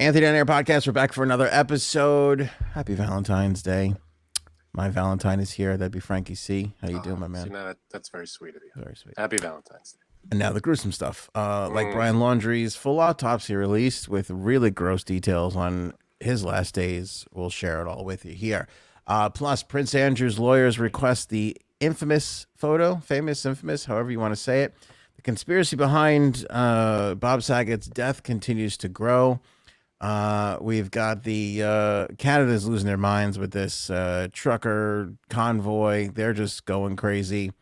Anthony on Air Podcast. We're back for another episode. Happy Valentine's Day. My Valentine is here. That'd be Frankie C. How you doing, my man? See, now that's very sweet of you. Very sweet. Happy Valentine's Day. And now the gruesome stuff. Like Brian Laundrie's full autopsy released with really gross details on his last days. We'll share it all with you here. Plus, Prince Andrew's lawyers request the infamous, however you want to say it. The conspiracy behind Bob Saget's death continues to grow. We've got the Canada's losing their minds with this trucker convoy. They're just going crazy.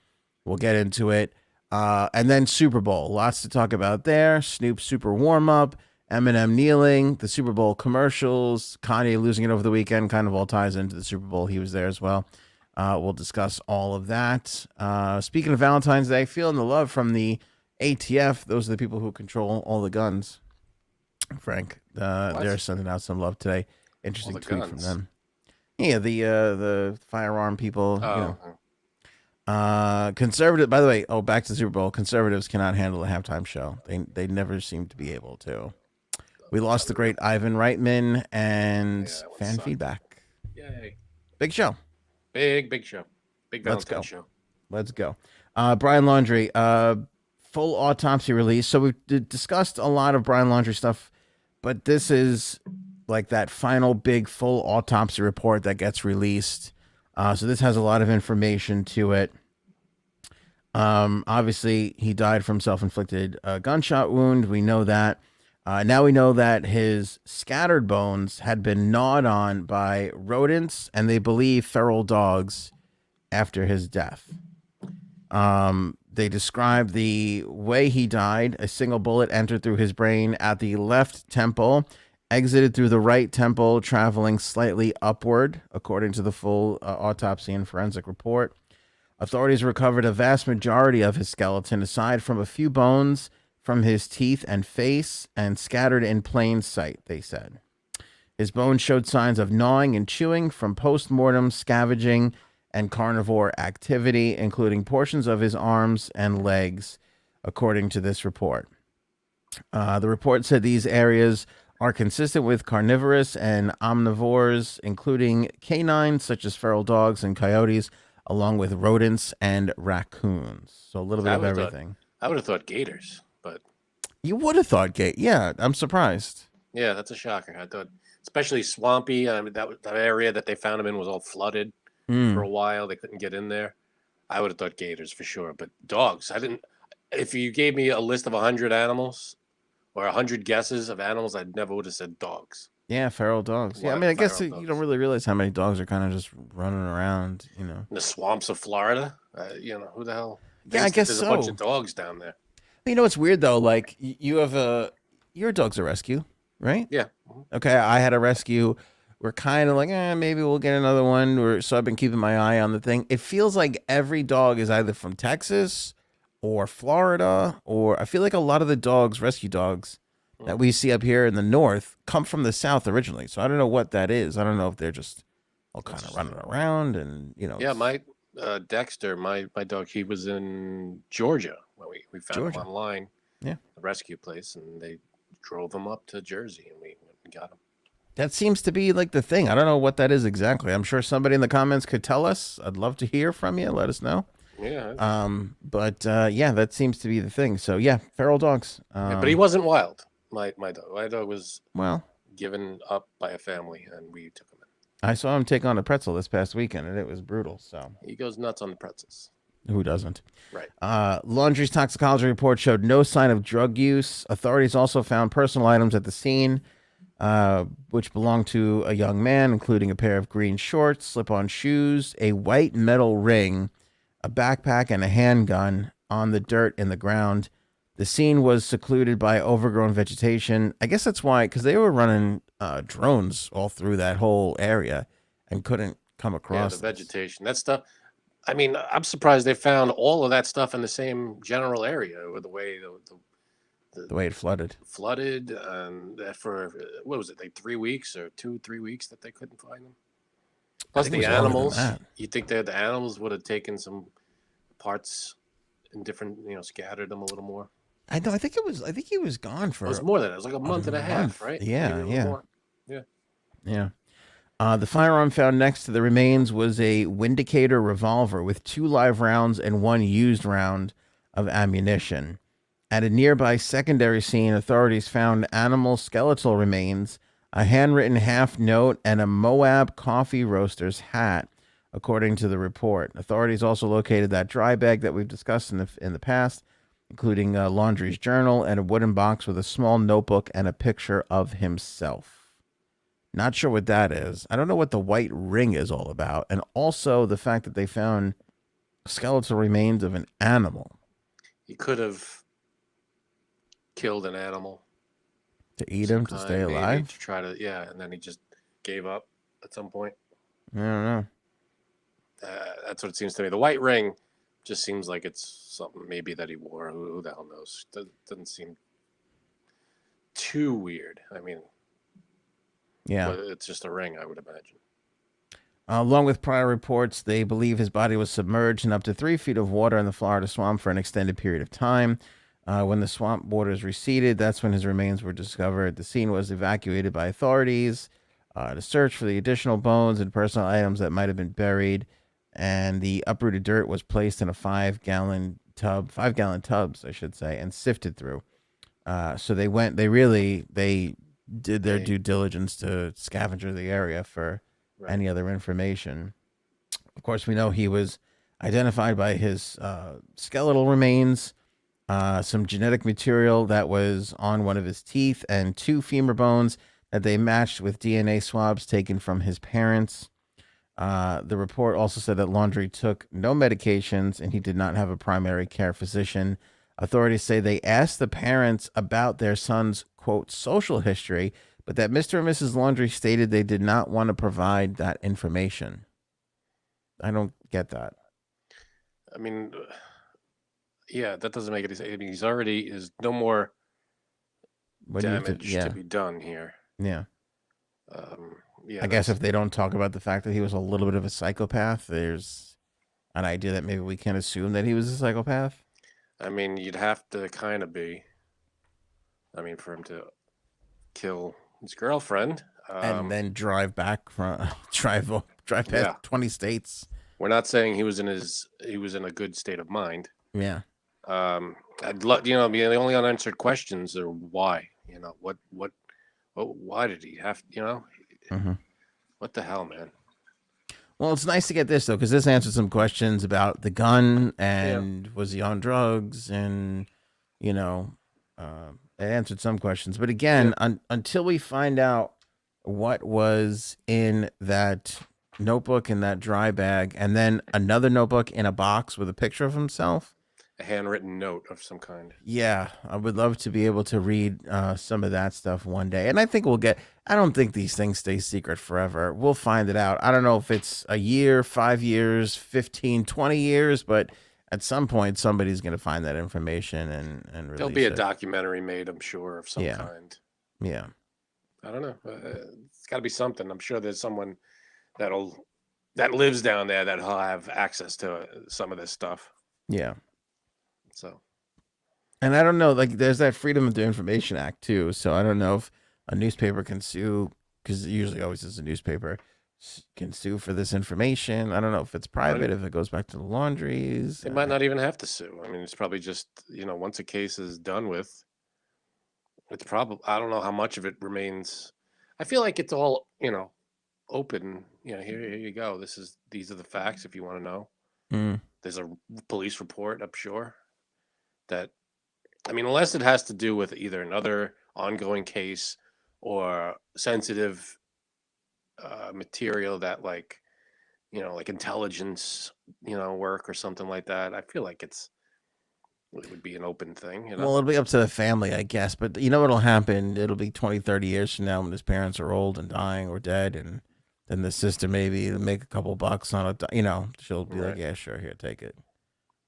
We'll get into it. And then Super Bowl. Lots to talk about there. Snoop's super warm-up. Eminem kneeling. The Super Bowl commercials. Kanye losing it over the weekend. Kind of all ties into the Super Bowl. He was there as well. We'll discuss all of that. Speaking of Valentine's Day, feeling the love from the ATF. Those are the people who control all the guns. Frank, they're sending out some love today. Interesting tweet from them. Yeah, the firearm people. Conservative. By the way, back to the Super Bowl. Conservatives cannot handle a halftime show. They never seem to be able to. We lost the great Ivan Reitman and fan feedback. Yay! Big show. Big show. Big Valentine show. Let's go. Brian Laundrie. Full autopsy release. So we've discussed a lot of Brian Laundrie stuff. But this is like that final big full autopsy report that gets released. So this has a lot of information to it. Obviously, he died from self-inflicted gunshot wound. We know that. Now we know that his scattered bones had been gnawed on by rodents and they believe feral dogs after his death. They describe the way he died. A single bullet entered through his brain at the left temple, exited through the right temple, traveling slightly upward, according to the full autopsy and forensic report. Authorities recovered a vast majority of his skeleton, aside from a few bones from his teeth and face, and scattered in plain sight, they said. His bones showed signs of gnawing and chewing from post-mortem scavenging and carnivore activity, including portions of his arms and legs, according to this report. The report said these areas are consistent with carnivorous and omnivores, including canines such as feral dogs and coyotes, along with rodents and raccoons. So a little bit of everything. I would have thought gators, but... You would have thought Yeah, I'm surprised. Yeah, that's a shocker. I thought, especially swampy, that area that they found him in was all flooded. For a while, they couldn't get in there. I would have thought gators for sure, but dogs. I didn't. If you gave me a list of 100 animals or 100 guesses of animals, I never would have said dogs. Yeah, feral dogs. Yeah, I mean, I guess you don't really realize how many dogs are kind of just running around, In the swamps of Florida, who the hell? Yeah, I guess there's so. a bunch of dogs down there. You know what's weird though? Like you have your dog's a rescue, right? Yeah. Okay, I had a rescue. We're kind of like, maybe we'll get another one. So I've been keeping my eye on the thing. It feels like every dog is either from Texas or Florida, or I feel like a lot of the dogs, rescue dogs, that we see up here in the north come from the south originally. So I don't know what that is. I don't know if they're just all kind of running around and, Yeah, my Dexter, my dog, he was in Georgia when we found him online. Yeah. A rescue place, and they drove him up to Jersey, and we went and got him. That seems to be like the thing. I don't know what that is exactly. I'm sure somebody in the comments could tell us. I'd love to hear from you. Let us know. Yeah. But that seems to be the thing. So yeah, feral dogs. But he wasn't wild. My dog. My dog was well given up by a family, and we took him in. I saw him take on a pretzel this past weekend, and it was brutal. So he goes nuts on the pretzels. Who doesn't? Right. Laundrie's toxicology report showed no sign of drug use. Authorities also found personal items at the scene, which belonged to a young man, including a pair of green shorts, slip-on shoes, a white metal ring, a backpack, and a handgun on the dirt in the ground. The scene was secluded by overgrown vegetation. I guess that's why, because they were running drones all through that whole area and couldn't come across the vegetation. That stuff. I mean, I'm surprised they found all of that stuff in the same general area, with the way the way it flooded. And for what was it, like 3 weeks or 2-3 weeks that they couldn't find them. Plus the animals. You think that the animals would have taken some parts in different, scattered them a little more? I know. I think it was. I think he was gone It was for more than that. It was like a a month and a half, month. right? Maybe Yeah, a little yeah, more. Yeah. yeah. The firearm found next to the remains was a Windicator revolver with 2 live rounds and 1 used round of ammunition. At a nearby secondary scene, authorities found animal skeletal remains, a handwritten half note, and a Moab coffee roaster's hat, according to the report. Authorities also located that dry bag that we've discussed in the past, including Laundrie's journal and a wooden box with a small notebook and a picture of himself. Not sure what that is. I don't know what the white ring is all about. And also the fact that they found skeletal remains of an animal He could have killed an animal to of eat some him to stay kind, maybe to alive. try to, yeah, and then he just gave up at some point. I don't know. That's what it seems to me. The white ring just seems like it's something maybe that he wore. Who the hell knows? Doesn't seem too weird. I mean, Yeah. but it's just a ring, I would imagine. Along with prior reports, they believe his body was submerged in up to 3 feet of water in the Florida swamp for an extended period of time. When the swamp waters receded, that's when his remains were discovered. The scene was evacuated by authorities to search for the additional bones and personal items that might have been buried. And the uprooted dirt was placed in a 5 gallon tub, 5 gallon tubs, I should say, and sifted through. So they did their due diligence to scavenger the area for any other information. Of course, we know he was identified by his skeletal remains, some genetic material that was on one of his teeth, and 2 femur bones that they matched with DNA swabs taken from his parents. The report also said that Laundrie took no medications and he did not have a primary care physician. Authorities say they asked the parents about their son's, quote, social history, but that Mr. and Mrs. Laundrie stated they did not want to provide that information. I don't get that. I mean, yeah, that doesn't make any sense. I mean, is no more damage to be done here. Yeah. Yeah. I guess if they don't talk about the fact that he was a little bit of a psychopath, there's an idea that maybe we can assume that he was a psychopath. I mean, you'd have to kind of be. I mean, for him to kill his girlfriend and then drive back from drive past 20 states. We're not saying he was in a good state of mind. Yeah. I'd love, the only unanswered questions are why. Why did he have? What the hell, man? Well, it's nice to get this though, because this answered some questions about the gun and was he on drugs, and it answered some questions. But again, until we find out what was in that notebook in that dry bag, and then another notebook in a box with a picture of himself, a handwritten note of some kind. Yeah, I would love to be able to read some of that stuff one day. And I think I don't think these things stay secret forever. We'll find it out. I don't know if it's a year, 5 years, 15, 20 years, but at some point somebody's going to find that information and release There'll be a it. documentary made, I'm sure, of some kind. Yeah. I don't know. It's got to be something. I'm sure there's someone that lives down there that'll have access to some of this stuff. Yeah. So, and I don't know, like there's that Freedom of the Information Act too. So I don't know if a newspaper can sue, because it usually always is a newspaper can sue for this information. I don't know if it's private, if it goes back to the Laundries. They might not even have to sue. I mean, it's probably just, once a case is done with, it's probably, I don't know how much of it remains. I feel like it's all, open. Here you go. These are the facts if you want to know. There's a police report, I'm sure. Unless it has to do with either another ongoing case or sensitive material that like intelligence, work or something like that, I feel like it would be an open thing. Well, it'll be up to the family, I guess. But what'll happen? It'll be 20, 30 years from now when his parents are old and dying or dead. And then the sister maybe make a couple bucks on it. She'll be like, yeah, sure, here, take it.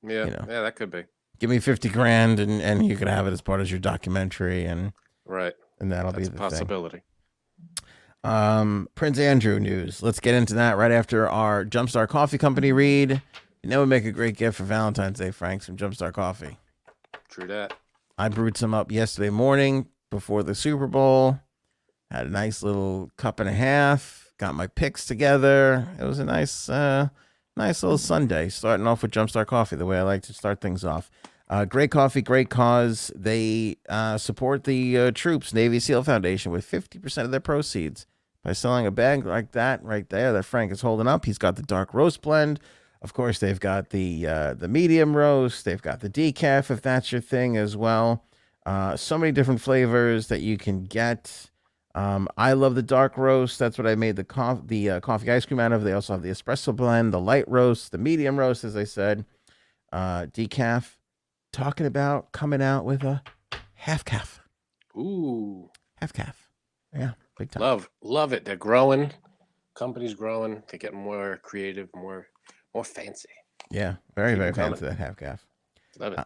Yeah, yeah, that could be. Give me $50,000 and you can have it as part of your documentary, and that'll be the possibility. Prince Andrew news. Let's get into that right after our Jumpstart Coffee Company read. Would make a great gift for Valentine's Day, Frank. Some Jumpstart coffee. True that. I brewed some up yesterday morning before the Super Bowl. Had a nice little cup and a half. Got my picks together. It was a nice little Sunday. Starting off with Jumpstart Coffee, the way I like to start things off. Great coffee, great cause. They support the troops, Navy SEAL Foundation, with 50% of their proceeds by selling a bag like that right there that Frank is holding up. He's got the dark roast blend. Of course, they've got the medium roast. They've got the decaf, if that's your thing as well. So many different flavors that you can get. I love the dark roast. That's what I made the coffee ice cream out of. They also have the espresso blend, the light roast, the medium roast, as I said. Decaf. Talking about coming out with a half calf. Ooh. Half calf. Yeah, big time. Love it. They're growing. Company's growing. They're getting more creative, more fancy. Yeah, very, very fancy, that half calf. Love it.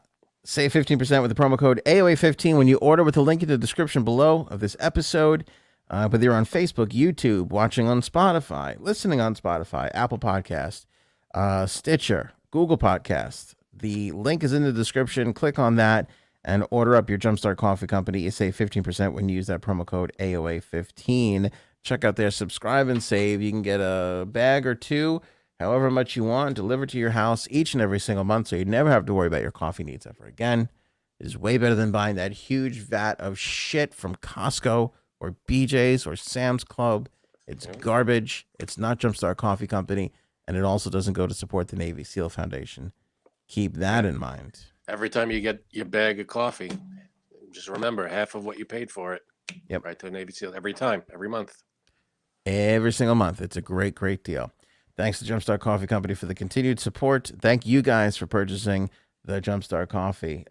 Save 15% with the promo code AOA15 when you order with the link in the description below of this episode. Whether you're on Facebook, YouTube, watching on Spotify, listening on Spotify, Apple Podcast, Stitcher, Google Podcast. The link is in the description. Click on that and order up your Jumpstart Coffee Company. You save 15% when you use that promo code AOA15. Check out their subscribe and save. You can get a bag or two, however much you want, delivered to your house each and every single month, so you never have to worry about your coffee needs ever again. It is way better than buying that huge vat of shit from Costco or BJ's or Sam's Club. It's garbage. It's not Jumpstart Coffee Company, and it also doesn't go to support the Navy SEAL Foundation. Keep that in mind. Every time you get your bag of coffee, just remember half of what you paid for it. Yep. Right to the Navy SEAL every time, every month. Every single month. It's a great, great deal. Thanks to Jumpstart Coffee Company for the continued support. Thank you guys for purchasing the Jumpstart Coffee.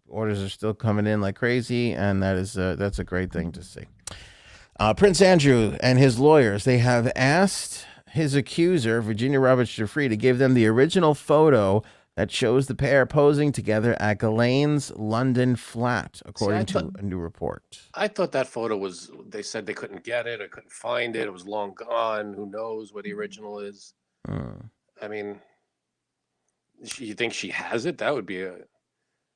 Orders are still coming in like crazy, and that's a great thing to see. Prince Andrew and his lawyers, they have asked his accuser, Virginia Roberts Guiffre, to give them the original photo that shows the pair posing together at Ghislaine's London flat, according to a new report. I thought that photo was, they said they couldn't get it or couldn't find it. It was long gone. Who knows what the original is? I mean, you think she has it? That would be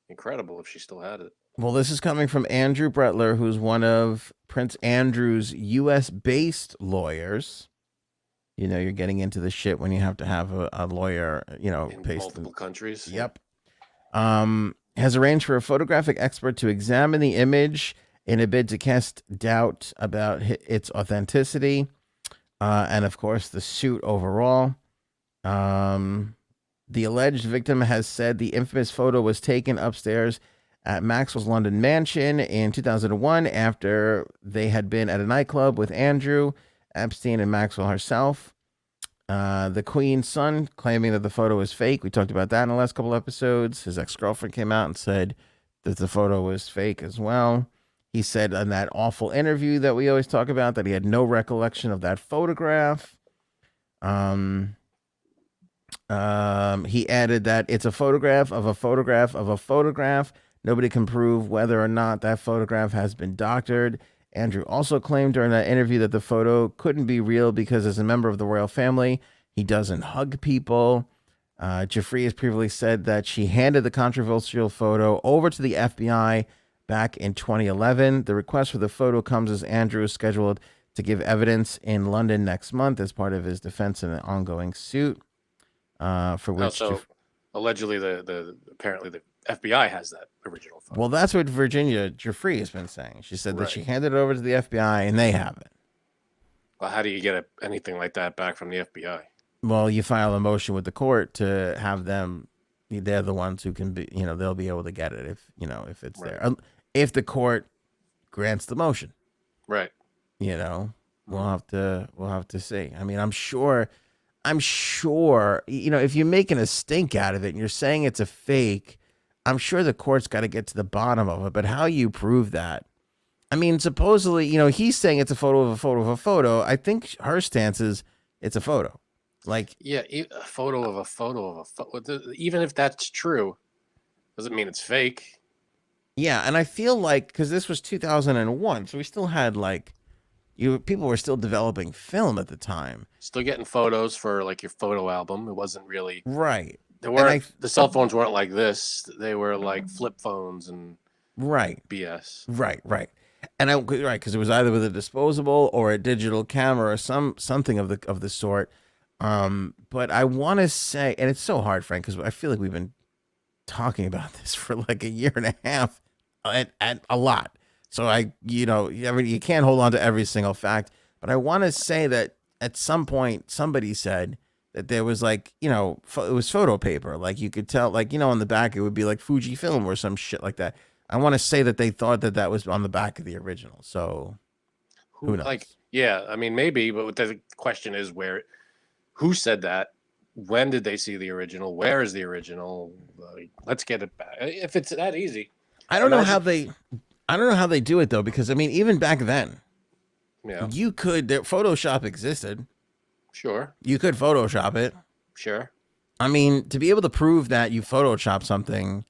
incredible if she still had it. Well, this is coming from Andrew Bretler, who's one of Prince Andrew's U.S.-based lawyers. You know, you're getting into the shit when you have to have a lawyer, in multiple countries. Yep. Has arranged for a photographic expert to examine the image in a bid to cast doubt about its authenticity, and of course the suit overall. The alleged victim has said the infamous photo was taken upstairs at Maxwell's London mansion in 2001 after they had been at a nightclub with Andrew, Epstein, and Maxwell herself. The Queen's son claiming that the photo is fake. We talked about that in the last couple episodes. His ex-girlfriend came out and said that the photo was fake as well. He said in that awful interview that we always talk about that he had no recollection of that photograph. He added that it's a photograph of a photograph of a photograph. Nobody can prove whether or not that photograph has been doctored. Andrew also claimed during that interview that the photo couldn't be real because as a member of the royal family, he doesn't hug people. Guiffre has previously said that she handed the controversial photo over to the FBI back in 2011. The request for the photo comes as Andrew is scheduled to give evidence in London next month as part of his defense in an ongoing suit. For which allegedly apparently the FBI has that original photo. Well, that's what Virginia Guiffre has been saying. She said that she handed it over to the FBI and they have it. Well, how do you get anything like that back from the FBI? Well, you file a motion with the court to have them. They're the ones who can be. They'll be able to get it if it's there. If the court grants the motion, right? We'll have to see. I mean, I'm sure. If you're making a stink out of it and you're saying it's a fake, I'm sure the court's got to get to the bottom of it. But how you prove that? I mean, supposedly, he's saying it's a photo of a photo of a photo. I think her stance is it's a photo. Like, yeah, a photo of a photo of a photo. Even if that's true, doesn't mean it's fake. Yeah, and I feel like because this was 2001, so we still had people were still developing film at the time. Still getting photos for like your photo album. It wasn't really right. There weren't the cell phones weren't like this. They were like flip phones and Right. BS. Right. And right, because it was either with a disposable or a digital camera or something of the sort. But I want to say, and it's so hard, Frank, because I feel like we've been talking about this for like a year and a half, at a lot. So you can't hold on to every single fact. But I want to say that at some point somebody said that there was like, it was photo paper. Like you could tell, like, on the back, it would be like Fujifilm or some shit like that. I want to say that they thought that was on the back of the original. So who knows? Like, yeah, I mean, maybe, but the question is who said that? When did they see the original? Where is the original? Let's get it back. If it's that easy. I don't know how they do it though, because I mean, even back then, Photoshop existed. Sure. You could Photoshop it. Sure. I mean, to be able to prove that you Photoshop something,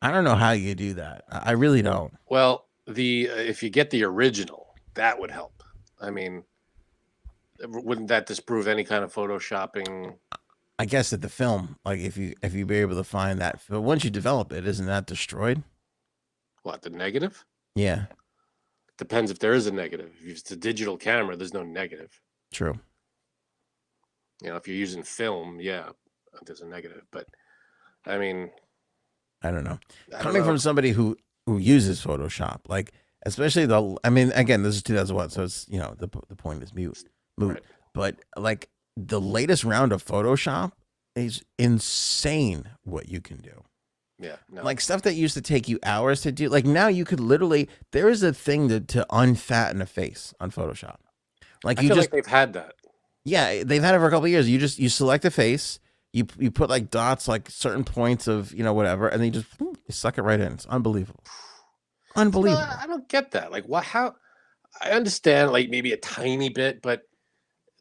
I don't know how you do that. I really don't. Well, if you get the original, that would help. I mean, wouldn't that disprove any kind of photoshopping? I guess that the film, like if you be able to find that, but once you develop it, isn't that destroyed? What, the negative? Yeah. Depends if there is a negative. If it's a digital camera, there's no negative. True. If you're using film, yeah, there's a negative. But I mean, I don't know. Coming from somebody who uses Photoshop, like especially again, this is 2001, so it's the point is moot. Right. But like the latest round of Photoshop is insane. What you can do. Yeah. No. Like stuff that used to take you hours to do. Like now you could literally. There is a thing to unfatten a face on Photoshop. Like I feel like they've had that. Yeah, they've had it for a couple of years. You select a face. You put like dots, like certain points of whatever, and then you suck it right in. It's unbelievable. Unbelievable. I don't get that. Like, what? How? I understand, like maybe a tiny bit, but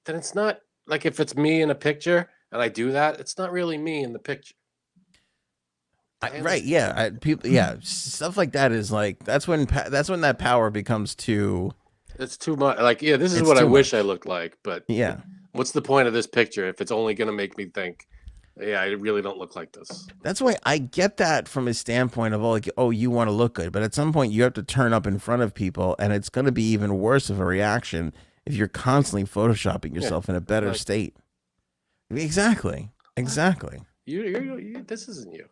then it's not like if it's me in a picture and I do that, it's not really me in the picture. Right? Yeah. People. Yeah. Stuff like that is like that's when that power becomes too. It's too much. Like, yeah, this is what I wish I looked like, but yeah. What's the point of this picture if it's only going to make me think? Yeah, I really don't look like this. That's why I get that from a standpoint of you want to look good, but at some point you have to turn up in front of people, and it's going to be even worse of a reaction if you're constantly photoshopping yourself in a better state. Exactly. You this isn't you.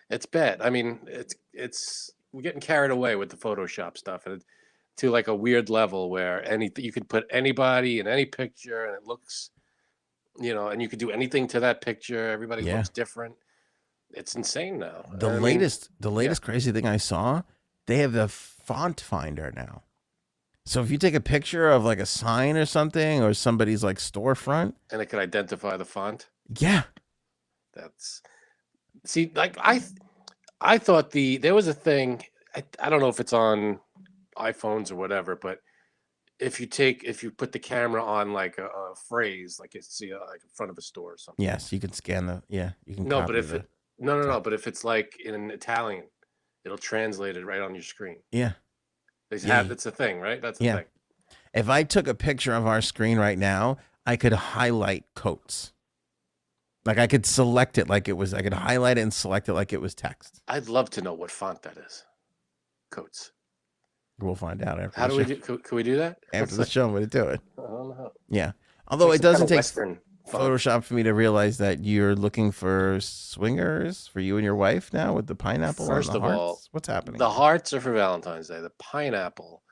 It's bad. I mean, it's we're getting carried away with the Photoshop stuff, and to like a weird level where you could put anybody in any picture, and it looks. And you could do anything to that picture. Everybody looks different. It's insane now. The latest crazy thing I saw, they have the font finder now. So if you take a picture of like a sign or something or somebody's like storefront, and it can identify the font. Yeah. Like I thought there was a thing. I don't know if it's on iPhones or whatever, but if you put the camera on like a phrase, like it's like in front of a store or something. Yes, you can scan you can. No, but but if it's like in Italian, it'll translate it right on your screen. Yeah, it's a thing, right? That's the thing. If I took a picture of our screen right now, I could highlight coats. Like I could select it like it was. I could highlight it and select it like it was text. I'd love to know what font that is. Coats. We'll find out after. How do we do? Can we do that after the show? I'm going to do it. I don't know. Yeah, although it doesn't take Photoshop for me to realize that you're looking for swingers for you and your wife now with the pineapple. First and the of hearts. all, what's happening? The hearts are for Valentine's Day. The pineapple,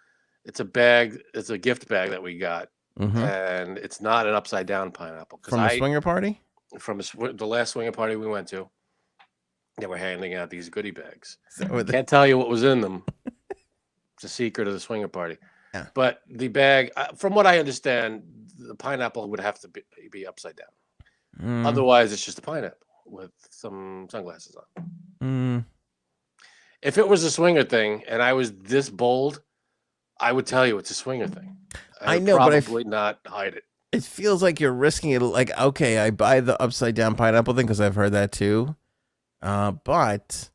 it's a bag. It's a gift bag that we got, and it's not an upside down pineapple. From a swinger party. From the last swinger party we went to, they were handing out these goodie bags. Can't tell you what was in them. It's a secret of the swinger party. Yeah. But the bag, from what I understand, the pineapple would have to be upside down. Otherwise, it's just a pineapple with some sunglasses on. If it was a swinger thing and I was this bold, I would tell you it's a swinger thing. I know, but probably not hide it. It feels like you're risking it. Like, okay, I buy the upside down pineapple thing because I've heard that too. But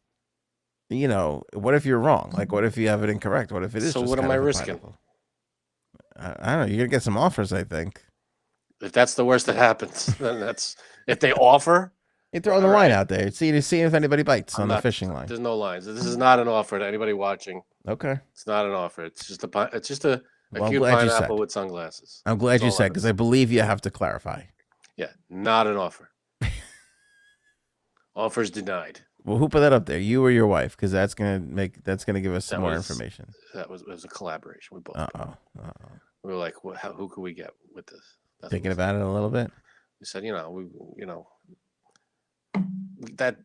what if you're wrong? Like, what if you have it incorrect? What if it is? So just what am I risking? I don't know. You're gonna get some offers, I think. If that's the worst that happens, then if they offer, You're throwing the All line right. out there. See if anybody bites I'm on the not. fishing line. There's no lines. This is not an offer to anybody watching. Okay. It's not an offer. It's just a Well, I'm cute glad you pineapple said. with sunglasses. I'm glad That's you all said I'm because gonna I say. believe you have to clarify. Yeah, not an offer. Offers denied. Well, who put that up there? You or your wife? Because that's gonna give us some That more was information. that was it was a collaboration. We both Uh put it. oh. We were like, who could we get with this? That's what Thinking we said. about it a little bit. We said, that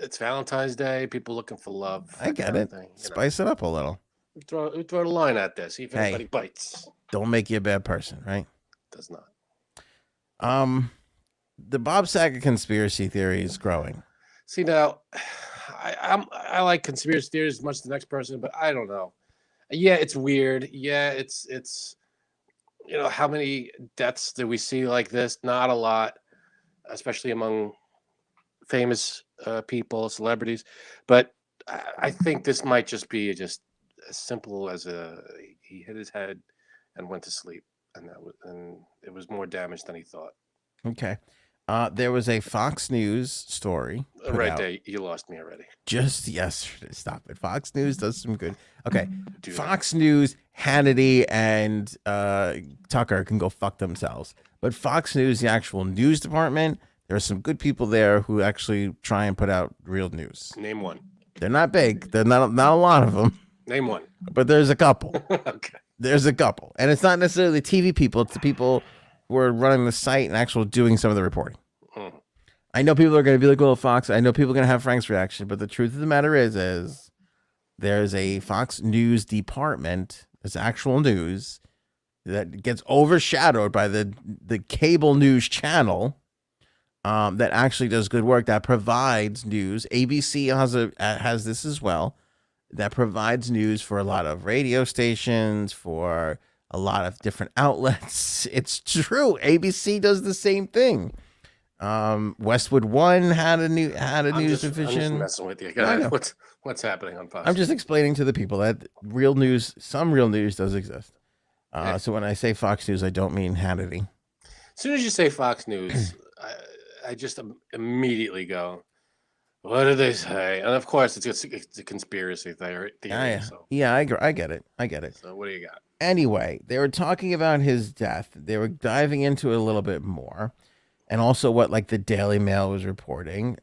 it's Valentine's Day. People looking for love. I That get kind it. of thing. Spice it up a little. We throw the line out there. See if Hey. anybody bites. Don't make you a bad person, right? Does not. The Bob Saget conspiracy theory is growing. See now, I like conspiracy theories as much as the next person, but I don't know. Yeah, it's weird. Yeah, it's how many deaths do we see like this? Not a lot, especially among famous people, celebrities. But I think this might just be just as simple as he hit his head and went to sleep, and it was more damage than he thought. Okay. There was a Fox News story. Right there, you lost me already. Just yesterday. Stop it. Fox News does some good. Okay. Fox News, Hannity, and Tucker can go fuck themselves. But Fox News, the actual news department, there are some good people there who actually try and put out real news. Name one. They're not big. They're not a lot of them. Name one. But there's a couple. Okay. There's a couple. And it's not necessarily TV people. It's the people who are running the site and actually doing some of the reporting. Mm. I know people are going to be like, "Oh, Fox." I know people are going to have Frank's reaction, but the truth of the matter is there's a Fox News department, it's actual news that gets overshadowed by the cable news channel that actually does good work, that provides news. ABC has this as well, that provides news for a lot of radio stations, for a lot of different outlets. It's true. ABC does the same thing. Westwood One had a news division. I'm just messing with you. Go ahead. What's happening on Fox? I'm just explaining to the people that some real news does exist. So when I say Fox News, I don't mean Hannity. As soon as you say Fox News, I just immediately go, what do they say? And of course, it's a conspiracy theory. Yeah, So. Yeah, I get it. So what do you got? Anyway, they were talking about his death. They were diving into it a little bit more. And also what like the Daily Mail was reporting.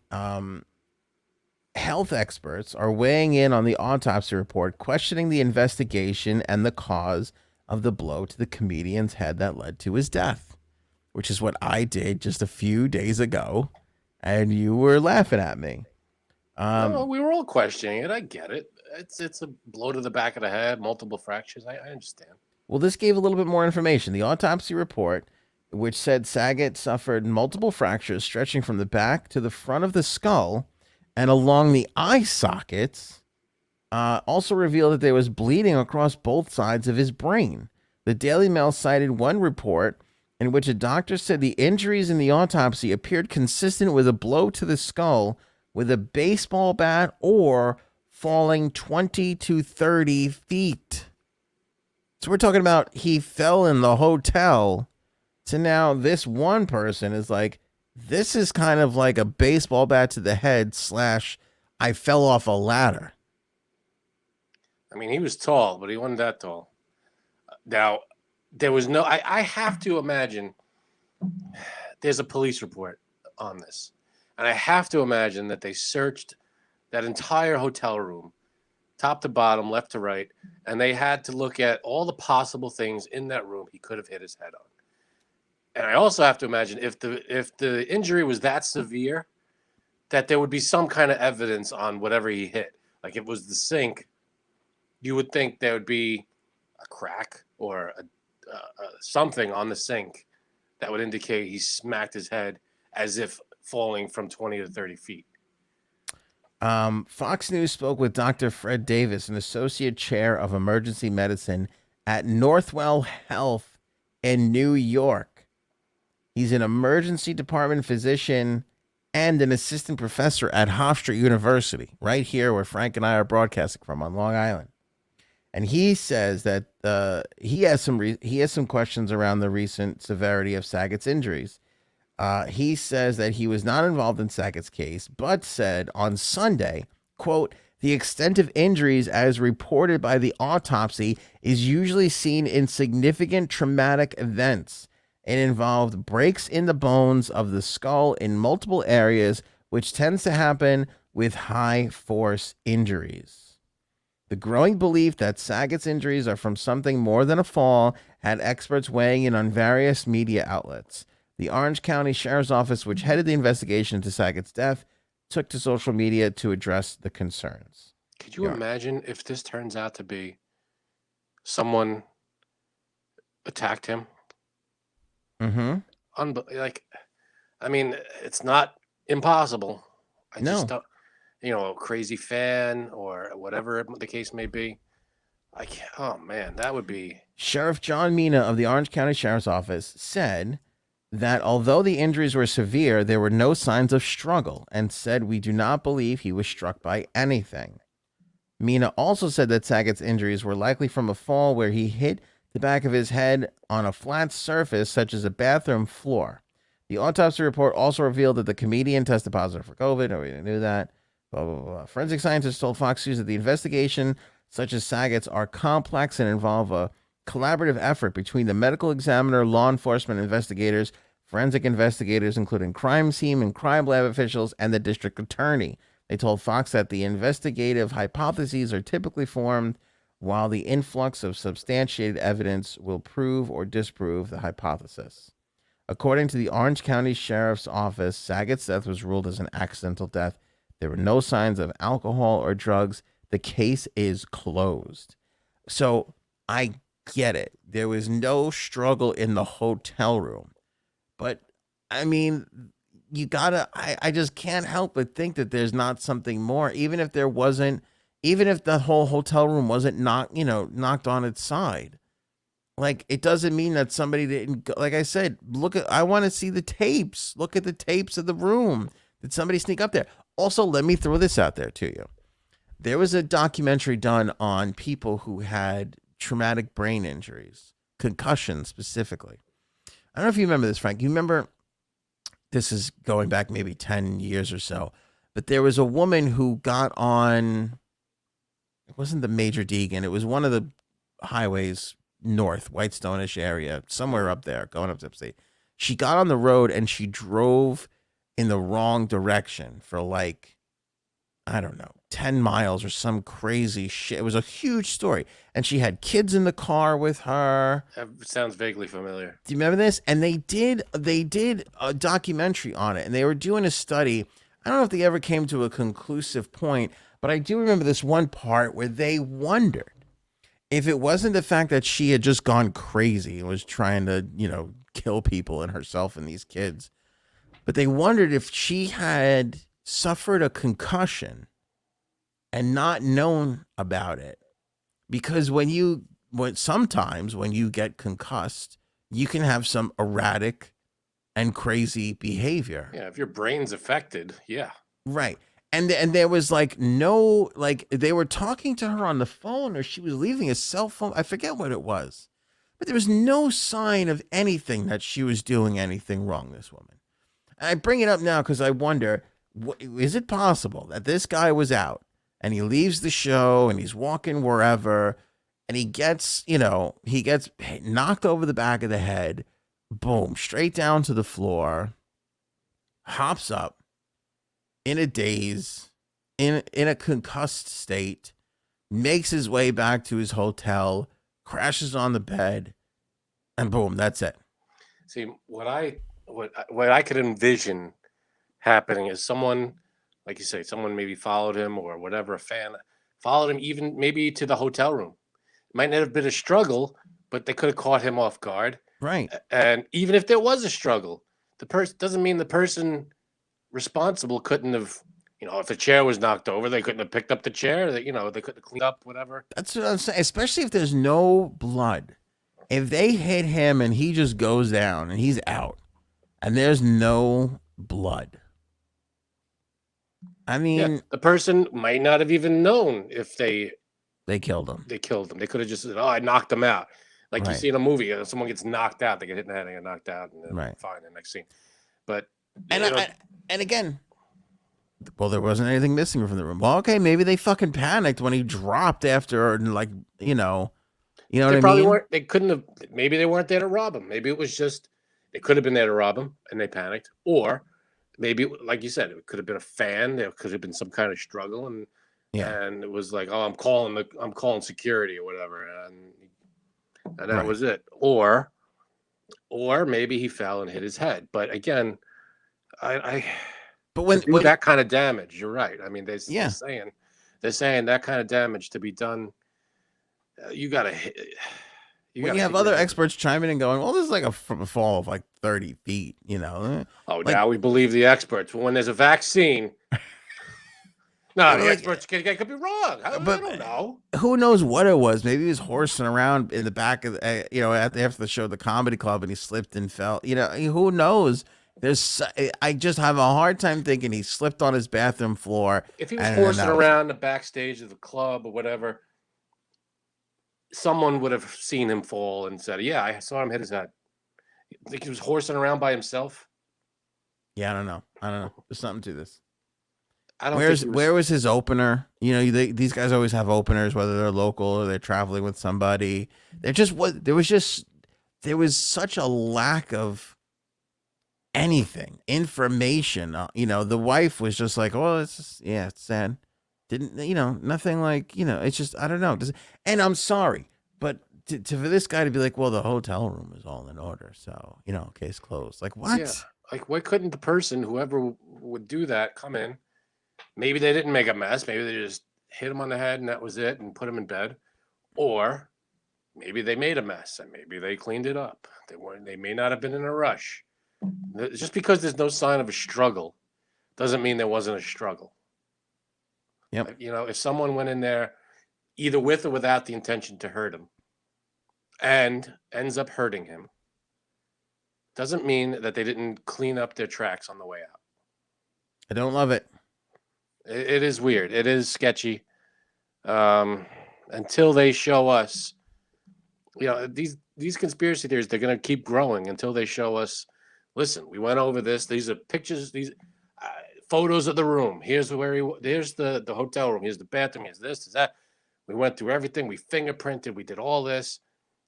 Health experts are weighing in on the autopsy report, questioning the investigation and the cause of the blow to the comedian's head that led to his death, which is what I did just a few days ago. And you were laughing at me. No, we were all questioning it. I get it. It's a blow to the back of the head, multiple fractures. I understand. Well, this gave a little bit more information. The autopsy report, which said Saget suffered multiple fractures stretching from the back to the front of the skull and along the eye sockets, also revealed that there was bleeding across both sides of his brain. The Daily Mail cited one report in which a doctor said the injuries in the autopsy appeared consistent with a blow to the skull with a baseball bat or falling 20 to 30 feet. So we're talking about he fell in the hotel. So now this one person is like, this is kind of like a baseball bat to the head / I fell off a ladder. I mean, he was tall, but he wasn't that tall. Now, there was no, I have to imagine there's a police report on this. And I have to imagine that they searched that entire hotel room, top to bottom, left to right, and they had to look at all the possible things in that room he could have hit his head on. And I also have to imagine if the injury was that severe, that there would be some kind of evidence on whatever he hit. Like if it was the sink, you would think there would be a crack or something on the sink that would indicate he smacked his head as if falling from 20 to 30 feet. Fox News spoke with Dr. Fred Davis, an associate chair of emergency medicine at Northwell Health in New York. He's an emergency department physician and an assistant professor at Hofstra University, right here where Frank and I are broadcasting from on Long Island. And he says that he has some questions around the recent severity of Saget's injuries. He says that he was not involved in Saget's case, but said on Sunday, quote, the extent of injuries as reported by the autopsy is usually seen in significant traumatic events. It involved breaks in the bones of the skull in multiple areas, which tends to happen with high force injuries. The growing belief that Saget's injuries are from something more than a fall had experts weighing in on various media outlets. The Orange County Sheriff's Office, which headed the investigation into Saget's death, took to social media to address the concerns. Could you imagine if this turns out to be someone attacked him? Mm-hmm. I mean, it's not impossible. I No. just don't, a crazy fan or whatever the case may be. I can't. Oh man, that would be. Sheriff John Mina of the Orange County Sheriff's Office said that although the injuries were severe, there were no signs of struggle and said we do not believe he was struck by anything. Mina also said that Saget's injuries were likely from a fall where he hit the back of his head on a flat surface, such as a bathroom floor. The autopsy report also revealed that the comedian tested positive for COVID. Nobody knew that. Blah, blah, blah. Forensic scientists told Fox News that the investigation, such as Saget's, are complex and involve a collaborative effort between the medical examiner, law enforcement investigators, forensic investigators, including crime scene and crime lab officials, and the district attorney. They told Fox that the investigative hypotheses are typically formed while the influx of substantiated evidence will prove or disprove the hypothesis. According to the Orange County Sheriff's Office, Saget's death was ruled as an accidental death. There were no signs of alcohol or drugs. The case is closed. So I get it. There was no struggle in the hotel room. But, I mean, I just can't help but think that there's not something more, even if the whole hotel room wasn't knocked on its side. Like, it doesn't mean that somebody didn't go. Like I said, I want to see the tapes. Look at the tapes of the room. Did somebody sneak up there? Also, let me throw this out there to you. There was a documentary done on people who had traumatic brain injuries, concussions specifically. I don't know if you remember this, Frank. You remember, this is going back maybe 10 years or so, but there was a woman who got on, it wasn't the Major Deegan, it was one of the highways north, Whitestone-ish area, somewhere up there, going up to upstate. She got on the road and she drove in the wrong direction for like, I don't know, 10 miles or some crazy shit. It was a huge story. And she had kids in the car with her. That sounds vaguely familiar. Do you remember this? And they did a documentary on it, and they were doing a study. I don't know if they ever came to a conclusive point, but I do remember this one part where they wondered if it wasn't the fact that she had just gone crazy and was trying to, kill people and herself and these kids. But they wondered if she had suffered a concussion and not known about it. Because sometimes when you get concussed, you can have some erratic and crazy behavior. Yeah, if your brain's affected, yeah. Right. And there was they were talking to her on the phone, or she was leaving a cell phone. I forget what it was. But there was no sign of anything that she was doing anything wrong, this woman. And I bring it up now because I wonder, is it possible that this guy was out and he leaves the show and he's walking wherever and he gets knocked over the back of the head, boom, straight down to the floor, hops up in a daze, in a concussed state, makes his way back to his hotel, crashes on the bed, and boom, that's it. See, what I could envision happening is someone, like you say, someone maybe followed him or whatever, a fan followed him even maybe to the hotel room. It might not have been a struggle, but they could have caught him off guard. Right. And even if there was a struggle, the person doesn't mean the person responsible couldn't have, if the chair was knocked over, they couldn't have picked up the chair. They couldn't have cleaned up, whatever. That's what I'm saying. Especially if there's no blood. If they hit him and he just goes down and he's out and there's no blood. I mean, the person might not have even known if they killed him. They killed him. They could have just said, "Oh, I knocked him out." Like you see in a movie, someone gets knocked out, they get hit in the head and get knocked out, and then fine, the next scene. But And you know, and again, well, there wasn't anything missing from the room. Well, okay, maybe they fucking panicked when he dropped after, like, you know what they I probably mean? weren't. They couldn't have. Maybe they weren't there to rob him. Maybe it was just they could have been there to rob him and they panicked, or maybe, like you said, it could have been a fan. There could have been some kind of struggle, Yeah, and it was like, oh, I'm calling security or whatever, and that right. was it. Or maybe he fell and hit his head. But again, I But to when do when that kind of damage, you're right. I mean, yeah, they're saying that kind of damage to be done, you gotta you when gotta you have hit your other head. experts chiming in and going, well, this is like a fall of like 30 feet, Oh, like now we believe the experts. When there's a vaccine, no, yeah, but the like, experts could be wrong. I but don't know. who knows what it was? Maybe he was horsing around in the back of after the show, the comedy club, and he slipped and fell. Who knows? I just have a hard time thinking he slipped on his bathroom floor, If he was and then horsing that was it. around the backstage of the club or whatever, someone would have seen him fall and said, "Yeah, I saw him hit his head." You think he was horsing around by himself? Yeah, I don't know. I don't know. There's something to this. I don't think he Where was. was his opener? These guys always have openers, whether they're local or they're traveling with somebody. There was such a lack of anything information. The wife was just like, "Oh, it's just, yeah, it's sad." Didn't nothing like it's just I don't know. And I'm sorry, but for this guy to be like, "Well, the hotel room is all in order, so case closed." Like Yeah, what? like why couldn't the person, whoever would do that, come in? Maybe they didn't make a mess. Maybe they just hit him on the head and that was it, and put him in bed. Or maybe they made a mess and maybe they cleaned it up. They weren't. They may not have been in a rush. Just because there's no sign of a struggle doesn't mean there wasn't a struggle. Yep. If someone went in there either with or without the intention to hurt him and ends up hurting him, doesn't mean that they didn't clean up their tracks on the way out. I don't love it. It is weird. It is sketchy. Um, until they show us, these conspiracy theories, they're going to keep growing until they show us. Listen, we went over this. These are pictures. These uh, photos of the room. Here's where here's the hotel room. Here's the bathroom. Here's this. Is that? We went through everything. We fingerprinted. We did all this.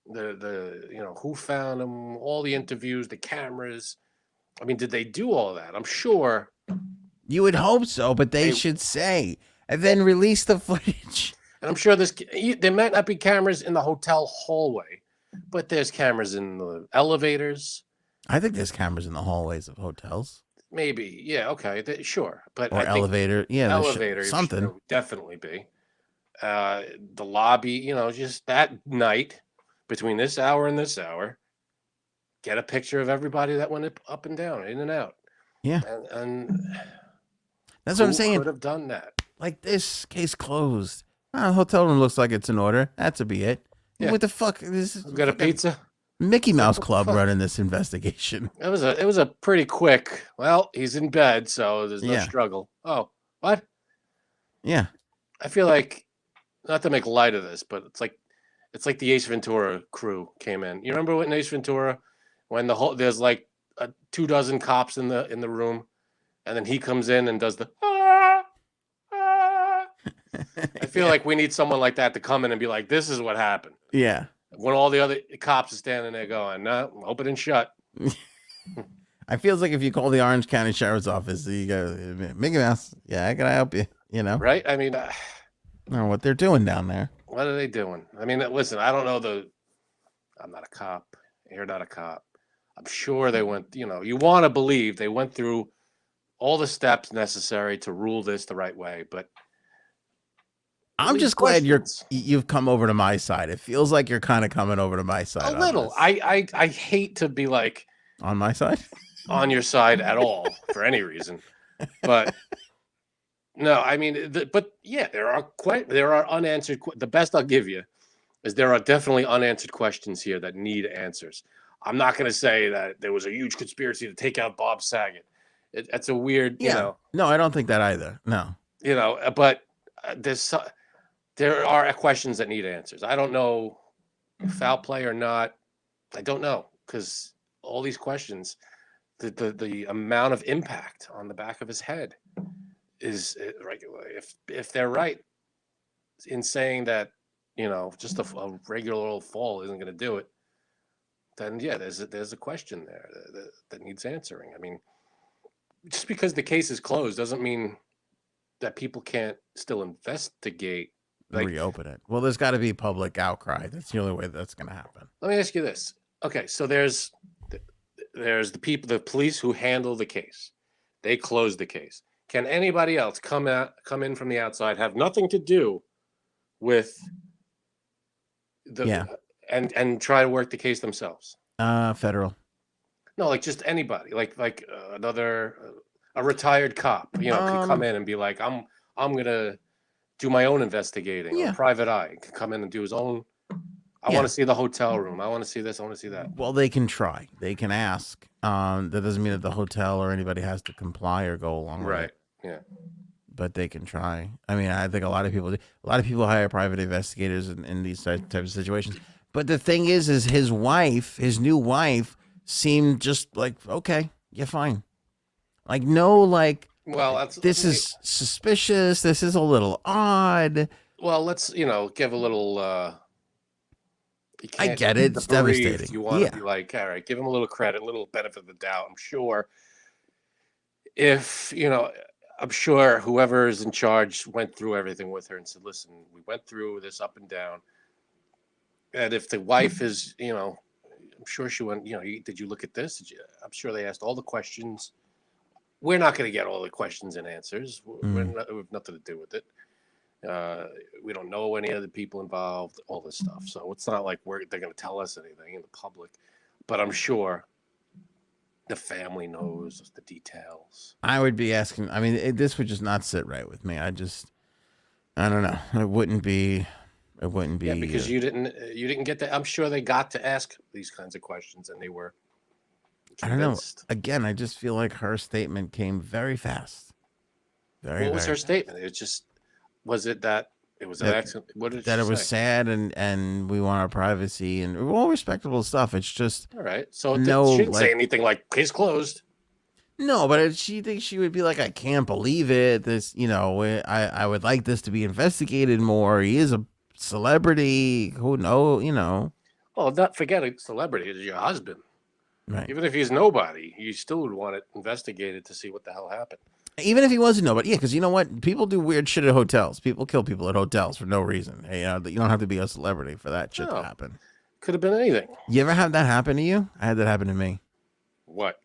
The who found them. All the interviews. The cameras. I mean, did they do all that? I'm sure. You would hope so, but they They should say and then release the footage. And I'm sure there might not be cameras in the hotel hallway, but there's cameras in the elevators. I think there's cameras in the hallways of hotels Maybe, yeah, okay, sure. But or I think elevator. Yeah, there something. would definitely be. The lobby, just that night between this hour and this hour, get a picture of everybody that went up and down, in and out. Yeah, And that's what I'm who saying. could have done that? Like this case closed. Hotel room looks like it's in order. That to be it. Yeah, What the fuck? This is we got a fucking pizza. Mickey It's like, Mouse what the Club fuck? running this investigation. It was a pretty quick. Well, he's in bed, so there's no Yeah, struggle. Oh, what? yeah. I feel like, not to make light of this, but it's like the Ace Ventura crew came in. You remember in Ace Ventura when there's like 2 dozen cops in the room, and then he comes in and does the ah, ah. I feel Yeah, like we need someone like that to come in and be like, "This is what happened." yeah. When all the other cops are standing there going, "No, open and shut." I feels like if you call the Orange County Sheriff's Office, you go, Mickey Mouse. Yeah, how can I help you? Right? I mean, I don't know what they're doing down there. what are they doing? I mean, listen, I don't know I'm not a cop. You're not a cop. I'm sure they went, you want to believe they went through all the steps necessary to rule this the right way, but it I'm leaves just glad questions. you've come over to my side. It feels like you're kind of coming over to my A side on little. this. I hate to be like On my side? on your side at all for any reason, but no, I mean, but yeah, there are unanswered. The best I'll give you is there are definitely unanswered questions here that need answers. I'm not going to say that there was a huge conspiracy to take out Bob Saget. That's a weird, Yeah. No, I don't think that either. No. but there are questions that need answers. I don't know foul play or not. I don't know because all these questions, the amount of impact on the back of his head is regular. If they're right in saying that, just a regular old fall isn't going to do it, then yeah, there's a question there that needs answering. I mean, just because the case is closed doesn't mean that people can't still investigate. Reopen it. Well, there's got to be public outcry. That's the only way that's going to happen. Let me ask you this. Okay, so there's the people, the police who handle the case. They close the case. Can anybody else come in from the outside, have nothing to do with and try to work the case themselves? Federal. No, like just anybody, like a retired cop, could come in and be like, I'm gonna do my own investigating. Yeah. Or private eye could come in and do his own. I want to see the hotel room. I want to see this. I want to see that. Well, they can try. They can ask. That doesn't mean that the hotel or anybody has to comply or go along with it. Right. Yeah. But they can try. I mean, I think a lot of people hire private investigators in these types of situations. But the thing is his new wife, seemed just like, okay, you're fine. Like, no, like, well, this is suspicious. This is a little odd. Well, let's, give a little. I get it. It's devastating. You want to be like, all right, give him a little credit, a little benefit of the doubt. I'm sure I'm sure whoever is in charge went through everything with her and said, listen, we went through this up and down. And if the wife is, I'm sure she went, did you look at this? I'm sure they asked all the questions. We're not going to get all the questions and answers. We have nothing to do with it. We don't know any other people involved, all this stuff. So it's not like they're going to tell us anything in the public. But I'm sure the family knows the details. I would be asking. I mean, this would just not sit right with me. I don't know. It wouldn't be. Yeah, because you didn't get to. I'm sure they got to ask these kinds of questions, and they were convinced. I don't know. Again, I just feel like her statement came very fast. What was her statement? Was it that it was an accident? What did that she it was say? sad and we want our privacy and all respectable stuff. It's just all right. So she didn't say anything like case closed. No, but she thinks she would be like, I can't believe it. This, I would like this to be investigated more. He is a celebrity. Who knows, Well, not forget a celebrity. It's your husband. Right. Even if he's nobody, you still would want it investigated to see what the hell happened. Even if he wasn't nobody, yeah, because you know what? People do weird shit at hotels. People kill people at hotels for no reason. Hey, you don't have to be a celebrity for that shit to happen. Could have been anything. You ever have that happen to you? I had that happen to me. What?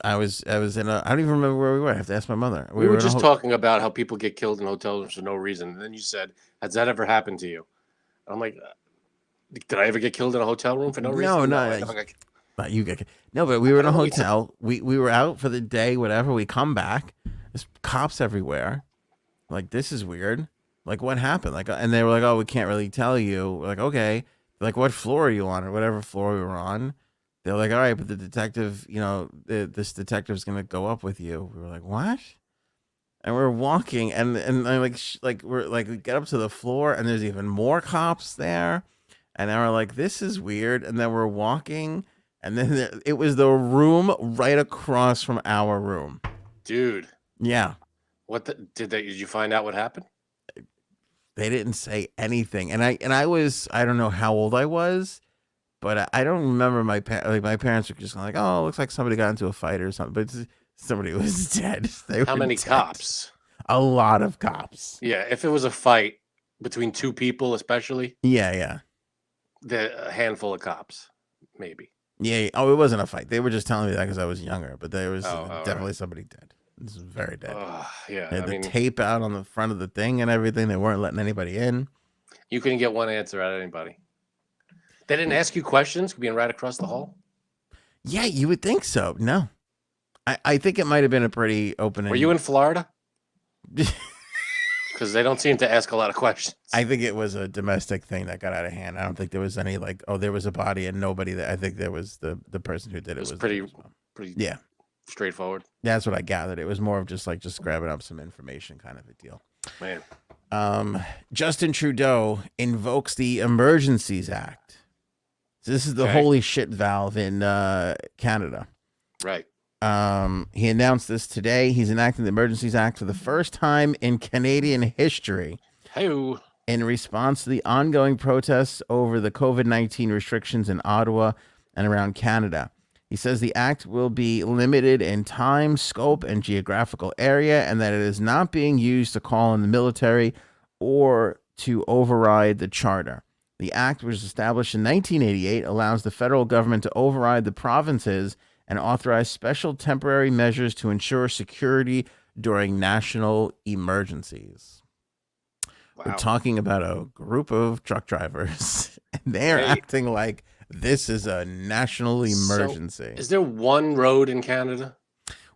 I was in I don't even remember where we were. I have to ask my mother. We were just talking about how people get killed in hotels for no reason. And then you said, has that ever happened to you? I'm like, did I ever get killed in a hotel room for no reason? Not you get. No, but we were in a hotel. We were out for the day, whatever. We come back. There's cops everywhere. Like, this is weird. Like, what happened? Like, and they were like, oh, we can't really tell you. We're like, okay. They're like, what floor are you on? Or whatever floor we were on. They're like, all right, but the detective, this detective's gonna go up with you. We were like, what? And we're walking, and we're like, we get up to the floor, and there's even more cops there, and then we're like, this is weird. And then we're walking. And then it was the room right across from our room. Dude. Yeah. Did you find out what happened? They didn't say anything. And I don't know how old I was, but I don't remember my parents were just like, oh, it looks like somebody got into a fight or something. But somebody was dead. How many cops? A lot of cops. Yeah. If it was a fight between two people, especially. Yeah. A handful of cops, maybe. Yeah. Oh, it wasn't a fight. They were just telling me that because I was younger, but there was definitely somebody dead. This is very dead. Yeah. They had the tape out on the front of the thing and everything. They weren't letting anybody in. You couldn't get one answer out of anybody. They didn't ask you questions being right across the hall? Yeah, you would think so. No. I think it might have been a pretty open. Were you in Florida? Because they don't seem to ask a lot of questions. I think it was a domestic thing that got out of hand. I don't think there was any there was a body and nobody that. I think there was the person who did it was pretty straightforward. That's what I gathered. It was more of just grabbing up some information kind of a deal. Man. Justin Trudeau invokes the Emergencies Act. So this is the holy shit valve in Canada. Right. He announced this today. He's enacting the Emergencies Act for the first time in Canadian history Hey. in response to the ongoing protests over the COVID-19 restrictions in Ottawa and around Canada. He says the act will be limited in time, scope, and geographical area, and that it is not being used to call in the military or to override the charter. The act, which was established in 1988, allows the federal government to override the provinces and authorize special temporary measures to ensure security during national emergencies. We're Wow. talking about a group of truck drivers, and they're Hey. acting like this is a national So, emergency. is there one road in Canada?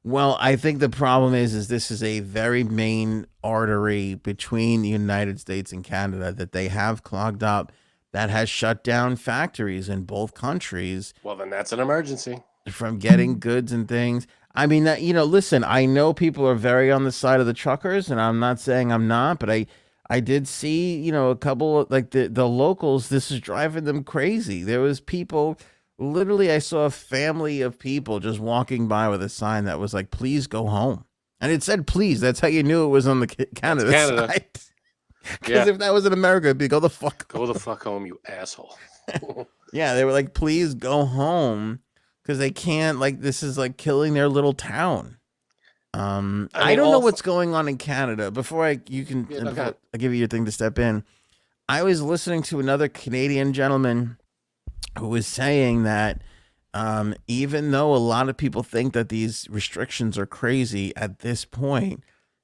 Well, I think the problem is this is a very main artery between the United States and Canada that they have clogged up that has shut down factories in both countries Well, then that's an emergency. from getting goods and things. I mean, listen, I know people are very on the side of the truckers, and I'm not saying I'm not, but I did see, a couple of like the locals. This is driving them crazy. There was people, literally, I saw a family of people just walking by with a sign that was like, "Please go home," and it said, "Please." That's how you knew it was on the Canada Canada. side. Because Yeah. if that was in America, it'd be go the fuck Go the fuck home, you asshole. Yeah, they were like, please go home because they can't, like, this is like killing their little town. I mean, don't know what's going on in Canada. Before Yeah, no, go ahead. I give you your thing to step in. I was listening to another Canadian gentleman who was saying that even though a lot of people think that these restrictions are crazy at this point,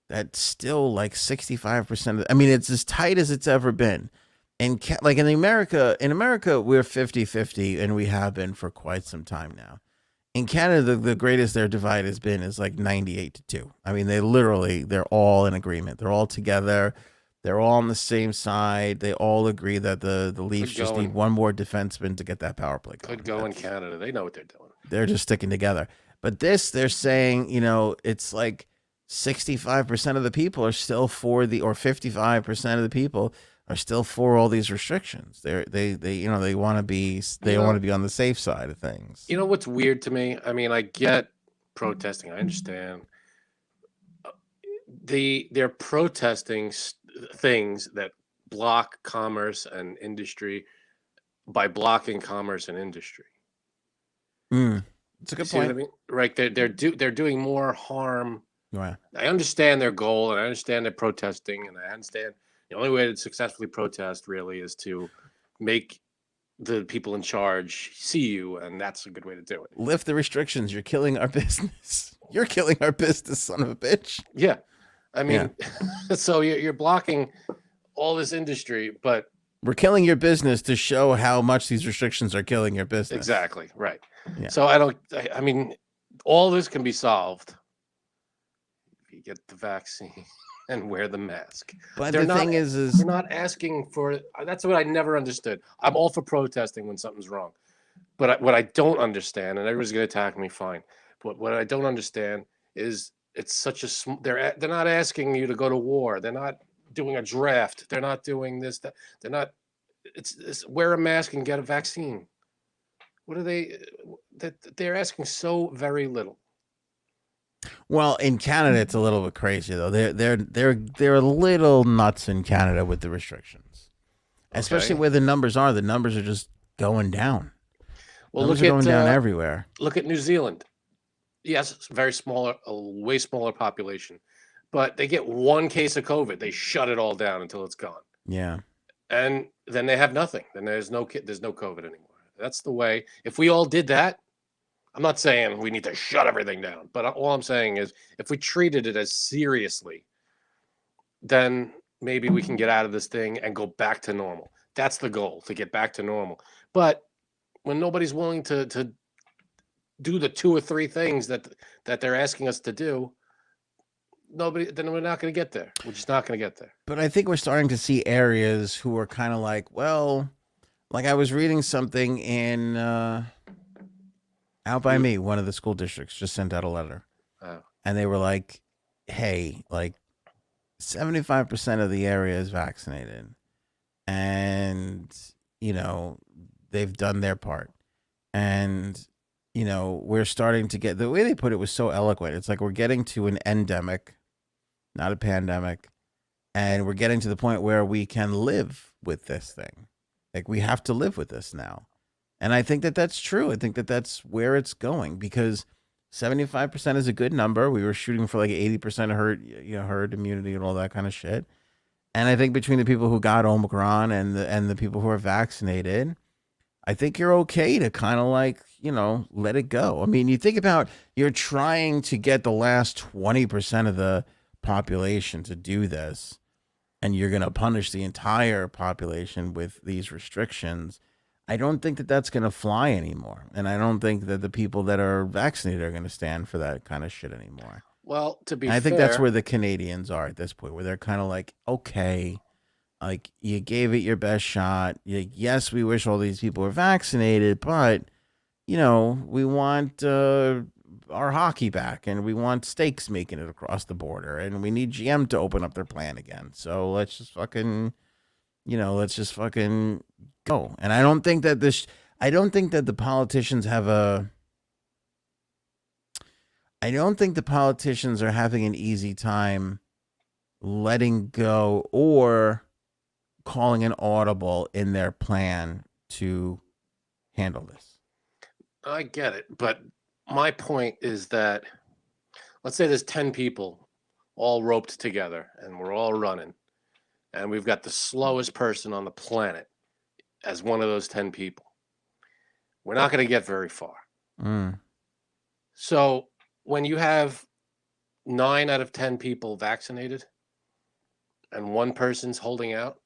that still like 65% of, I mean, it's as tight as it's ever been. And like in America, we're 50-50 and we have been for quite some time now. In Canada, the greatest their divide has been is like 98-2. I mean, they're all in agreement. They're all together. They're all on the same side. They all agree that the Leafs just need one more defenseman to get that power play going. Could go in Canada. They know what they're doing. They're just sticking together. But they're saying, it's like 65% of the people are still for or 55% of the people are still for all these restrictions. They want to be on the safe side of things. You know what's weird to me? I mean, I get protesting. I understand. They're protesting things that block commerce and industry by blocking commerce and industry. It's a good See point. what I mean? Right? They're doing more harm. Right. I understand their goal, and I understand they're protesting, and I understand the only way to successfully protest really is to make the people in charge see you, and that's a good way to do it. Lift the restrictions. You're killing our business. You're killing our business, son of a bitch. Yeah. I mean, so you're blocking all this industry, but we're killing your business to show how much these restrictions are killing your business. Exactly. Right. Yeah. So I mean, all this can be solved if you get the vaccine and wear the mask. But the thing is they're not asking for, that's what I never understood. I'm all for protesting when something's wrong. But what I don't understand, and everybody's going to attack me, fine. But what I don't understand is it's such a, they're not asking you to go to war. They're not doing a draft. They're not doing this. They're not, it's wear a mask and get a vaccine. What are they, they're asking so very little. Well, in Canada, it's a little bit crazy though. They're a little nuts in Canada with the restrictions, especially where the numbers are. The numbers are just going down. Well, numbers are going down everywhere. Look at New Zealand. Yes, it's very smaller, a way smaller population, but they get one case of COVID. They shut it all down until it's gone. Yeah, and then they have nothing. Then there's no COVID anymore. That's the way. If we all did that, I'm not saying we need to shut everything down, but all I'm saying is if we treated it as seriously, then maybe we can get out of this thing and go back to normal. That's the goal, to get back to normal. But when nobody's willing to do the 2 or 3 things that they're asking us to do, then we're not going to get there. We're just not going to get there. But I think we're starting to see areas who are kind of like, well, like I was reading something in out by me, one of the school districts just sent out a letter. And they were like, hey, like 75% of the area is vaccinated. And, they've done their part. And we're starting to get, the way they put it was so eloquent. It's like we're getting to an endemic, not a pandemic, and we're getting to the point where we can live with this thing. Like we have to live with this now. And I think that that's true. I think that that's where it's going because 75% is a good number. We were shooting for like 80% herd immunity and all that kind of shit. And I think between the people who got Omicron and the people who are vaccinated, I think you're okay to kind of like, let it go. I mean, you think about you're trying to get the last 20% of the population to do this, and you're going to punish the entire population with these restrictions. I don't think that that's going to fly anymore. And I don't think that the people that are vaccinated are going to stand for that kind of shit anymore. Well, to be And I fair, think that's where the Canadians are at this point, where they're kind of like, okay, like you gave it your best shot. Yes, we wish all these people were vaccinated, but we want our hockey back, and we want steaks making it across the border, and we need GM to open up their plant again. So let's just fucking, go. And I don't think that the politicians have I don't think the politicians are having an easy time letting go or calling an audible in their plan to handle this. I get it, but my point is that let's say there's 10 people all roped together and we're all running, and we've got the slowest person on the planet as one of those 10 people. We're not going to get very far. So when you have 9 out of 10 people vaccinated and one person's holding out,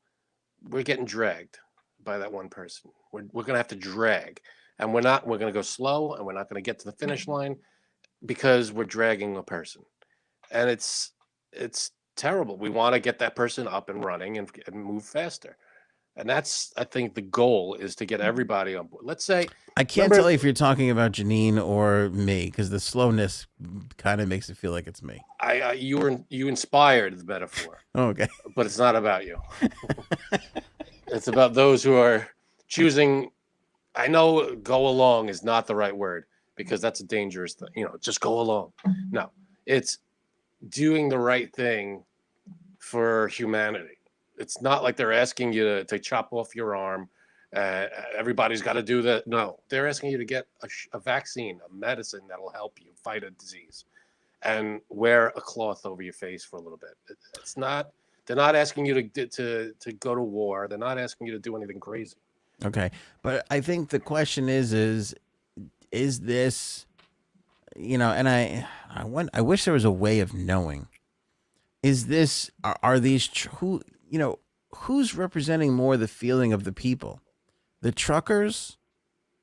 we're getting dragged by that one person. We're going to have to drag. And we're going to go slow, and we're not going to get to the finish line because we're dragging a person. And it's terrible. We want to get that person up and running and move faster. And that's, I think, the goal is to get everybody on board. Let's say I can't tell you if you're talking about Janine or me, because the slowness kind of makes it feel like it's me. You inspired the metaphor. Oh, okay, but it's not about you. It's about those who are choosing. I know go along is not the right word because that's a dangerous thing. Just go along. No, it's doing the right thing for humanity. It's not like they're asking you to chop off your arm. Everybody's got to do that. No, they're asking you to get a vaccine, a medicine that'll help you fight a disease, and wear a cloth over your face for a little bit. It's not. They're not asking you to go to war. They're not asking you to do anything crazy. Okay, but I think the question is this, and I wish there was a way of knowing. Is this are these who's representing more the feeling of the people, the truckers,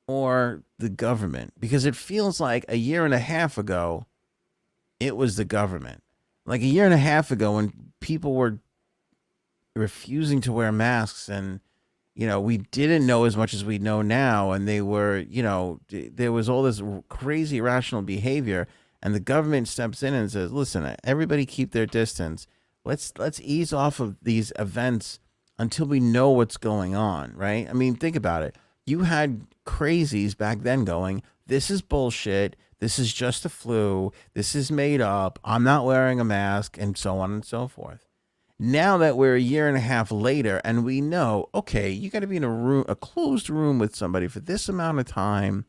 or the government? Because it feels like a year and a half ago, it was the government. Like a year and a half ago, when people were refusing to wear masks, and we didn't know as much as we know now, and they were, there was all this crazy irrational behavior, and the government steps in and says, listen, everybody keep their distance. Let's ease off of these events until we know what's going on, right? I mean, think about it. You had crazies back then going, this is bullshit, this is just a flu, this is made up, I'm not wearing a mask, and so on and so forth. Now that we're a year and a half later, and we know, okay, you got to be in a closed room with somebody for this amount of time,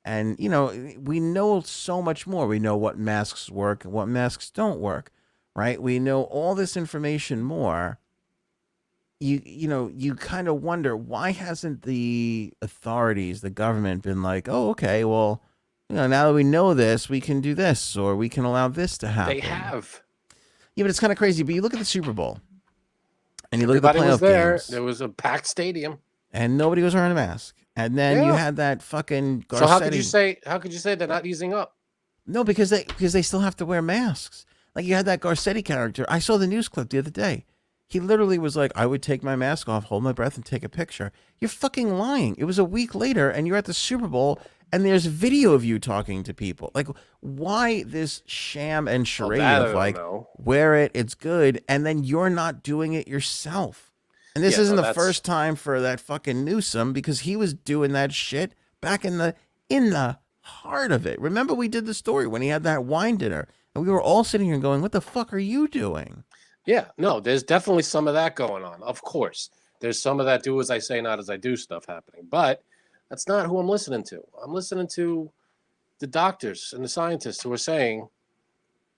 and we know so much more. We know what masks work and what masks don't work, right? We know all this information more. You kind of wonder, why hasn't the authorities, the government, been like, oh, okay, well, now that we know this, we can do this, or we can allow this to happen. They have. Yeah, but it's kind of crazy. But you look at the Super Bowl, and you look Everybody at the playoff was there. games. There was a packed stadium, and nobody was wearing a mask. And then you had that fucking Garcetti. So how could you say they're not easing up? No, because they still have to wear masks. Like you had that Garcetti character. I saw the news clip the other day. He literally was like, I would take my mask off, hold my breath, and take a picture. You're fucking lying. It was a week later, and you're at the Super Bowl, and there's video of you talking to people. Like, why this sham and charade of like, wear it, it's good, and then you're not doing it yourself. And this isn't the first time for that fucking Newsom, because he was doing that shit back in the heart of it. Remember, we did the story when he had that wine dinner, and we were all sitting here going, "What the fuck are you doing?" Yeah, no, there's definitely some of that going on. Of course, there's some of that do as I say, not as I do stuff happening. But that's not who I'm listening to. I'm listening to the doctors and the scientists who are saying,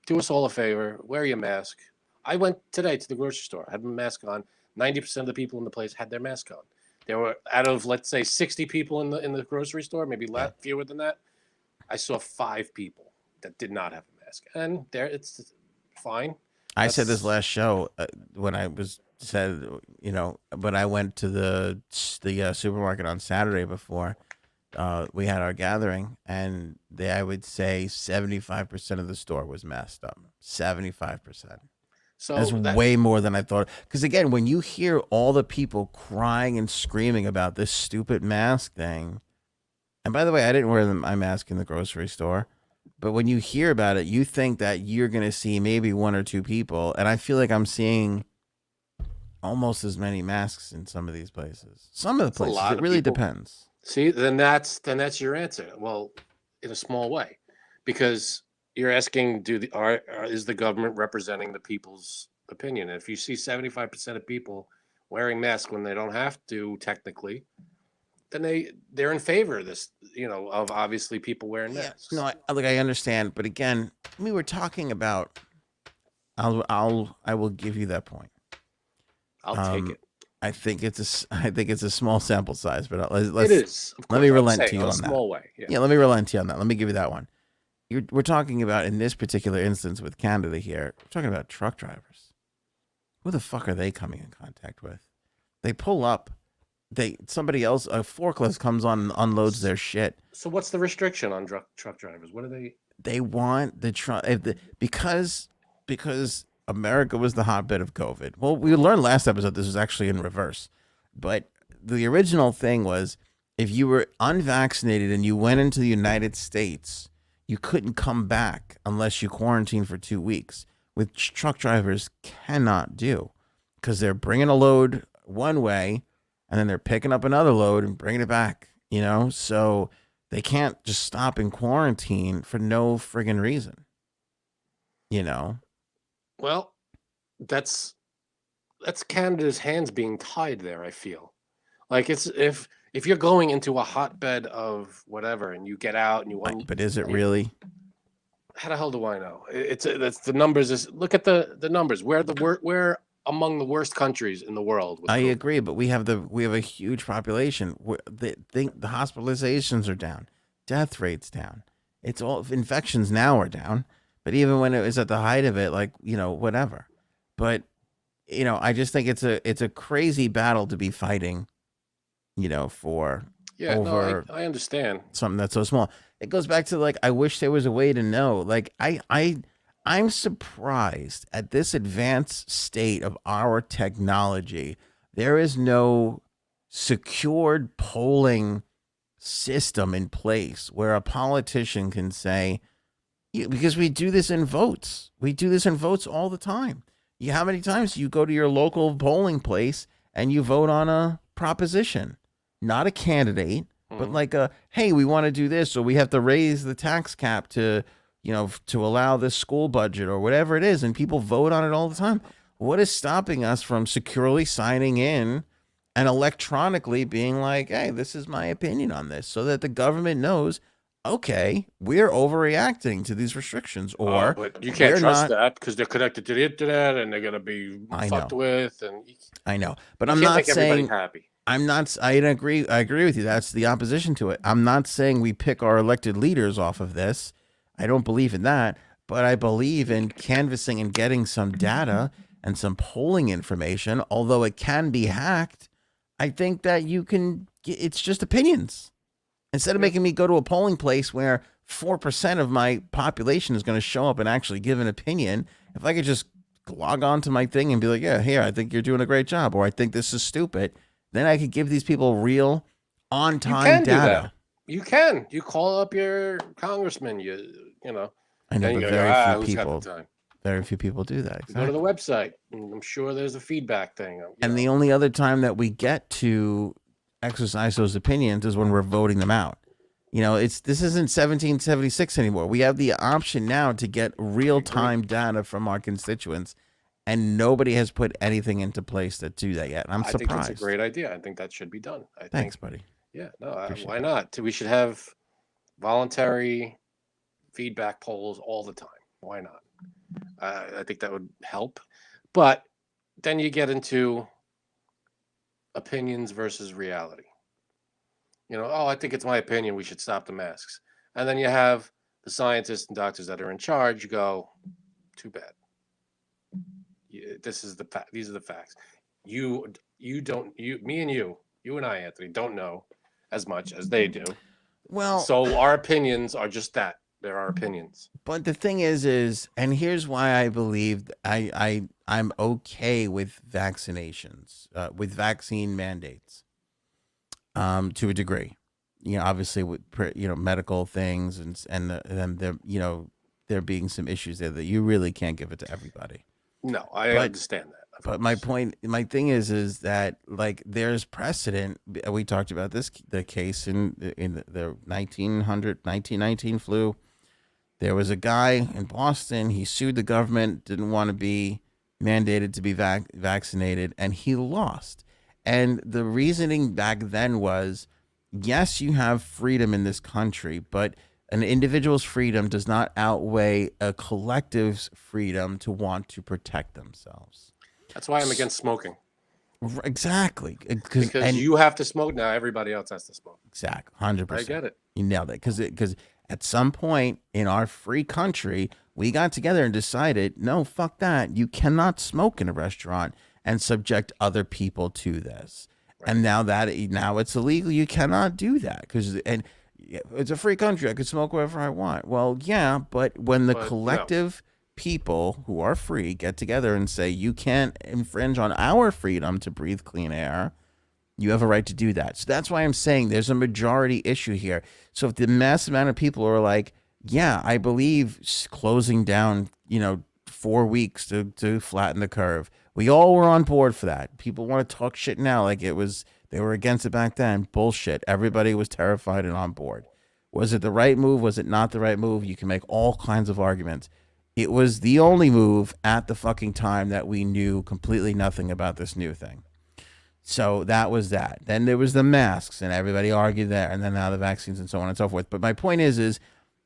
do us all a favor, wear your mask. I went today to the grocery store, I had my mask on. 90% of the people in the place had their mask on. There were, out of let's say 60 people in the grocery store, maybe fewer than that, I saw 5 people that did not have a mask, and there it's fine. I said this That's last show when I was said, but I went to the supermarket on Saturday before we had our gathering, and I would say 75% of the store was masked up. 75%. so That's that way more than I thought. Because again, when you hear all the people crying and screaming about this stupid mask thing, and by the way, I didn't wear my mask in the grocery store, but when you hear about it, you think that you're going to see maybe 1 or 2 people, and I feel like I'm seeing almost as many masks in some of these places. Some of the it's a places, lot it of really people. depends. See, then that's your answer. Well, in a small way, because you're asking, is the government representing the people's opinion? And if you see 75% of people wearing masks when they don't have to, technically, then they're in favor of this. Of obviously people wearing Yeah, no, masks. I understand, but again, we were talking about. I will give you that point. I'll take Um, it. I think it's a small sample size, but It is, of let me course. I'm relent to saying you on a on that. small way. Yeah. Yeah, let me relent to you on that. Let me give you that one. We're talking about in this particular instance with Canada here. We're talking about truck drivers. Who the fuck are they coming in contact with? They pull up. Somebody else, a forklift comes on and unloads their shit. So what's the restriction on truck drivers? What are they? They want the truck because America was the hotbed of COVID. Well, we learned last episode this was actually in reverse, but the original thing was if you were unvaccinated and you went into the United States, you couldn't come back unless you quarantined for 2 weeks, which truck drivers cannot do because they're bringing a load one way and then they're picking up another load and bringing it back, so they can't just stop in quarantine for no friggin' reason, you know? Well, that's that's Canada's hands being tied there. I feel like it's if you're going into a hotbed of whatever and you get out and But is it you really? how the hell do I know? That's the numbers. Look at the numbers. We're among the worst countries in the world with I COVID. agree, but we have a huge population. The hospitalizations are down, death rates down. It's all infections now are down, but even when it was at the height of it, like whatever. But I just think it's a crazy battle to be fighting, for Yeah, no, I over I understand. something that's so small. It goes back to like I wish there was a way to know. Like I'm surprised at this advanced state of our technology. There is no secured polling system in place where a politician can say, because we do this in votes. We do this in votes all the time. How many times do you go to your local polling place and you vote on a proposition, not a candidate, but Mhm. like hey, we want to do this, so we have to raise the tax cap to, to allow this school budget or whatever it is, and people vote on it all the time. What is stopping us from securely signing in and electronically being like, hey, this is my opinion on this, so that the government knows, okay, we're overreacting to these restrictions, Oh, or but you can't we're trust not. that because they're connected to the internet and they're gonna be I fucked know, with, and I know, but you I'm can't not make everybody saying happy. I'm not. I agree. I agree with you. That's the opposition to it. I'm not saying we pick our elected leaders off of this. I don't believe in that, but I believe in canvassing and getting some data and some polling information. Although it can be hacked, I think that you can. It's just opinions. Instead of Yeah. making me go to a polling place where 4% of my population is going to show up and actually give an opinion, if I could just log on to my thing and be like, yeah, here, I think you're doing a great job, or I think this is stupid, then I could give these people real on You time can do that. data. You can. You call up your congressman. You know, I know, and you but go, who's got the time? very few people do that. You go to the Exactly. website. And I'm sure there's a feedback thing. And the only other time that we get to exercise those opinions is when we're voting them out. This isn't 1776 anymore. We have the option now to get real time data from our constituents, and nobody has put anything into place to do that yet. I'm surprised. I think it's a great idea. I think that should be done. Thanks, buddy. Yeah, no, why not? We should have voluntary feedback polls all the time. Why not? I think that would help. But then you get into opinions versus reality. I think it's my opinion we should stop the masks. And then you have the scientists and doctors that are in charge go, too bad. These are the facts. You and I, Anthony, don't know as much as they do. Well, so our opinions are just that. They're our opinions. But the thing is, and here's why I believe I'm okay with vaccinations, with vaccine mandates, to a degree. Obviously with medical things and there being some issues there that you really can't give it to everybody. No, I understand that. But my thing is that like there's precedent. We talked about the case in the 1919 flu. There was a guy in Boston. He sued the government, didn't want to be mandated to be vaccinated, and he lost. And the reasoning back then was, yes, you have freedom in this country, but an individual's freedom does not outweigh a collective's freedom to want to protect themselves. That's why I'm against smoking. Exactly. Because you have to smoke now. Everybody else has to smoke. Exactly. 100%. I get it. You nailed it. Because at some point in our free country, we got together and decided, no, fuck that. You cannot smoke in a restaurant and subject other people to this. Right. And now it's illegal. You cannot do that and it's a free country. I could smoke wherever I want. Well, yeah, but when the collective people who are free get together and say you can't infringe on our freedom to breathe clean air, you have a right to do that. So that's why I'm saying there's a majority issue here. So if the mass amount of people are like, yeah, I believe closing down, 4 weeks to flatten the curve. We all were on board for that. People want to talk shit now like they were against it back then. Bullshit. Everybody was terrified and on board. Was it the right move? Was it not the right move? You can make all kinds of arguments. It was the only move at the fucking time that we knew completely nothing about this new thing. So that was that. Then there was the masks and everybody argued there, and then now the vaccines and so on and so forth. But my point is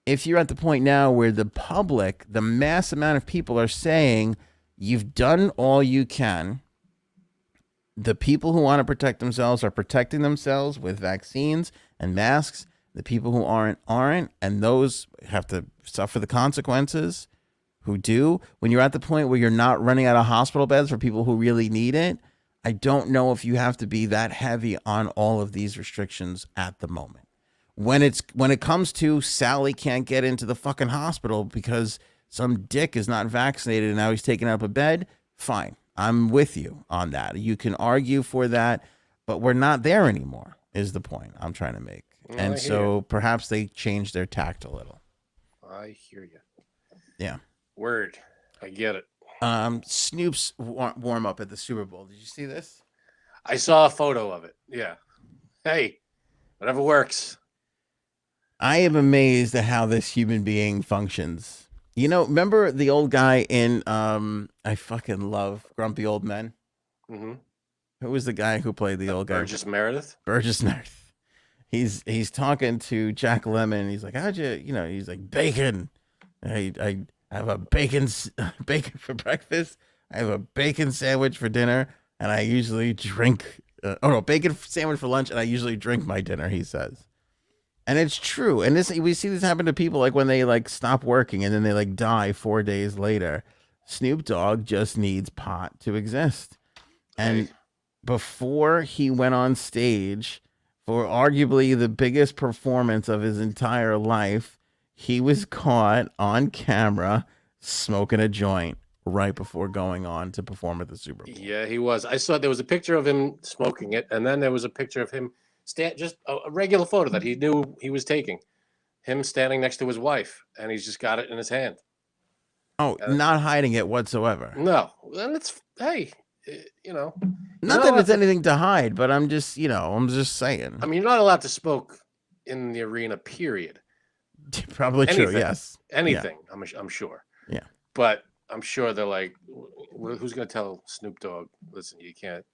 if you're at the point now where the public, the mass amount of people are saying you've done all you can, the people who want to protect themselves are protecting themselves with vaccines and masks. The people who aren't, and those have to suffer the consequences who do. When you're at the point where you're not running out of hospital beds for people who really need it, I don't know if you have to be that heavy on all of these restrictions at the moment. When it comes to Sally can't get into the fucking hospital because some dick is not vaccinated and now he's taken up a bed, fine. I'm with you on that. You can argue for that, but we're not there anymore is the point I'm trying to make. And so perhaps they changed their tact a little. I hear you. Yeah. Word. I get it. Snoop's warm up at the Super Bowl. Did you see this? I saw a photo of it. Yeah. Hey, whatever works. I am amazed at how this human being functions. Remember the old guy in I fucking love Grumpy Old Men? Mm-hmm. Who was the guy who played the old guy? Burgess Meredith. He's talking to Jack Lemmon. He's like, how'd you, he's like, bacon. I have a bacon for breakfast. I have a bacon sandwich for dinner. And I usually drink, bacon sandwich for lunch. And I usually drink my dinner, he says. And it's true. And we see this happen to people like when they like stop working and then they like die 4 days later. Snoop Dogg just needs pot to exist. And before he went on stage for arguably the biggest performance of his entire life, he was caught on camera smoking a joint right before going on to perform at the Super Bowl. Yeah, he was. I saw there was a picture of him smoking it, and then there was a picture of him just a regular photo that he knew he was taking. Him standing next to his wife, and he's just got it in his hand. Oh, not hiding it whatsoever. No, and it's not that it's anything to hide, but I'm just saying. I mean, you're not allowed to smoke in the arena. Period. Probably true. Yes. Anything. Yeah. I'm sure. Yeah. But I'm sure they're like, who's going to tell Snoop Dogg? Listen, you can't.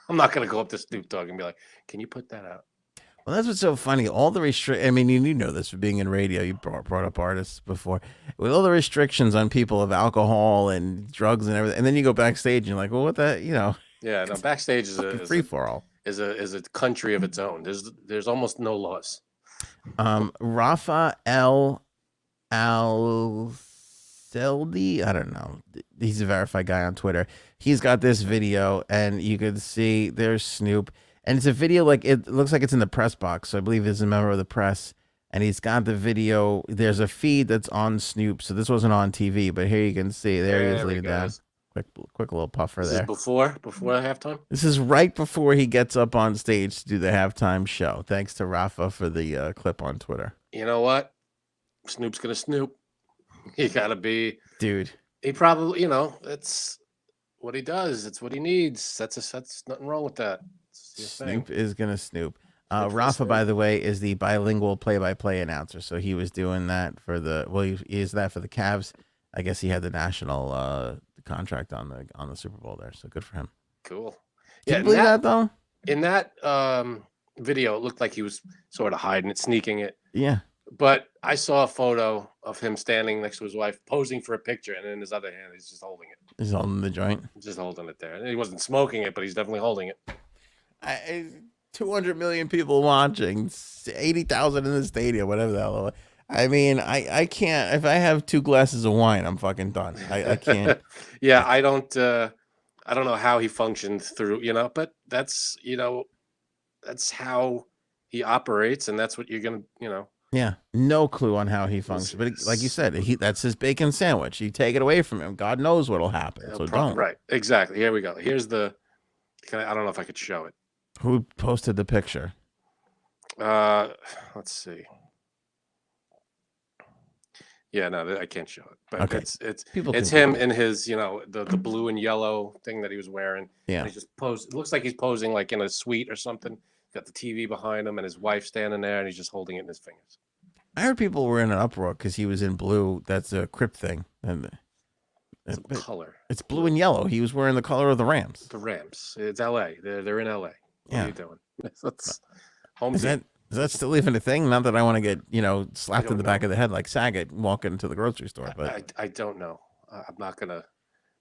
I'm not going to go up to Snoop Dogg and be like, can you put that out? Well, that's what's so funny. All the I mean, you know this for being in radio. You brought up artists before. With all the restrictions on people of alcohol and drugs and everything, and then you go backstage and you're like, well, what the, Yeah, no, backstage is a free for all. Is a country of its own. There's almost no laws. Rafa Al-Seldi, I don't know. He's a verified guy on Twitter. He's got this video, and you could see there's Snoop. And it's a video like it looks like it's in the press box. So I believe he's a member of the press. And he's got the video. There's a feed that's on Snoop. So this wasn't on TV, but here you can see. There he is leaning down. Quick little puffer there. This is before halftime? This is right before he gets up on stage to do the halftime show. Thanks to Rafa for the clip on Twitter. You know what? Snoop's going to Snoop. He got to be. Dude. He probably, it's what he does. It's what he needs. That's nothing wrong with that. Snoop is going to Snoop. Rafa, by the way, is the bilingual play-by-play announcer. So he was doing that for he is that for the Cavs. I guess he had the national contract on the Super Bowl there. So good for him. Cool. Can you believe that though? In that video, it looked like he was sort of hiding it, sneaking it. Yeah. But I saw a photo of him standing next to his wife, posing for a picture, and in his other hand, he's just holding it. He's holding the joint. Just holding it there. And he wasn't smoking it, but he's definitely holding it. 200 million people watching, 80,000 in the stadium, whatever the hell. I mean, I can't. If I have 2 glasses of wine, I'm fucking done. I can't. Yeah, I don't know how he functioned through, but that's how he operates, and that's what you're gonna, Yeah, no clue on how he functions. But like you said, that's his bacon sandwich. You take it away from him, God knows what'll happen. So don't. Right, exactly. Here we go. Here's I don't know if I could show it. Who posted the picture? Let's see. Yeah, no, I can't show it. But okay. it's him in his, the blue and yellow thing that he was wearing. Yeah. And he just posed. It looks like he's posing like in a suite or something. Got the TV behind him and his wife standing there, and he's just holding it in his fingers. I heard people were in an uproar because he was in blue. That's a Crip thing. And it's a color. It's blue and yellow. He was wearing the color of the Rams. The Rams. It's L.A. They're in L.A. What are you doing? That's home team. Is that still even a thing? Not that I want to get, slapped in the back of the head like Saget walking into the grocery store. But I don't know. I'm not going to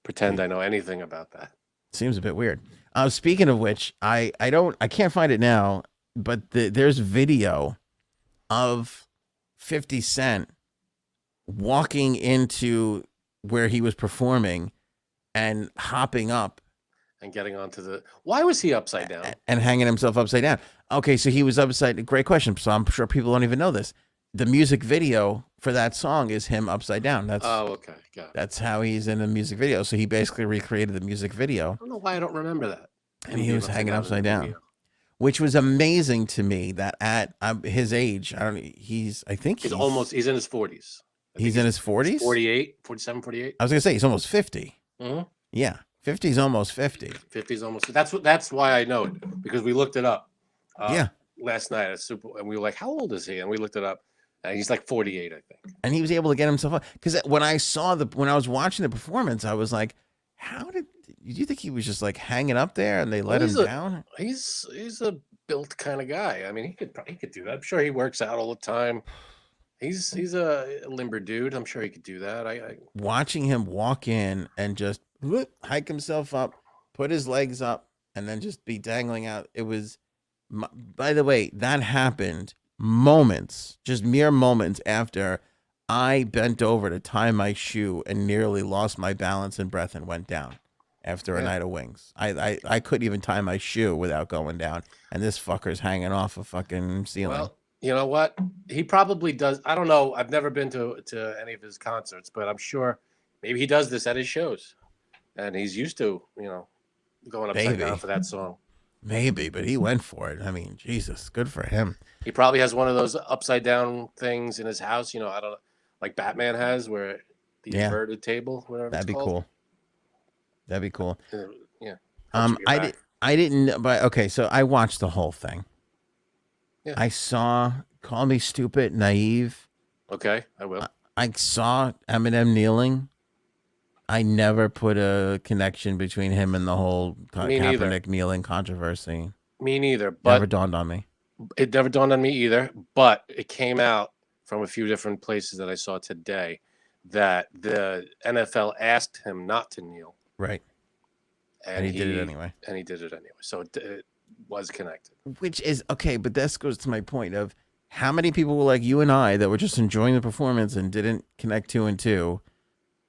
pretend I know anything about that. Seems a bit weird. Speaking of which, I can't find it now, but there's video of 50 Cent walking into where he was performing and hopping up. And getting onto why was he upside down? And hanging himself upside down. Okay, so he was upside. Great question. So I'm sure people don't even know this. The music video for that song is him upside down. Okay. Got it. That's how he's in the music video. So he basically recreated the music video. I don't know why I don't remember that. And he was hanging upside down, which was amazing to me that at his age, he's in his 40s. He's in his 40s? 48, 47, 48. I was going to say he's almost 50. Mm-hmm. Yeah. 50's almost 50. 50's almost. That's why I know it, because we looked it up. Last night at and we were like, how old is he? And we looked it up, and he's like 48, I think. And he was able to get himself up because when I was watching the performance, I was like, do you think he was just like hanging up there and they let him down? He's a built kind of guy. I mean, he could do that. I'm sure he works out all the time. He's a limber dude. I'm sure he could do that. Watching him walk in and just hike himself up, put his legs up, and then just be dangling out. It was, by the way, that happened mere moments after I bent over to tie my shoe and nearly lost my balance and breath and went down after a night of wings. I couldn't even tie my shoe without going down, and this fucker's hanging off a fucking ceiling. Well, you know what? He probably does. I don't know. I've never been to any of his concerts, but I'm sure maybe he does this at his shows. And he's used to, going upside down for that song. Maybe, but he went for it. I mean, Jesus, good for him. He probably has one of those upside down things in his house. I don't know, like Batman has, where the inverted table, whatever. That'd be cool. That'd be cool. Yeah. I didn't, but okay. So I watched the whole thing. Yeah. I saw, call me stupid, naive. Okay, I will. I saw Eminem kneeling. I never put a connection between him and the whole Me neither. Kaepernick kneeling controversy. Me neither. Never But dawned on me. it never dawned on me either. But it came out from a few different places that I saw today that the NFL asked him not to kneel, Right. And he did it anyway. And he did it anyway. So it was connected. Which is okay, but this goes to my point of how many people were like you and I that were just enjoying the performance and didn't connect two and two.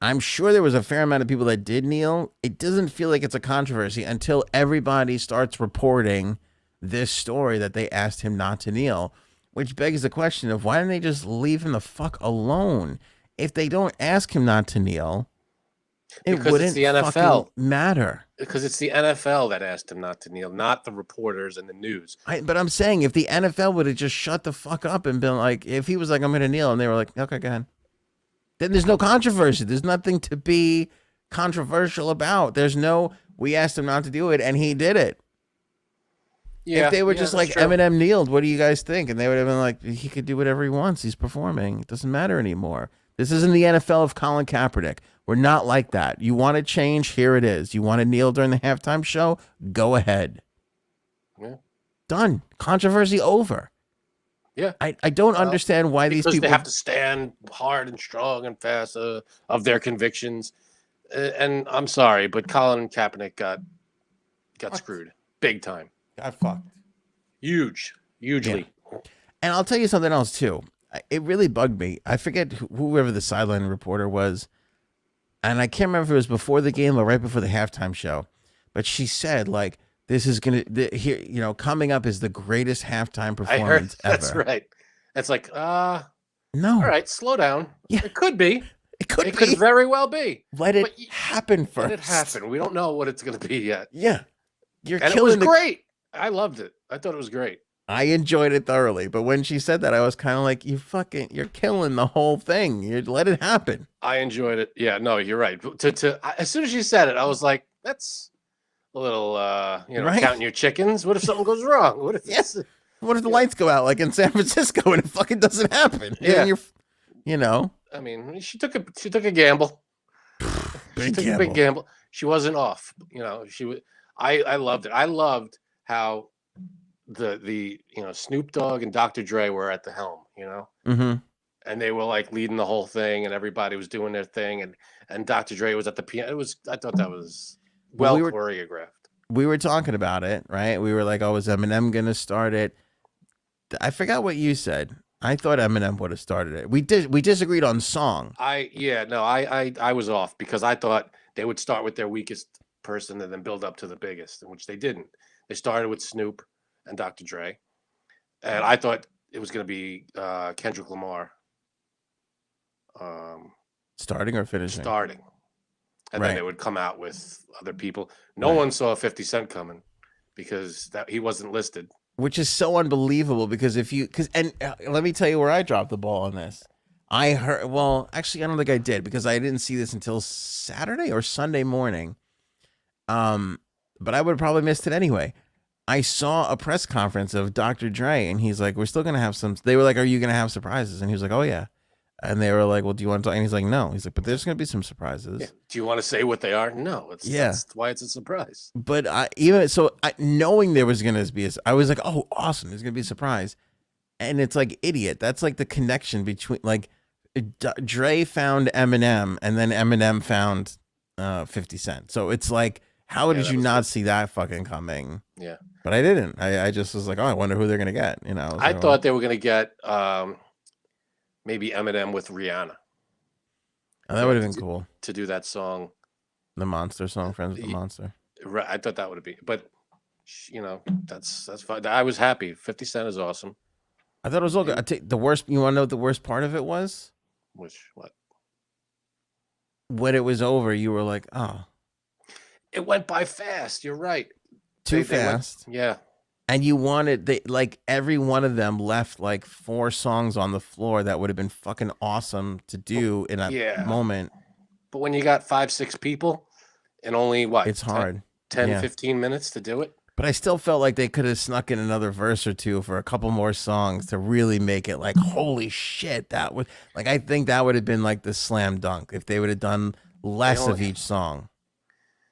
I'm sure there was a fair amount of people that did kneel. It doesn't feel like it's a controversy until everybody starts reporting this story that they asked him not to kneel, which begs the question of why didn't they just leave him the fuck alone? If they don't ask him not to kneel, it Because wouldn't it's the NFL. matter. Because it's the NFL that asked him not to kneel, not the reporters and the news. But I'm saying if the NFL would have just shut the fuck up and been like, if he was like, I'm going to kneel, and they were like, okay, go ahead. Then there's no controversy. There's nothing to be controversial about. There's no, we asked him not to do it and he did it. Yeah, if they were just like, true. Eminem kneeled, what do you guys think? And they would have been like, he could do whatever he wants. He's performing. It doesn't matter anymore. This isn't the NFL of Colin Kaepernick. We're not like that. You want to change? Here it is. You want to kneel during the halftime show? Go ahead. Yeah. Done. Controversy over. Yeah. I don't understand why these people... They have to stand hard and strong and fast of their convictions. And I'm sorry, but Colin Kaepernick got screwed. Big time. Got fucked. Hugely. Yeah. And I'll tell you something else, too. It really bugged me. I forget whoever the sideline reporter was. And I can't remember if it was before the game or right before the halftime show. But she said, like, this is going to, here, you know, coming up is the greatest halftime performance ever. That's right. It's like, no. All right, slow down. Yeah. It could be. It could very well be. Let it happen first. Let it happen. We don't know what it's going to be yet. Yeah. And it was great. I loved it. I thought it was great. I enjoyed it thoroughly. But when she said that, I was kind of like, you're killing the whole thing. You let it happen. I enjoyed it. Yeah, no, you're right. As soon as she said it, I was like, that's a little, right? Counting your chickens. What if something goes wrong? What if What if the lights go out like in San Francisco and it fucking doesn't happen? Yeah. I mean, she took a gamble. Big gamble. She wasn't off. She was. I loved it. I loved how the Snoop Dogg and Dr. Dre were at the helm. Mm-hmm. And they were like leading the whole thing, and everybody was doing their thing, and Dr. Dre was at the piano. I thought that was choreographed. We were talking about it, right? We were like, "Oh, is Eminem gonna start it?" I forgot what you said. I thought Eminem would have started it. We disagreed on song. I was off because I thought they would start with their weakest person and then build up to the biggest, which they didn't. They started with Snoop and Dr. Dre, and I thought it was going to be Kendrick Lamar. Starting or finishing? Starting. And then they would come out with other people. No one saw 50 Cent coming because he wasn't listed. Which is so unbelievable because let me tell you where I dropped the ball on this. I heard, actually, I don't think I did because I didn't see this until Saturday or Sunday morning. But I would have probably missed it anyway. I saw a press conference of Dr. Dre and he's like, we're still going to have some, they were like, are you going to have surprises? And he was like, oh yeah. And they were like, well, do you want to talk? And he's like, no. He's like, but there's going to be some surprises. Yeah. Do you want to say what they are? No. That's why it's a surprise. But knowing there was going to be, I was like, oh, awesome. There's going to be a surprise. And it's like, idiot. That's like the connection between, like, Dre found Eminem and then Eminem found 50 Cent. So it's like, how did you not see that fucking coming? Yeah. But I didn't. I just was like, oh, I wonder who they're going to get. I thought they were going to get maybe Eminem with Rihanna. Oh, that would have been cool. To do that song. The Monster song, Friends with the Monster. Right. I thought that would be. But, that's fine. I was happy. 50 Cent is awesome. I thought it was all good. The worst, you want to know what the worst part of it was? What? When it was over, you were like, oh. It went by fast. You're right. Too fast. Yeah. And you wanted, every one of them left like 4 songs on the floor that would have been fucking awesome to do in that moment. But when you got 5-6 people and only it's hard. 10, 15 minutes to do it. But I still felt like they could have snuck in another verse or two for a couple more songs to really make it like, holy shit, that would like I think that would have been like the slam dunk if they would have done They less of only each song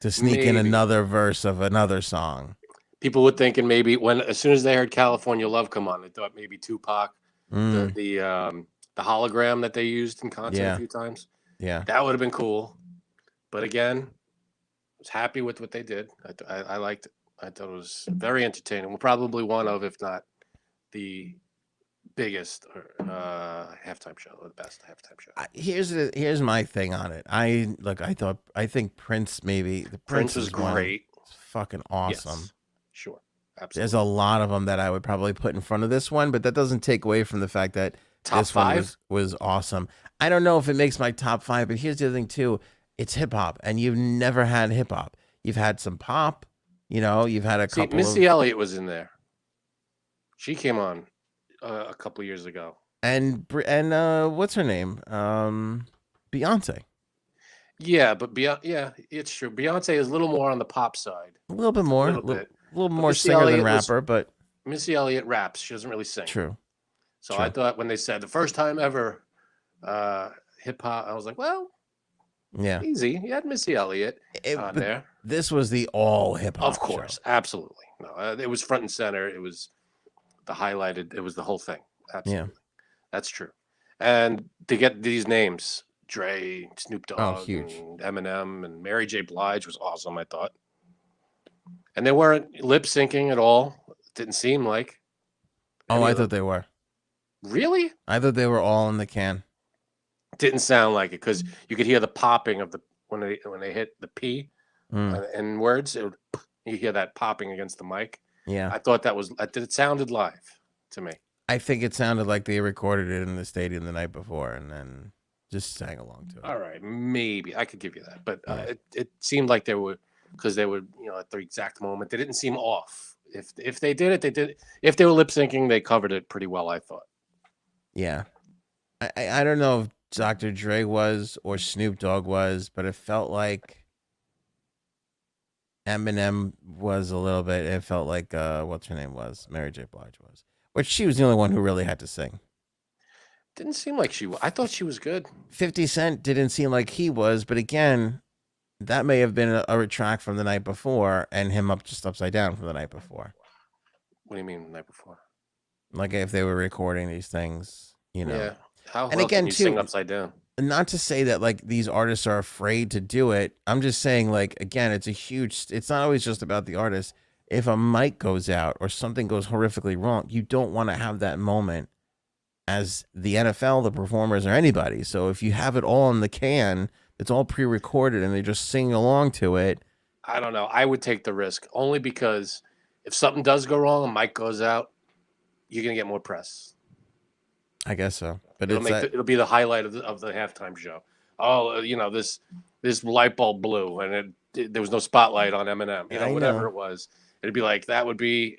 to sneak in maybe another verse of another song. people were thinking maybe when as soon as they heard California Love come on, they thought maybe Tupac, Mm, the hologram that they used in concert a yeah, few times, yeah. that would have been cool. But again, I was happy with what they did. I liked it. I thought it was very entertaining. We're probably one of, if not the biggest halftime show, or the best halftime show. Here's my thing on it. I think Prince maybe the Prince was Prince's one great. is fucking awesome. Yes, sure, There's absolutely. a lot of them that I would probably put in front of this one, but that doesn't take away from the fact that Top this one five? was awesome. I don't know if it makes my top five, but here's the other thing too: it's hip hop, and you've never had hip hop. You've had some pop, you've had a See, couple Missy of Elliott was in there. She came on a couple years ago. and what's her name? Beyonce. Yeah, but yeah, it's true. Beyonce is a little more on the pop side, A little bit a more, little bit. a little But more singer than rapper, but Missy Elliott raps. She doesn't really sing. true, So I true. thought when they said the first time ever hip hop, I was like, well, Yeah. easy. You had Missy Elliott on But there. this was the all hip Of hop show. course, absolutely. No, it was front and center. It was the highlighted. It was the whole thing. Yeah. Absolutely, that's true. And to get these names, Dre, Snoop Oh, Dogg, huge. and Eminem, and Mary J. Blige was awesome. I thought, and they weren't lip syncing at all. It didn't seem like Oh, any I of thought them. they were. Really, I thought they were all in the can. didn't sound like it because you could hear the popping of the when they hit the P Mm, in words. You hear that popping against the mic. yeah. I thought that was it sounded live to me. I think it sounded like they recorded it in the stadium the night before and then just sang along to it. All right, maybe I could give you that, but Yeah. it seemed like they were because they were at the exact moment. They didn't seem off. If they did it, they did. If they were lip syncing, they covered it pretty well. I thought. Yeah. I don't know if Dr. Dre was or Snoop Dogg was, but it felt like Eminem was a little bit. It felt like what's her name was Mary J. Blige was, which she was the only one who really had to sing. Didn't seem like she was. I thought she was good. 50 Cent didn't seem like he was, but again, that may have been a retract from the night before and him up just upside down from the night before. What do you mean the night before? Like if they were recording these things, Yeah. How And else can again, you sing too, upside down? not to say that like these artists are afraid to do it. I'm just saying like again, it's not always just about the artist. If a mic goes out or something goes horrifically wrong, you don't want to have that moment as the NFL, the performers, or anybody. So if you have it all in the can, it's all pre-recorded and they just sing along to it. I don't know. I would take the risk only because if something does go wrong, a mic goes out, you're gonna get more press. I guess so, but it's that. It'll be the highlight of the halftime show. Oh, this light bulb blew and there was no spotlight on Eminem. I Whatever know. it was, it'd be like that would be.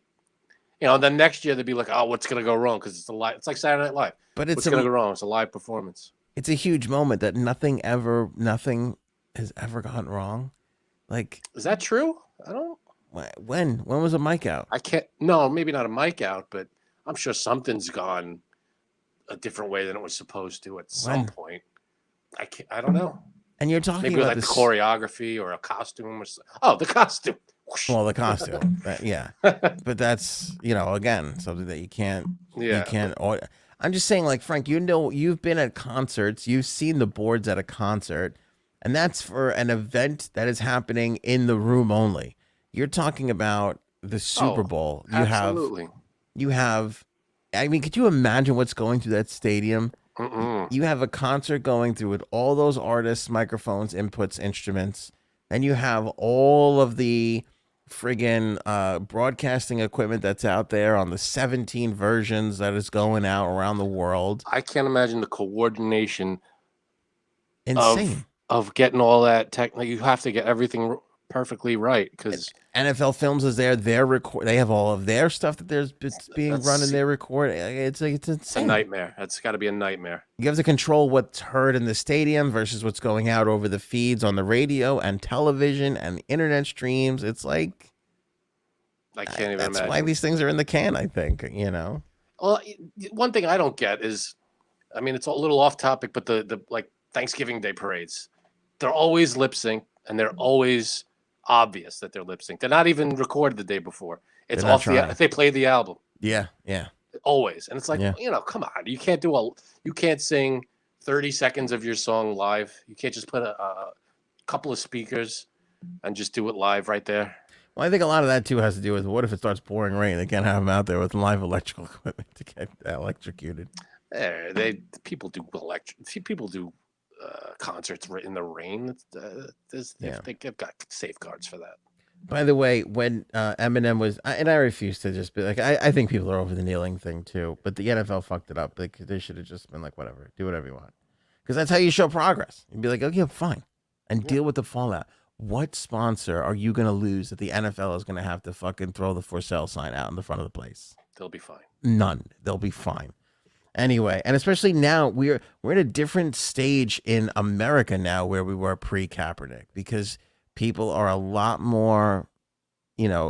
Then next year they'd be like, oh, what's gonna go wrong? Because it's a live. It's like Saturday Night Live. But What's gonna go wrong? It's a live performance. it's a huge moment that nothing has ever gone wrong. Like Is that true? I don't. when was a mic out? I can't. No, maybe not a mic out, but I'm sure something's gone a different way than it was supposed to at some When? point. I don't know. And you're talking Maybe about like the this. choreography or a costume or the costume. Well, the costume, yeah, but that's again something that you can't. You Yeah. can't. I'm just saying, like Frank, you've been at concerts, you've seen the boards at a concert, and that's for an event that is happening in the room only. You're talking about the Super Bowl. Absolutely. You have. I mean, could you imagine what's going through that stadium? Mm-mm. You have a concert going through with all those artists, microphones, inputs, instruments, and you have all of the friggin' broadcasting equipment that's out there on the 17 versions that is going out around the world. I can't imagine the coordination Insane. of getting all that tech. Like, you have to get everything perfectly right because NFL Films is there. They have all of their stuff that it's being run in their recording. It's it's a insane. nightmare. That's got to be a nightmare. You have to control what's heard in the stadium versus what's going out over the feeds on the radio and television and the internet streams. It's like I can't even That's imagine. why these things are in the can, I think, you know. Well, one thing I don't get is, I mean, it's a little off topic, but the like Thanksgiving Day parades, they're always lip sync and they're always obvious that they're lip sync. They're not even recorded the day before. It's They're not off trying. they play the album. Yeah, yeah. Always. And it's like, Yeah. come on. You can't sing 30 seconds of your song live. You can't just put a couple of speakers and just do it live right there. Well, I think a lot of that too has to do with what if it starts pouring rain? They can't have them out there with live electrical equipment to get electrocuted. People do concerts in the rain. They've got safeguards for that. By the way, when Eminem was, and I refuse to just be like, I think people are over the kneeling thing too, but the NFL fucked it up. They should have just been like, whatever, do whatever you want, because that's how you show progress. You'd be like, okay, fine, and deal with the fallout. What sponsor are you going to lose that the NFL is going to have to fucking throw the for sale sign out in the front of the place? They'll be fine. None. They'll be fine. Anyway, and especially now we're at a different stage in America now where we were pre-Kaepernick, because people are a lot more,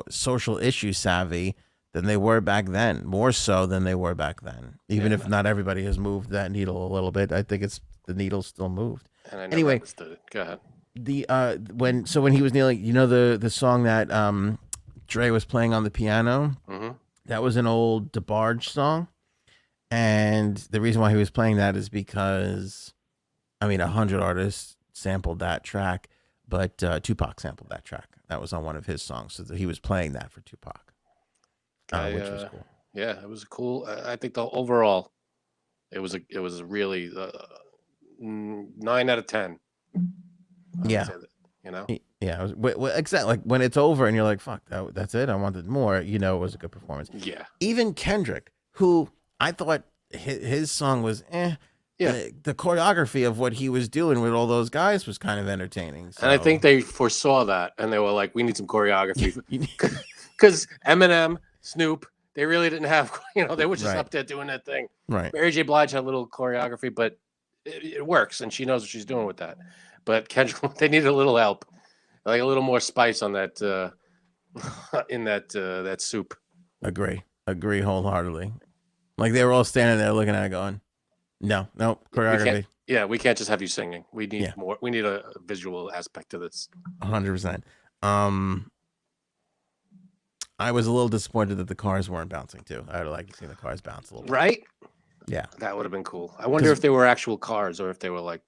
social issue savvy than they were back then, more so than they were back then. Even if not everybody has moved that needle a little bit, I think the needle still moved. And I never anyway, understood it. Go ahead. When he was kneeling, the song that Dre was playing on the piano, that was an old DeBarge song, and the reason why he was playing that is because, 100 artists sampled that track, but Tupac sampled that track. That was on one of his songs, so he was playing that for Tupac, which was cool. Yeah, it was cool. I think overall, it was really 9 out of 10. Yeah. Yeah, exactly. Like when it's over and you're like, fuck, that's it. I wanted more. It was a good performance. Yeah. Even Kendrick, who I thought his song was Yeah. The choreography of what he was doing with all those guys was kind of entertaining. So. And I think they foresaw that, and they were like, we need some choreography. Because Eminem, Snoop, they really didn't have, they were just up there doing that thing. Right. Mary J. Blige had a little choreography, but it works, and she knows what she's doing with that. But Kendrick, they needed a little help, like a little more spice on that, in that soup. Agree wholeheartedly. Like they were all standing there looking at it going, no, choreography. We can't just have you singing. We need more. We need a visual aspect to this. 100%. I was a little disappointed that the cars weren't bouncing too. I would have liked to see the cars bounce a little bit. Right? Yeah. That would have been cool. I wonder if they were actual cars or if they were like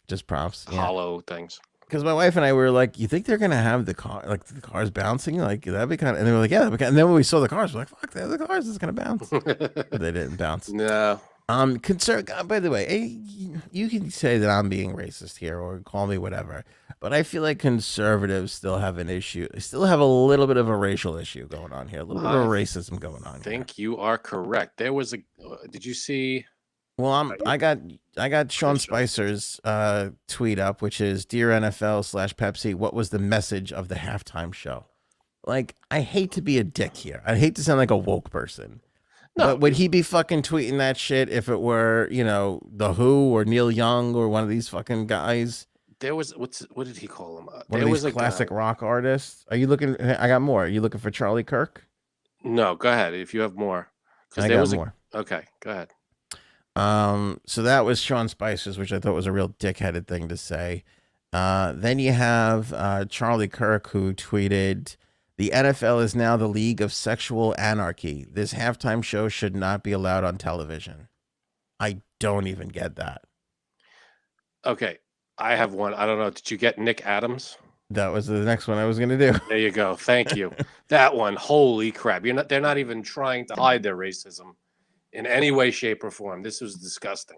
just props, hollow things. Because my wife and I were like, you think they're gonna have the cars bouncing? Like that'd be kind of. And they were like, yeah. And then when we saw the cars, we're like, fuck, the cars is gonna bounce. But they didn't bounce. No. By the way, you can say that I'm being racist here or call me whatever, but I feel like conservatives still have an issue. Still have a little bit of a racial issue going on here. A little bit of racism going on. I think you are correct. There was did you see? Well, I got Sean Spicer's tweet up, which is Dear NFL/Pepsi, what was the message of the halftime show? Like, I hate to be a dick here. I hate to sound like a woke person. No, but would he be fucking tweeting that shit if it were, The Who or Neil Young or one of these fucking guys? There was what did he call him? One of these classic rock artists. Are you looking? I got more. Are you looking for Charlie Kirk? No, go ahead if you have more. I got more. Okay, go ahead. So that was Sean Spicer's, which I thought was a real dickheaded thing to say. Then you have Charlie Kirk, who tweeted, the NFL is now the league of sexual anarchy. This halftime show should not be allowed on television. I don't even get that. Okay, I have one. I don't know. Did you get Nick Adams? That was the next one I was going to do. There you go. Thank you. That one. Holy crap. They're not even trying to hide their racism in any way, shape, or form. This was disgusting,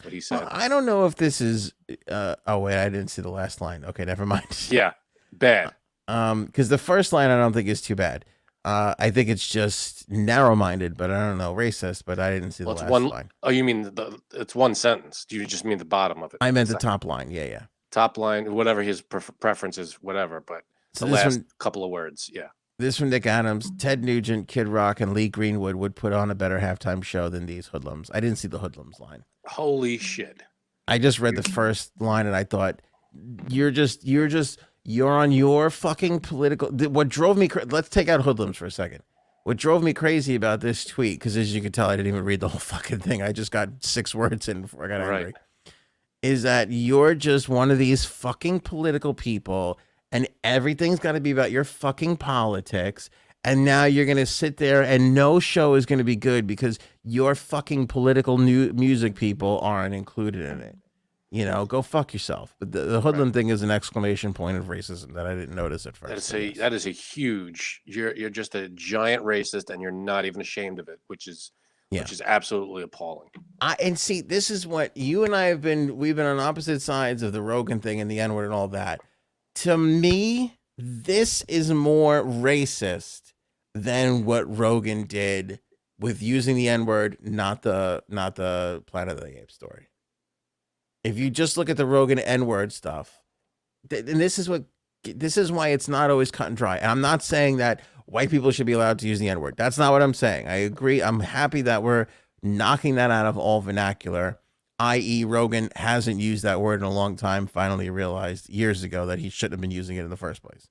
what he said. I don't know if this is... oh, wait, I didn't see the last line. Okay, never mind. Yeah, bad. Because the first line I don't think is too bad. I think it's just narrow-minded, but I don't know, racist, but I didn't see the last line. Oh, you mean it's one sentence. Do you just mean the bottom of it? I meant the top line. Yeah. Top line, whatever his preference is, whatever, but the last couple of words, yeah. This from Nick Adams. Ted Nugent, Kid Rock, and Lee Greenwood would put on a better halftime show than these hoodlums. I didn't see the hoodlums line. Holy shit. I just read the first line and I thought, you're just You're on your fucking political. What drove me? Let's take out hoodlums for a second. What drove me crazy about this tweet, because as you can tell, I didn't even read the whole fucking thing. I just got 6 words in before I got Right. angry. Is that you're just one of these fucking political people, and everything's got to be about your fucking politics. And now you're going to sit there and no show is going to be good because your fucking political music people aren't included in it. You know, go fuck yourself. But the hoodlum thing is an exclamation point of racism that I didn't notice at first. That is a huge. You're just a giant racist, and you're not even ashamed of it, which is absolutely appalling. And see, this is what you and I have been. We've been on opposite sides of the Rogan thing and the N-word and all that. To me, this is more racist than what Rogan did with using the N-word, not the Planet of the Apes story. If you just look at the Rogan N-word stuff, and this is why it's not always cut and dry. And I'm not saying that white people should be allowed to use the N-word. That's not what I'm saying. I agree. I'm happy that we're knocking that out of all vernacular, i.e. Rogan hasn't used that word in a long time, finally realized years ago that he shouldn't have been using it in the first place.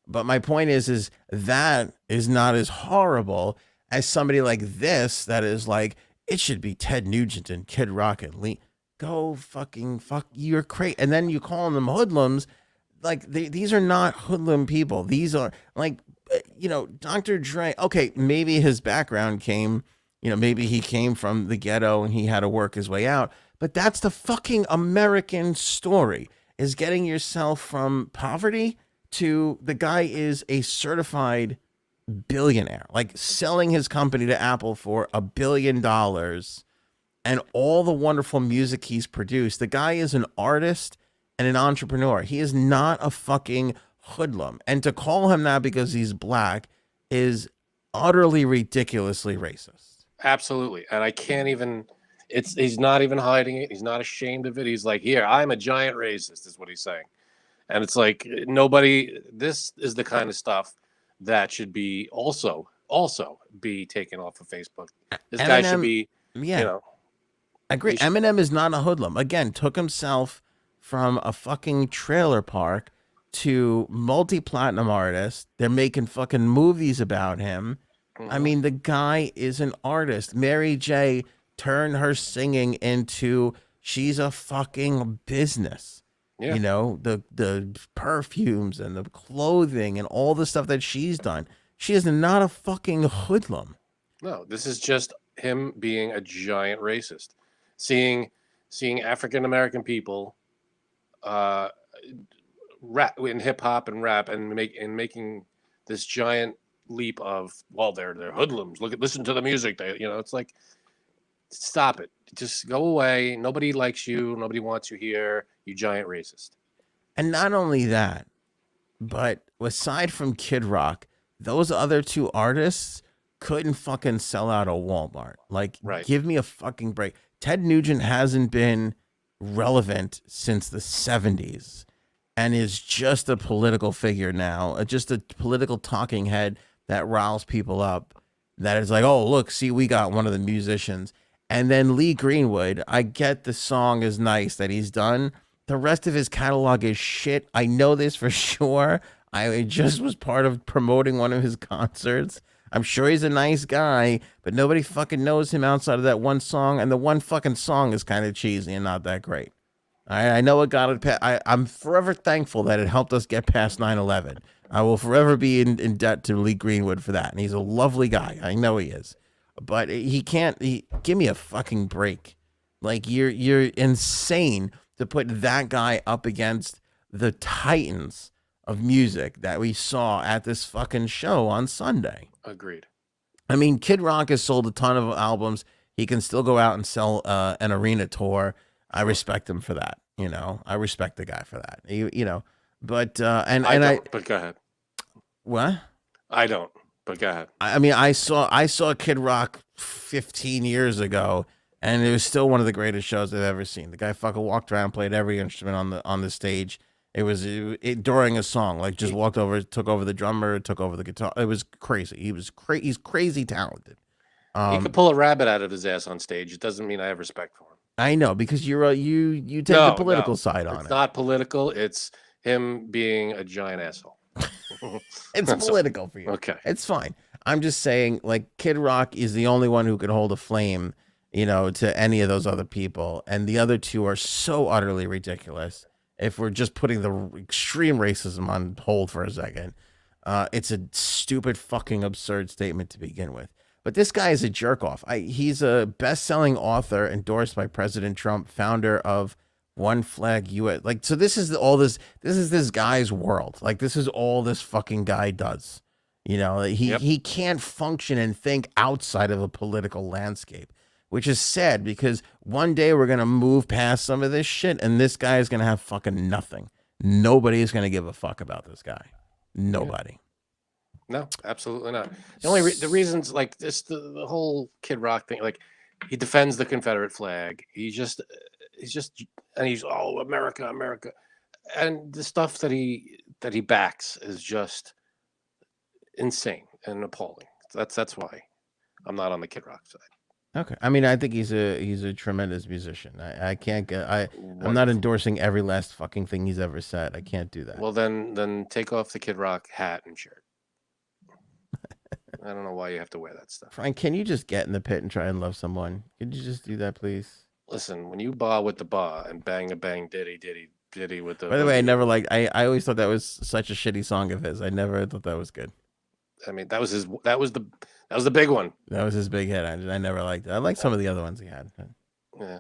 But my point is that is not as horrible as somebody like this that is like, it should be Ted Nugent and Kid Rock and Lee. Go fuck, you're crazy. And then you call them hoodlums. Like, these are not hoodlum people. These are like, Dr. Dre. Okay, maybe his background came, maybe he came from the ghetto and he had to work his way out. But that's the fucking American story, is getting yourself from poverty to the guy is a certified billionaire, like selling his company to Apple for $1 billion. And all the wonderful music he's produced. The guy is an artist and an entrepreneur. He is not a fucking hoodlum. And to call him that because he's black is utterly ridiculously racist. Absolutely. And I can't even, he's not even hiding it. He's not ashamed of it. He's like, here, I'm a giant racist, is what he's saying. And it's like, this is the kind of stuff that should be also be taken off of Facebook. This guy should be, I agree. Eminem is not a hoodlum. Again, took himself from a fucking trailer park to multi-platinum artist. They're making fucking movies about him. Mm-hmm. I mean, the guy is an artist. Mary J. turned her singing into, she's a fucking business. Yeah. The perfumes and the clothing and all the stuff that she's done. She is not a fucking hoodlum. No, this is just him being a giant racist. Seeing African American people rap in hip hop and rap and making this giant leap of, well, they're hoodlums. Listen to the music. It's like, stop it. Just go away. Nobody likes you. Nobody wants you here. You giant racist. And not only that, but aside from Kid Rock, those other 2 artists couldn't fucking sell out a Walmart. Like, give me a fucking break. Ted Nugent hasn't been relevant since the 70s and is just a political figure now, just a political talking head that riles people up. That is like, oh, look, see, we got one of the musicians. And then Lee Greenwood, I get the song is nice that he's done. The rest of his catalog is shit. I know this for sure. I just was part of promoting one of his concerts. I'm sure he's a nice guy, but nobody fucking knows him outside of that one song, and the one fucking song is kind of cheesy and not that great. I know it got it. I'm forever thankful that it helped us get past 9/11. I will forever be in debt to Lee Greenwood for that, and he's a lovely guy. I know he is, but he can't. Give me a fucking break. Like, you're insane to put that guy up against the titans of music that we saw at this fucking show on Sunday. Agreed. I mean, Kid Rock has sold a ton of albums. He can still go out and sell an arena tour. I respect him for that. I respect the guy for that. But but go ahead. What? I don't. But go ahead. I mean, I saw Kid Rock 15 years ago, and it was still one of the greatest shows I've ever seen. The guy fucking walked around, played every instrument on the stage. It was during a song, like just walked over, took over the drummer, took over the guitar. It was crazy. He's crazy talented. He could pull a rabbit out of his ass on stage. It doesn't mean I have respect for him. I know, because you take the political side on it. It's not political. It's him being a giant asshole. It's political for you. Okay. It's fine. I'm just saying, like, Kid Rock is the only one who could hold a flame, to any of those other people. And the other two are so utterly ridiculous. If we're just putting the extreme racism on hold for a second, it's a stupid, fucking absurd statement to begin with. But this guy is a jerk off. He's a best-selling author endorsed by President Trump, founder of One Flag US. Like, so this is this guy's world. Like, this is all this fucking guy does. He can't function and think outside of a political landscape, which is sad because one day we're going to move past some of this shit and this guy is going to have fucking nothing. Nobody is going to give a fuck about this guy. Nobody. No, absolutely not. The reasons, like this, the whole Kid Rock thing, like he defends the Confederate flag. He's just, and he's America, America, and the stuff that he backs is just insane and appalling. That's why I'm not on the Kid Rock side. Okay, I mean, I think he's a tremendous musician. I can't get I'm not endorsing every last fucking thing he's ever said. I can't do that. Well, then take off the Kid Rock hat and shirt. I don't know why you have to wear that stuff. Frank, can you just get in the pit and try and love someone? Could you just do that, please? Listen, when you bar with the bar and bang a bang diddy with the. By the way, I never liked. I always thought that was such a shitty song of his. I never thought that was good. I mean, that was the big one. That was his big hit. I never liked it. I liked some of the other ones he had. Yeah.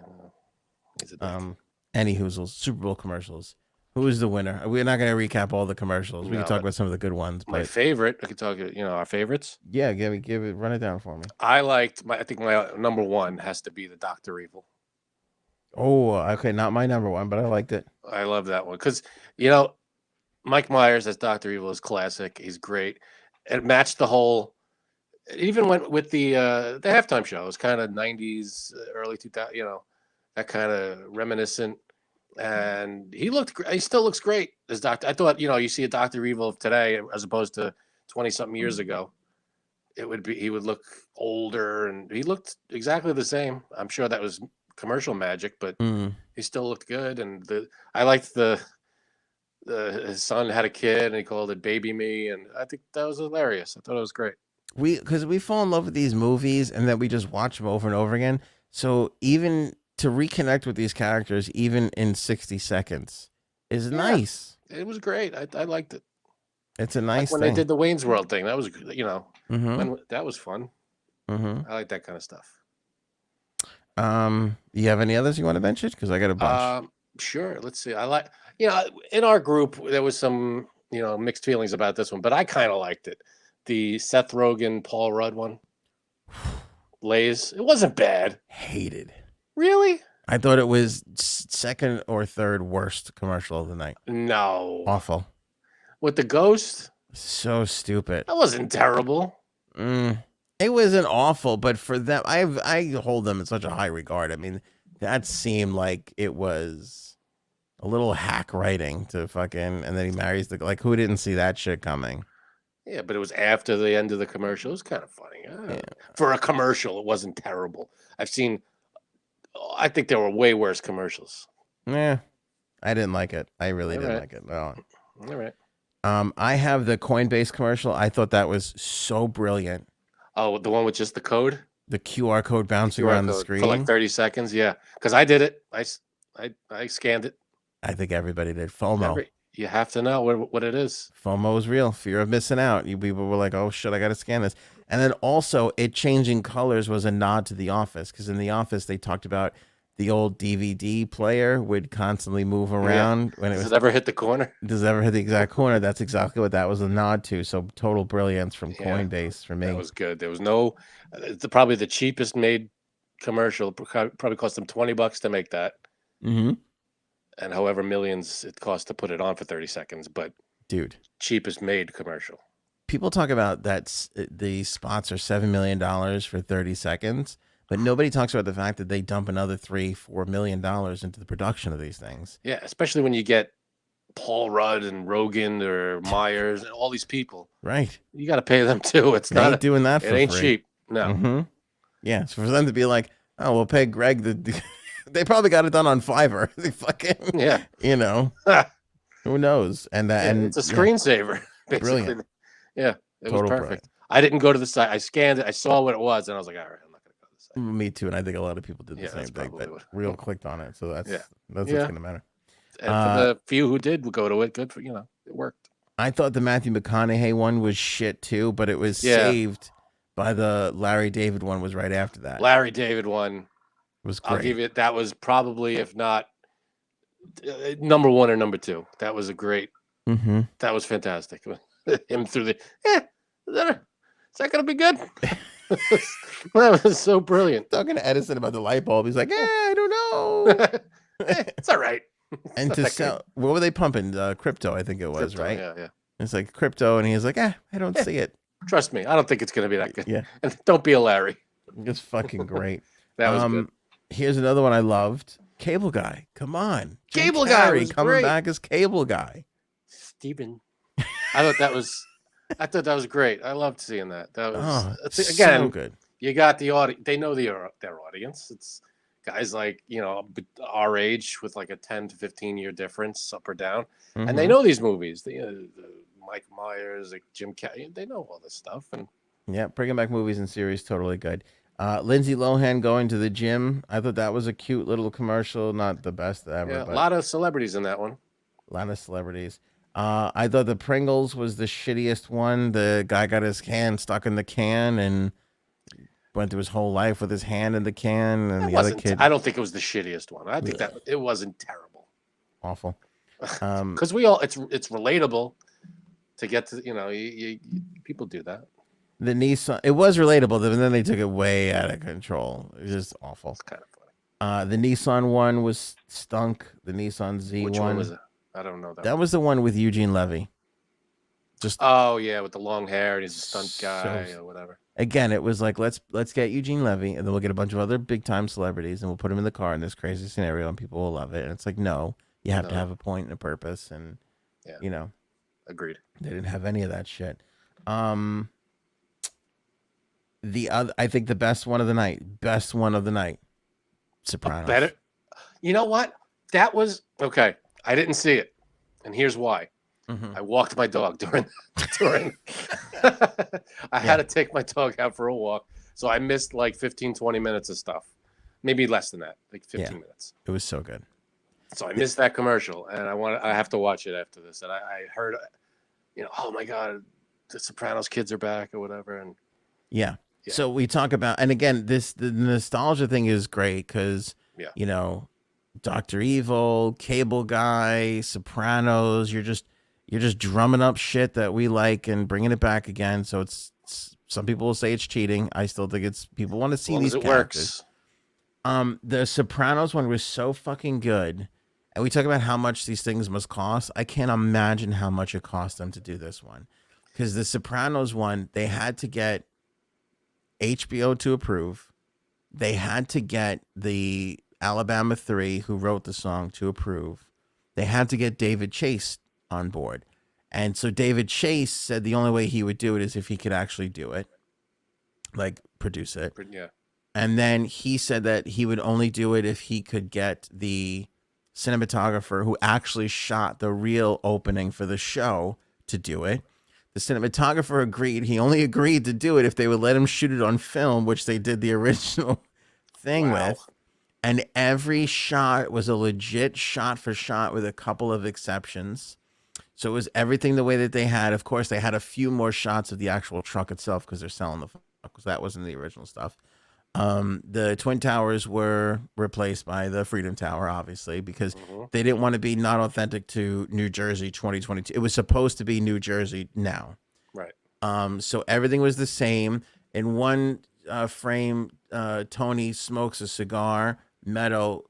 He's a dick. Any Hoozles, Super Bowl commercials. Who is the winner? We're not going to recap all the commercials. We can talk about some of the good ones. My favorite, I could talk. Our favorites. Yeah, give it. Run it down for me. I think my number one has to be the Dr. Evil. Oh, okay, not my number one, but I liked it. I love that one because Mike Myers as Dr. Evil is classic. He's great. It matched the whole. It even went with the halftime show. It was kind of 90s, early 2000. That kind of reminiscent. And he still looks great as Doctor. I thought, you see a Dr. Evil of today as opposed to 20-something years ago. He would look older, and he looked exactly the same. I'm sure that was commercial magic, but he still looked good. And I liked his son had a kid, and he called it Baby Me, and I think that was hilarious. I thought it was great. Because we fall in love with these movies, and then we just watch them over and over again. So even to reconnect with these characters, even in 60 seconds, is nice. It was great. I liked it. It's a nice when thing. they did the Wayne's World thing. That was, that was fun. I like that kind of stuff. You have any others you want to mention? Because I got a bunch. Sure. Let's see. I like, in our group, there was some, mixed feelings about this one, but I kind of liked it. The Seth Rogen, Paul Rudd one. Lay's. It wasn't bad. Hated. Really? I thought it was second or third worst commercial of the night. No. Awful. With the ghost? So stupid. That wasn't terrible. It wasn't awful, but for them, I hold them in such a high regard. I mean, that seemed like it was a little hack writing to fucking, and then he marries who didn't see that shit coming? Yeah, but it was after the end of the commercial. It was kind of funny. For a commercial, it wasn't terrible. I think there were way worse commercials. Yeah, I didn't like it. I really didn't like it. No. All right. I have the Coinbase commercial. I thought that was so brilliant. Oh, the one with just the code? The QR code bouncing around the screen for like 30 seconds. Yeah, because I did it. I scanned it. I think everybody did. FOMO. You have to know what it is. FOMO is real. Fear of missing out. You people were like, "Oh shit, I got to scan this." And then also, it changing colors was a nod to The Office, because in The Office they talked about the old DVD player would constantly move around when does it ever hit the corner? Does it ever hit the exact corner? That's exactly what that was a nod to. So total brilliance from Coinbase for me. That was good. There was no, probably the cheapest made commercial. Probably cost them $20 to make that. Mm-hmm. And however millions it cost to put it on for 30 seconds, but dude, cheapest made commercial. People talk about that the spots are $7 million for 30 seconds, but nobody talks about the fact that they dump another $3-4 million into the production of these things. Yeah, especially when you get Paul Rudd and Rogan or Myers and all these people. Right. You got to pay them too. It's not doing that for free. It ain't cheap. No. Mm-hmm. Yeah, so for them to be like, "Oh, we'll pay Greg they probably got it done on Fiverr." They fucking, Who knows? And that, Yeah, and it's a screensaver, basically. brilliant. Yeah, it was Total perfect. brilliant. I didn't go to the site. I scanned it. I saw what it was, and I was like, all right, I'm not going to go to the site. Me too. And I think a lot of people did the Yeah, same that's thing, probably but what. real clicked on it. So that's Yeah. what's Yeah. going to matter. And for the few who did go to it, good for, it worked. I thought the Matthew McConaughey one was shit too, but it was Yeah. saved by the Larry David one was right after that. Larry David one was great. I'll give it. That was probably, if not number one or number two. That was a great. Mm-hmm. That was fantastic. Him through the. Is that going to be good? That was so brilliant. Talking to Edison about the light bulb, he's like, I don't know. It's all right. And to sell, what were they pumping? Crypto, I think it was, Crypto, right? Yeah. It's like crypto, and he's like, I don't see it. Trust me, I don't think it's going to be that good. Yeah. And don't be a Larry. It's fucking great. That was good. Here's another one I loved. Cable Guy. Come on. Cable Guy was coming great. back as Cable Guy. Steven. I thought that was great. I loved seeing that. That was again so good. You got the audience. They know their audience. It's guys like, our age with like a 10 to 15 year difference up or down. Mm-hmm. And they know these movies. The Mike Myers, like Jim Carrey, they know all this stuff. And yeah, bringing back movies and series, totally good. Lindsay Lohan going to the gym. I thought that was a cute little commercial. Not the best ever. Yeah, but a lot of celebrities in that one. A lot of celebrities. I thought the Pringles was the shittiest one. The guy got his hand stuck in the can and went through his whole life with his hand in the can. And the other kid. I don't think it was the shittiest one. I think that it wasn't terrible. Awful. Because it's relatable to get to, people do that. The Nissan, it was relatable, but then they took it way out of control. It was just awful. It's kind of funny. The Nissan one was stunk. The Nissan Z Which one was it? I don't know that was the one with Eugene Levy. With the long hair and he's a stunt guy or whatever. Again, it was like let's get Eugene Levy and then we'll get a bunch of other big time celebrities and we'll put them in the car in this crazy scenario and people will love it. And it's like, no, you have to have a point and a purpose and Agreed. They didn't have any of that shit. The other, I think the best one of the night, Sopranos. Better. You know what? That was okay. I didn't see it, and here's why. Mm-hmm. I walked my dog during. I had to take my dog out for a walk, so I missed like 15, 20 minutes of stuff. Maybe less than that, like 15 minutes. It was so good. So I missed that commercial, and I have to watch it after this. And I heard, oh my God, the Sopranos kids are back or whatever, and yeah. So we talk about, and again, the nostalgia thing is great because Dr. Evil, Cable Guy, Sopranos, you're just drumming up shit that we like and bringing it back again. So it's some people will say it's cheating. I still think it's people want to see these characters. Works. The Sopranos one was so fucking good, and we talk about how much these things must cost. I can't imagine how much it cost them to do this one, because the Sopranos one they had to get HBO to approve. They had to get the Alabama 3 who wrote the song to approve. They had to get David Chase on board. And so David Chase said the only way he would do it is if he could actually do it, like produce it. Yeah. And then he said that he would only do it if he could get the cinematographer who actually shot the real opening for the show to do it. The cinematographer agreed. He only agreed to do it if they would let him shoot it on film, which they did the original thing with. And every shot was a legit shot for shot with a couple of exceptions. So it was everything the way that they had. Of course, they had a few more shots of the actual truck itself because they're selling the because that wasn't the original stuff. The Twin Towers were replaced by the Freedom Tower, obviously, because they didn't want to be not authentic to New Jersey 2022. It was supposed to be New Jersey now. Right. So everything was the same. In one frame, Tony smokes a cigar. Meadow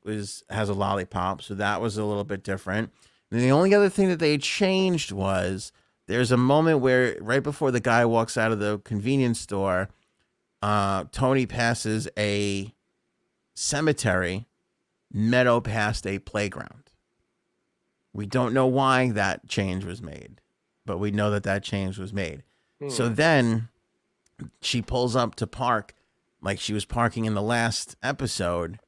has a lollipop, so that was a little bit different. And the only other thing that they changed was there's a moment where right before the guy walks out of the convenience store, Tony passes a cemetery. Meadow passed a playground. We don't know why that change was made, but we know that change was made. So then she pulls up to park like she was parking in the last episode,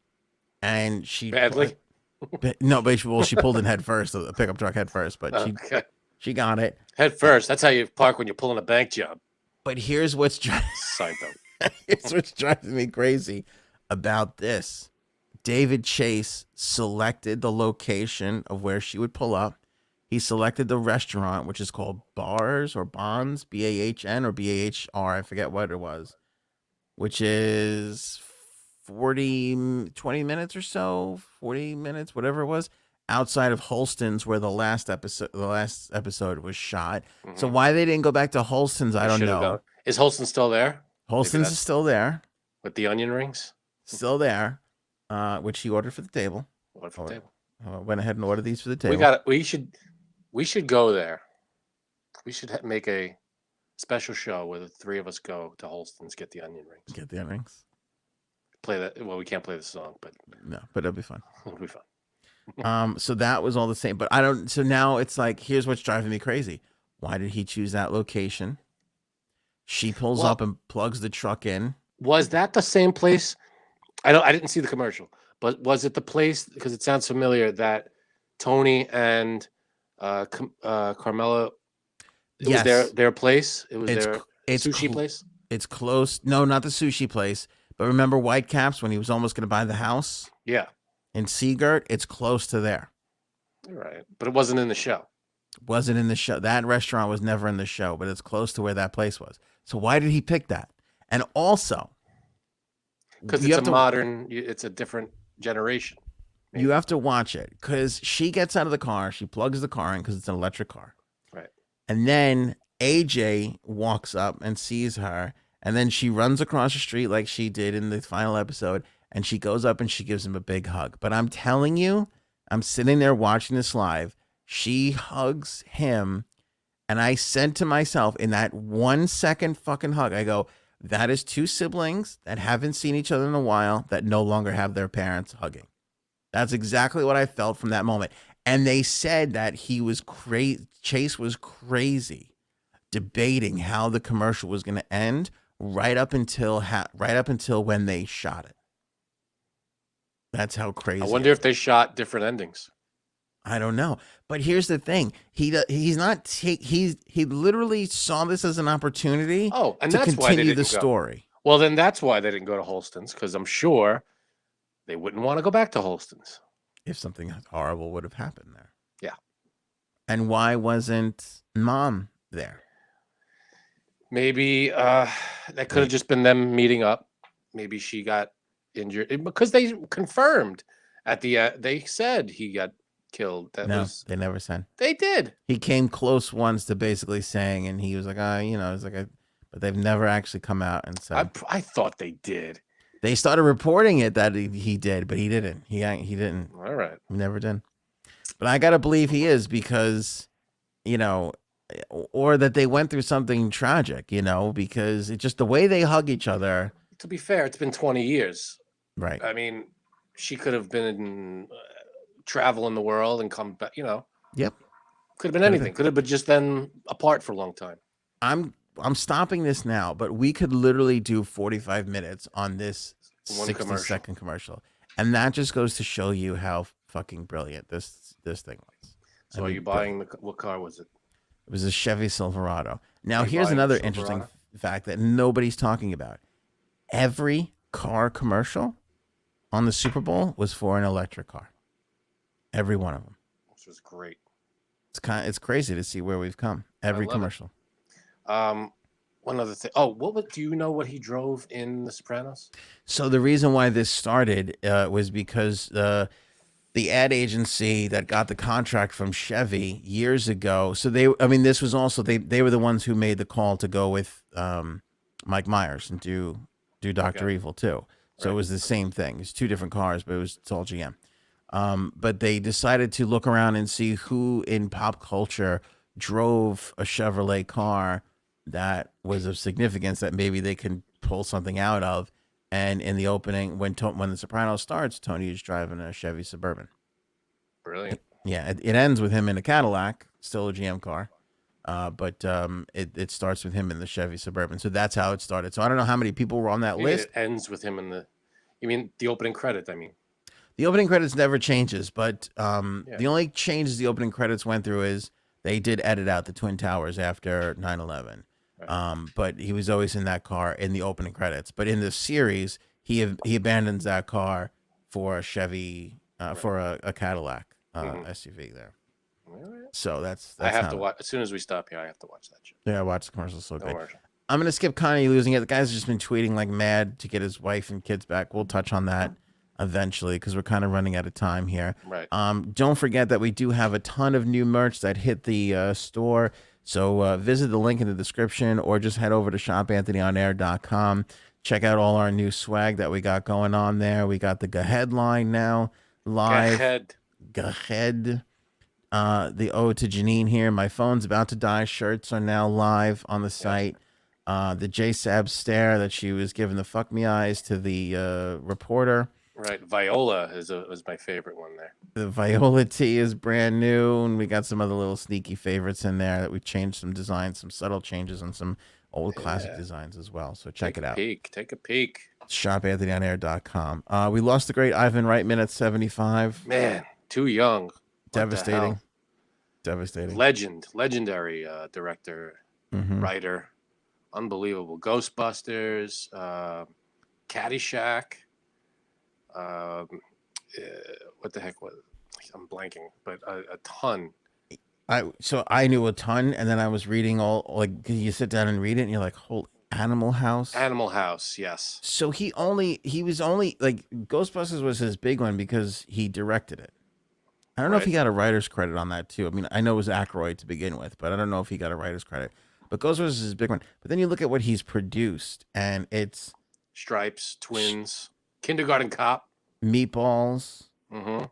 and she badly. Well, she pulled in head first, the pickup truck head first, but Okay. she got it. Head first. That's how you park when you're pulling a bank job. But here's what's Side note. here's what's driving me crazy about this. David Chase selected the location of where she would pull up. He selected the restaurant, which is called Bars or Bonds, Bahn or Bahr. I forget what it was, which is 20 minutes or so, 40 minutes, whatever it was, outside of Holston's where the last episode was shot. Mm-hmm. So why they didn't go back to Holston's, I don't know. Gone. Is Holston still there? Holston's is still there. With the onion rings? Still there, which he ordered for the table. Ordered for the table. Went ahead and ordered these for the table. We should go there. We should make a special show where the three of us go to Holston's, get the onion rings. Get the onion rings. Play that. Well, we can't play the song, but no, but it'll be fun. It'll be fun. So that was all the same, but I don't. So now it's like, here's what's driving me crazy. Why did he choose that location? She pulls up and plugs the truck in. Was that the same place? I didn't see the commercial, but was it the place? Because it sounds familiar that Tony and Carmela. It was their place. It was their sushi place. It's close. No, not the sushi place. But remember Whitecaps when he was almost going to buy the house? Yeah. In Seagirt, it's close to there. All right. But it wasn't in the show. Wasn't in the show. That restaurant was never in the show, but it's close to where that place was. So why did he pick that? And also, because it's a different generation. Maybe. You have to watch it because she gets out of the car. She plugs the car in because it's an electric car. Right. And then AJ walks up and sees her. And then she runs across the street like she did in the final episode. And she goes up and she gives him a big hug. But I'm telling you, I'm sitting there watching this live. She hugs him. And I said to myself in that 1 second fucking hug, I go, that is two siblings that haven't seen each other in a while that no longer have their parents hugging. That's exactly what I felt from that moment. And they said that he was crazy. Chase was crazy debating how the commercial was going to end right up until when they shot it. That's how crazy. I wonder if they shot different endings. I don't know. But here's the thing. He literally saw this as an opportunity to that's continue the story. Well, then that's why they didn't go to Holston's, because I'm sure they wouldn't want to go back to Holston's. If something horrible would have happened there. Yeah. And why wasn't Mom there? Maybe that could have just been them meeting up. Maybe she got injured because they confirmed at the they said he got killed. They never said. They did. He came close once to basically saying, and he was like, but they've never actually come out and said. I thought they did. They started reporting it that he did, but he didn't. He didn't. All right. He never did. But I gotta believe he is because, or that they went through something tragic, because it's just the way they hug each other. To be fair, it's been 20 years. Right. I mean, she could have been traveling the world and come back, Yep. Could have been anything. Could have been just been apart for a long time. I'm stopping this now, but we could literally do 45 minutes on this 60-second commercial. And that just goes to show you how fucking brilliant this thing was. So are you buying what car was it? It was a Chevy Silverado. Now, here's another interesting fact that nobody's talking about. Every car commercial on the Super Bowl was for an electric car. Every one of them. Which was great. It's crazy to see where we've come. Every commercial. One other thing. Oh, do you know what he drove in The Sopranos? So the reason why this started was because the ad agency that got the contract from Chevy years ago. So this was also they were the ones who made the call to go with Mike Myers and do Dr. Evil too. So It was the same thing. It's two different cars, but it's all GM. But they decided to look around and see who in pop culture drove a Chevrolet car that was of significance that maybe they can pull something out of. And in the opening, when The Sopranos starts, Tony is driving a Chevy Suburban. Brilliant. Yeah, it ends with him in a Cadillac, still a GM car. But it starts with him in the Chevy Suburban. So that's how it started. So I don't know how many people were on that list. It ends with him in the... You mean the opening credit, I mean? The opening credits never changes, but Yeah. the only changes the opening credits went through is they did edit out the Twin Towers after 9/11. Right. But he was always in that car in the opening credits. But in the series, he abandons that car for a Chevy, for a Cadillac SUV there. All right. So that's I have to how. watch as soon as we stop here. I have to watch that shit. Yeah, I watched the commercial. So good. Commercial. I'm gonna skip Kanye losing it. The guy's just been tweeting like mad to get his wife and kids back. We'll touch on that eventually because we're kind of running out of time here. Right. Don't forget that we do have a ton of new merch that hit the store. So visit the link in the description or just head over to shopanthonyonair.com. Check out all our new swag that we got going on there. We got the Go Ahead line now live. Go Ahead. The Ode to Janine here. My phone's about to die. Shirts are now live on the site. The J-Sab stare that she was giving the fuck me eyes to the reporter. Right. Viola was my favorite one there. The Viola tee is brand new, and we got some other little sneaky favorites in there that we changed some designs, some subtle changes, and some old classic designs as well. So check it out. Take a peek. ShopAnthonyOnAir.com. We lost the great Ivan Reitman at 75. Man, too young. Devastating. Legendary director, writer. Unbelievable. Ghostbusters, Caddyshack. What the heck was it? I'm blanking, but a ton. So I knew a ton, and then I was reading all, like, you sit down and read it, and you're like, "Holy Animal House." Animal House, yes. So he was only like Ghostbusters was his big one because he directed it. I don't know if he got a writer's credit on that too. I mean, I know it was Aykroyd to begin with, but I don't know if he got a writer's credit. But Ghostbusters is his big one. But then you look at what he's produced, and it's Stripes, Twins, Kindergarten Cop, Meatballs. Mm-hmm.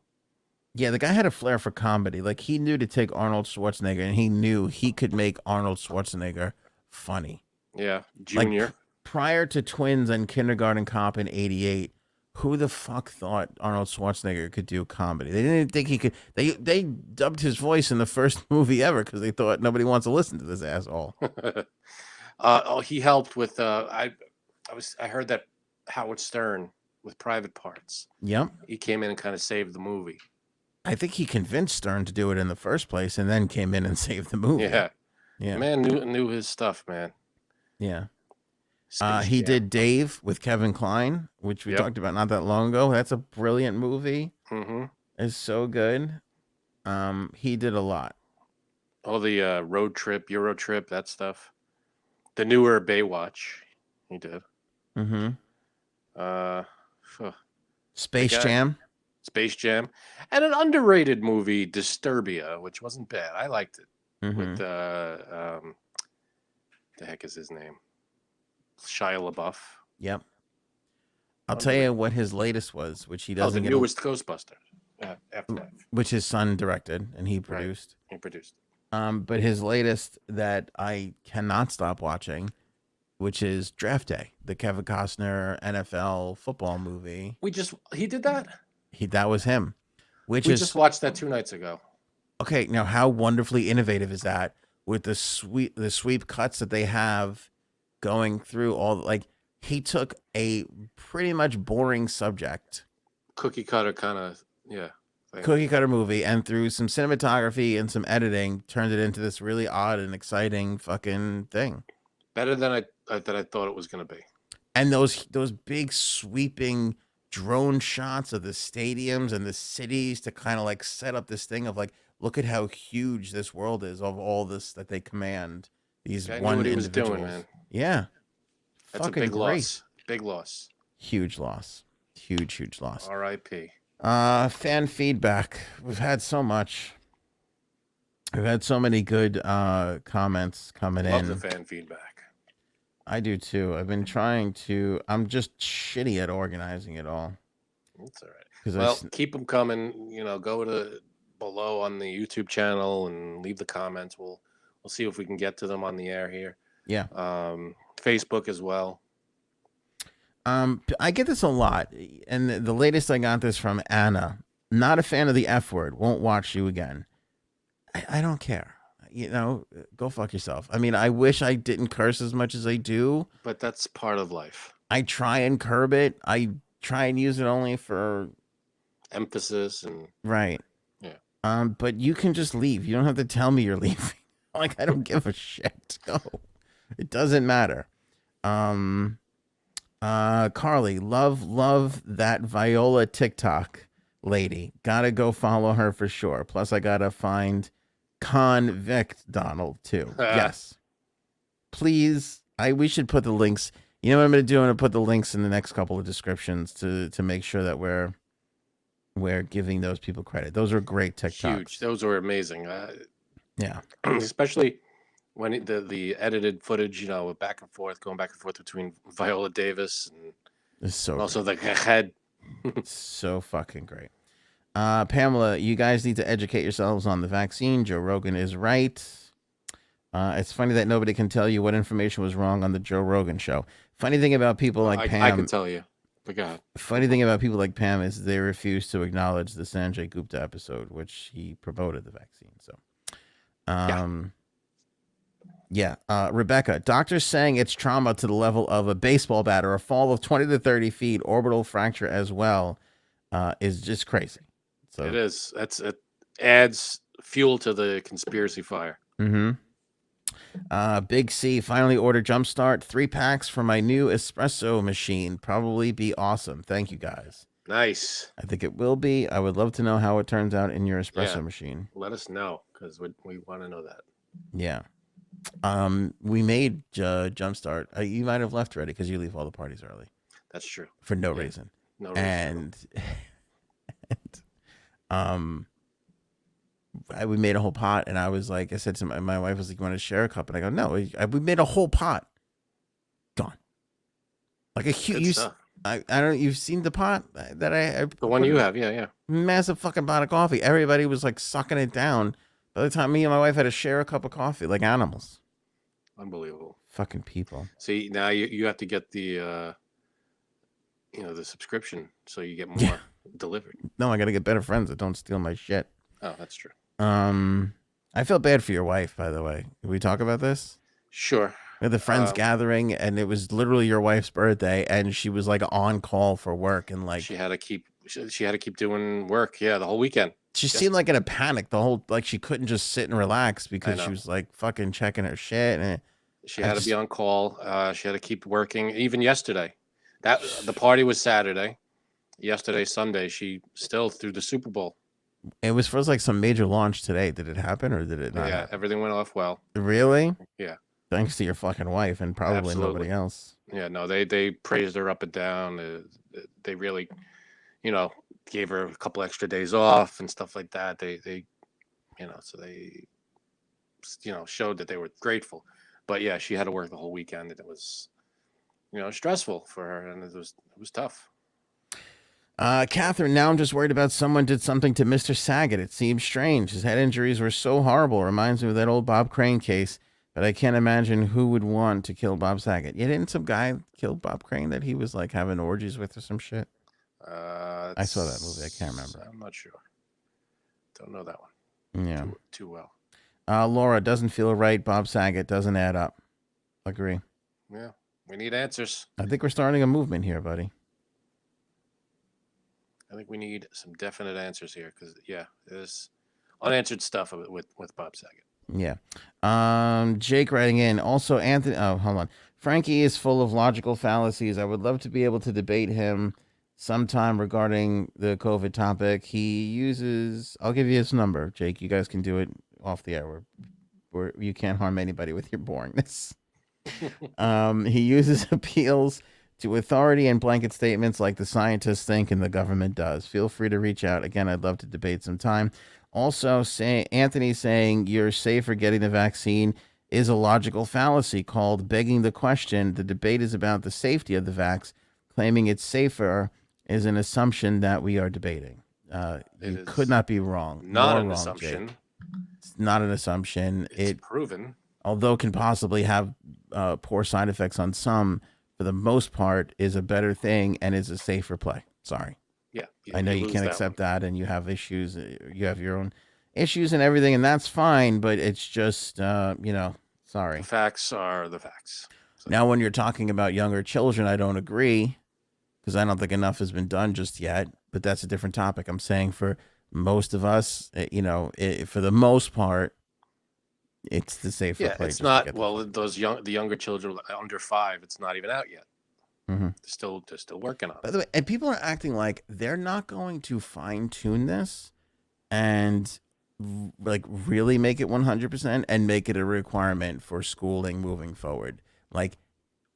Yeah, the guy had a flair for comedy. Like, he knew to take Arnold Schwarzenegger, and he knew he could make Arnold Schwarzenegger funny. Yeah, Junior. Like, prior to Twins and Kindergarten Cop in '88, who the fuck thought Arnold Schwarzenegger could do comedy? They didn't think he could. They dubbed his voice in the first movie ever because they thought nobody wants to listen to this asshole. He helped with. I heard that Howard Stern with Private Parts. Yep. He came in and kind of saved the movie. I think he convinced Stern to do it in the first place, and then came in and saved the movie. Yeah. Yeah. Man knew his stuff, man. Yeah. He did Dave with Kevin Kline, which we talked about not that long ago. That's a brilliant movie. Mm-hmm. It's so good. He did a lot. All the road trip, Euro trip, that stuff. The newer Baywatch, he did. Mm-hmm. Space Jam. Space Jam. And an underrated movie, Disturbia, which wasn't bad. I liked it. Mm-hmm. With the heck is his name? Shia LaBeouf. Yep. I'll tell you what his latest was, which he doesn't the newest Ghostbusters. Afterlife. Which his son directed and he produced. Right. He produced. But his latest that I cannot stop watching, which is Draft Day, the Kevin Costner NFL football movie. He did that? That was him. We just watched that 2 nights ago. Okay, now how wonderfully innovative is that with the sweep cuts that they have going through all, like, he took a pretty much boring subject, cookie cutter kind of cookie cutter movie, and through some cinematography and some editing turned it into this really odd and exciting fucking thing. Better than I thought it was going to be. And those big sweeping drone shots of the stadiums and the cities to kind of like set up this thing of like, look at how huge this world is of all this that they command. These one knew what individuals. He was doing, man. Yeah. That's fucking a big loss. Big loss. Huge loss. Huge loss. R.I.P. Fan feedback. We've had so much. We've had so many good comments coming in. Love the fan feedback. I do too. I've been trying to. I'm just shitty at organizing it all. That's all right. Well, keep them coming. Go to below on the YouTube channel and leave the comments. We'll see if we can get to them on the air here. Yeah. Facebook as well. I get this a lot, and the latest I got this from Anna. Not a fan of the F word. Won't watch you again. I don't care. Go fuck yourself. I mean, I wish I didn't curse as much as I do. But that's part of life. I try and curb it. I try and use it only for emphasis and Right. yeah. But you can just leave. You don't have to tell me you're leaving. Like, I don't give a shit. Go. It doesn't matter. Um, Carly, love that Viola TikTok lady. Gotta go follow her for sure. Plus, I gotta find convict Donald too. Yes, please. We should put the links. You know what I'm gonna do? I'm gonna put the links in the next couple of descriptions to make sure that we're giving those people credit. Those are great TikToks. Huge. Those were amazing. Yeah, Especially when the edited footage, going back and forth between Viola Davis and it's so also great. the head. So fucking great. Pamela, you guys need to educate yourselves on the vaccine. Joe Rogan is right. It's funny that nobody can tell you what information was wrong on the Joe Rogan show. Funny thing about people like Pam. I can tell you. But God. Funny thing about people like Pam is they refuse to acknowledge the Sanjay Gupta episode, which he promoted the vaccine. So, yeah. Rebecca, doctors saying it's trauma to the level of a baseball bat or a fall of 20 to 30 feet, orbital fracture as well, is just crazy. So it is. It adds fuel to the conspiracy fire. Mm-hmm. Big C finally ordered Jumpstart 3 packs for my new espresso machine. Probably be awesome. Thank you guys. Nice. I think it will be. I would love to know how it turns out in your espresso machine. Let us know because we want to know that. Yeah. We made Jumpstart. You might have left already because you leave all the parties early. That's true. For no reason. No reason. And we made a whole pot, and I was like, I said to my wife was like, "You want to share a cup?" And I go, "No, we made a whole pot, gone, like a huge." I don't. You've seen the pot that I the one you have, yeah, massive fucking pot of coffee. Everybody was like sucking it down. By the time me and my wife had to share a cup of coffee, like animals. Unbelievable. Fucking people. See, now you have to get the the subscription so you get more delivered. No, I got to get better friends that don't steal my shit. Oh, that's true. I feel bad for your wife, by the way. Did we talk about this? Sure. We had the friends gathering, and it was literally your wife's birthday, and she was like on call for work, and like she had to keep doing work. Yeah, the whole weekend. She seemed like in a panic. The whole like she couldn't just sit and relax because she was like fucking checking her shit, and she had to be on call. She had to keep working. Even yesterday, the party was Saturday. Yesterday, Sunday, she still threw the Super Bowl. It was for like some major launch today. Did it happen or did it not? Yeah, everything went off well. Really? Yeah. Thanks to your fucking wife and probably nobody else. Yeah, no, they praised her up and down. They really, gave her a couple extra days off and stuff like that. They showed that they were grateful. But yeah, she had to work the whole weekend, and it was, stressful for her, and it was tough. Catherine, now I'm just worried about someone did something to Mr. Saget. It seems strange. His head injuries were so horrible. Reminds me of that old Bob Crane case, but I can't imagine who would want to kill Bob Saget. Yeah, didn't some guy kill Bob Crane that he was like having orgies with or some shit? I saw that movie. I can't remember. I'm not sure. Don't know that one. Yeah. Too well. Laura, doesn't feel right. Bob Saget doesn't add up. Agree. Yeah. We need answers. I think we're starting a movement here, buddy. I think we need some definite answers here because, there's unanswered stuff with Bob Saget. Yeah. Jake writing in. Also, Anthony. Oh, hold on. Frankie is full of logical fallacies. I would love to be able to debate him sometime regarding the COVID topic. He uses. I'll give you his number, Jake. You guys can do it off the air. Where you can't harm anybody with your boringness. He uses appeals to authority and blanket statements like the scientists think and the government does. Feel free to reach out. Again, I'd love to debate sometime. Also, Anthony saying you're safer getting the vaccine is a logical fallacy called begging the question. The debate is about the safety of the vax. Claiming it's safer is an assumption that we are debating. You could not be wrong. Not an assumption. Jake. It's not an assumption. It's proven. Although can possibly have poor side effects on some, for the most part, is a better thing and is a safer play. Sorry. Yeah. I know you can't accept that and you have issues. You have your own issues and everything, and that's fine, but it's just, sorry. The facts are the facts. So. Now, when you're talking about younger children, I don't agree because I don't think enough has been done just yet. but that's a different topic. I'm saying for most of us, for the most part, it's the safer Yeah, play it's just to not. get Well, the younger children under 5, it's not even out yet. Mm-hmm. They're still working on By it. the way, and people are acting like they're not going to fine tune this and like really make it 100% and make it a requirement for schooling moving forward. Like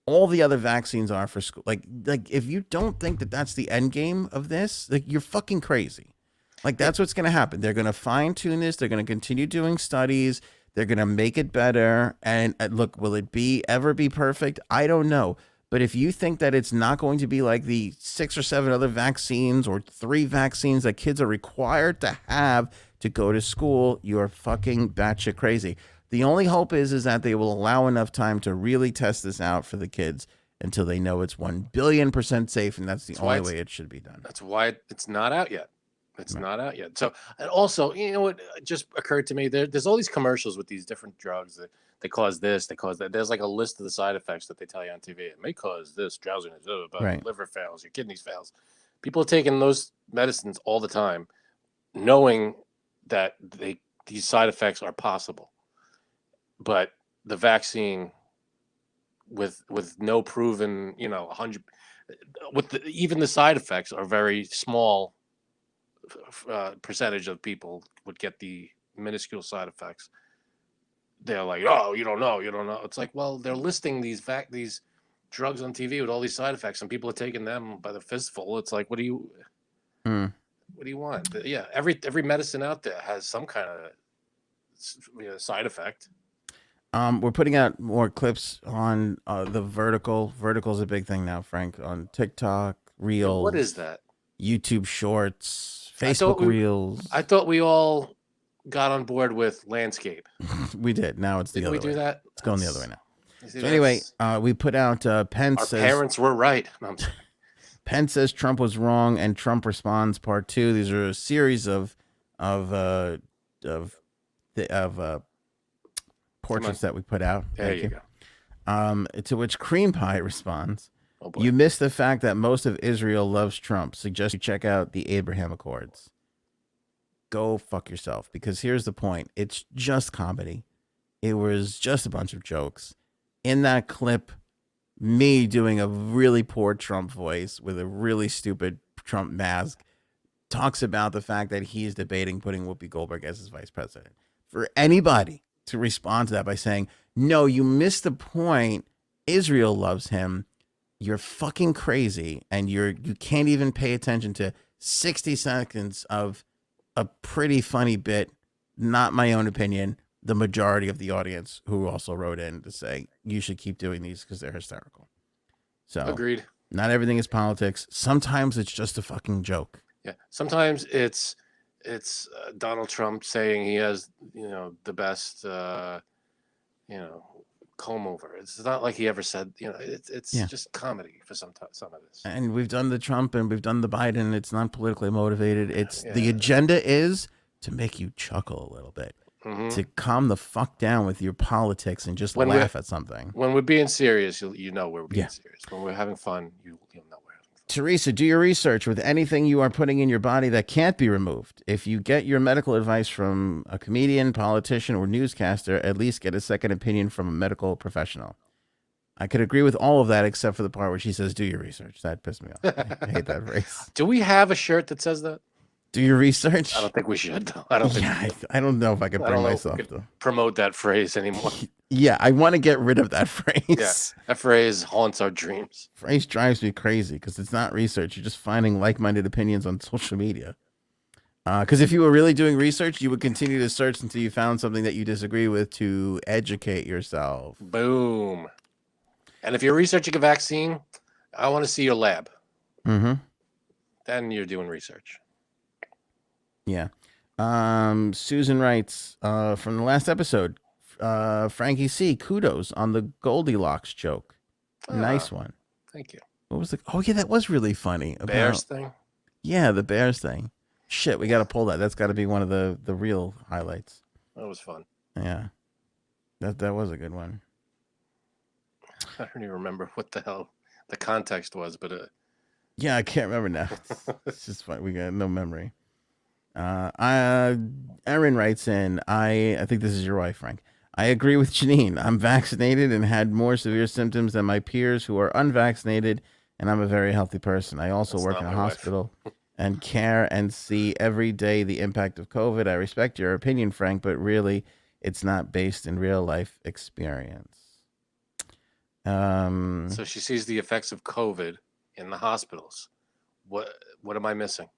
all the other vaccines are for school. Like if you don't think that that's the end game of this, like you're fucking crazy. Like that's what's going to happen. They're going to fine tune this. They're going to continue doing studies. They're going to make it better. And look, will it ever be perfect? I don't know. But if you think that it's not going to be like the 6 or 7 other vaccines or 3 vaccines that kids are required to have to go to school, you're fucking batshit crazy. The only hope is that they will allow enough time to really test this out for the kids until they know it's 1,000,000,000% safe, and that's the only way it should be done. That's why it's not out yet. It's not out yet. So, and also, what just occurred to me, there's all these commercials with these different drugs that they cause this, they cause that. There's like a list of the side effects that they tell you on TV. It may cause this, drowsiness, your liver fails, your kidneys fails. People are taking those medicines all the time, knowing that these side effects are possible. But the vaccine with no proven, 100 even the side effects are very small percentage of people would get the minuscule side effects. They're like, oh, you don't know. It's like, well, they're listing these drugs on TV with all these side effects, and people are taking them by the fistful. It's like, what do you want? Yeah, every medicine out there has some kind of side effect. We're putting out more clips on the vertical. Vertical's a big thing now, Frank, on TikTok, Reels. What is that? YouTube Shorts, Facebook Reels. I thought we all got on board with landscape. We did. Now it's the other way. Did we do that? It's going the other way now. So anyway, we put out Pence says... Our parents were right. No, Pence says Trump was wrong, and Trump responds part 2. These are a series of portraits that we put out. There you go. To which Cream Pie responds, you missed the fact that most of Israel loves Trump. Suggest you check out the Abraham Accords. Go fuck yourself, because here's the point. It's just comedy. It was just a bunch of jokes. In that clip, me doing a really poor Trump voice with a really stupid Trump mask talks about the fact that he's debating putting Whoopi Goldberg as his vice president. For anybody to respond to that by saying, no, you missed the point. Israel loves him. You're fucking crazy. And you can't even pay attention to 60 seconds of a pretty funny bit. Not my own opinion. The majority of the audience who also wrote in to say, you should keep doing these because they're hysterical. So agreed. Not everything is politics. Sometimes it's just a fucking joke. Yeah. Sometimes it's Donald Trump saying he has, the best, comb over. It's not like he ever said, it's just comedy for some of this. And we've done the Trump and we've done the Biden. It's not politically motivated. It's the agenda is to make you chuckle a little bit, to calm the fuck down with your politics and just laugh at something. When we're being serious, you know we're being serious. When we're having fun, you'll know we're having fun. Teresa, do your research with anything you are putting in your body that can't be removed. If you get your medical advice from a comedian, politician, or newscaster, at least get a second opinion from a medical professional. I could agree with all of that except for the part where she says, do your research. That pissed me off. I hate that phrase. Do we have a shirt that says that? Do your research? I don't think we should, though. I don't think. Yeah, I don't know if I can bring myself to promote that phrase anymore. Yeah, I want to get rid of that phrase. Yeah, that phrase haunts our dreams. Phrase drives me crazy because it's not research. You're just finding like-minded opinions on social media. Because if you were really doing research, you would continue to search until you found something that you disagree with to educate yourself. Boom. And if you're researching a vaccine, I want to see your lab. Mm-hmm. Then you're doing research. Yeah. Susan writes, from the last episode, Frankie C, kudos on the Goldilocks joke. Nice one. Thank you. What was oh yeah, that was really funny. Bears thing? Yeah, the Bears thing. Shit, we got to pull that. That's got to be one of the real highlights. That was fun. Yeah. That was a good one. I don't even remember what the hell the context was, but Yeah, I can't remember now. It's just fun. We got no memory. I Erin writes in. I think this is your wife, Frank. I agree with Janine. I'm vaccinated and had more severe symptoms than my peers who are unvaccinated, and I'm a very healthy person. I also That's work not in a my wife. hospital and care and see every day the impact of COVID. I respect your opinion, Frank, but really, it's not based in real life experience. So she sees the effects of COVID in the hospitals. What what am I missing?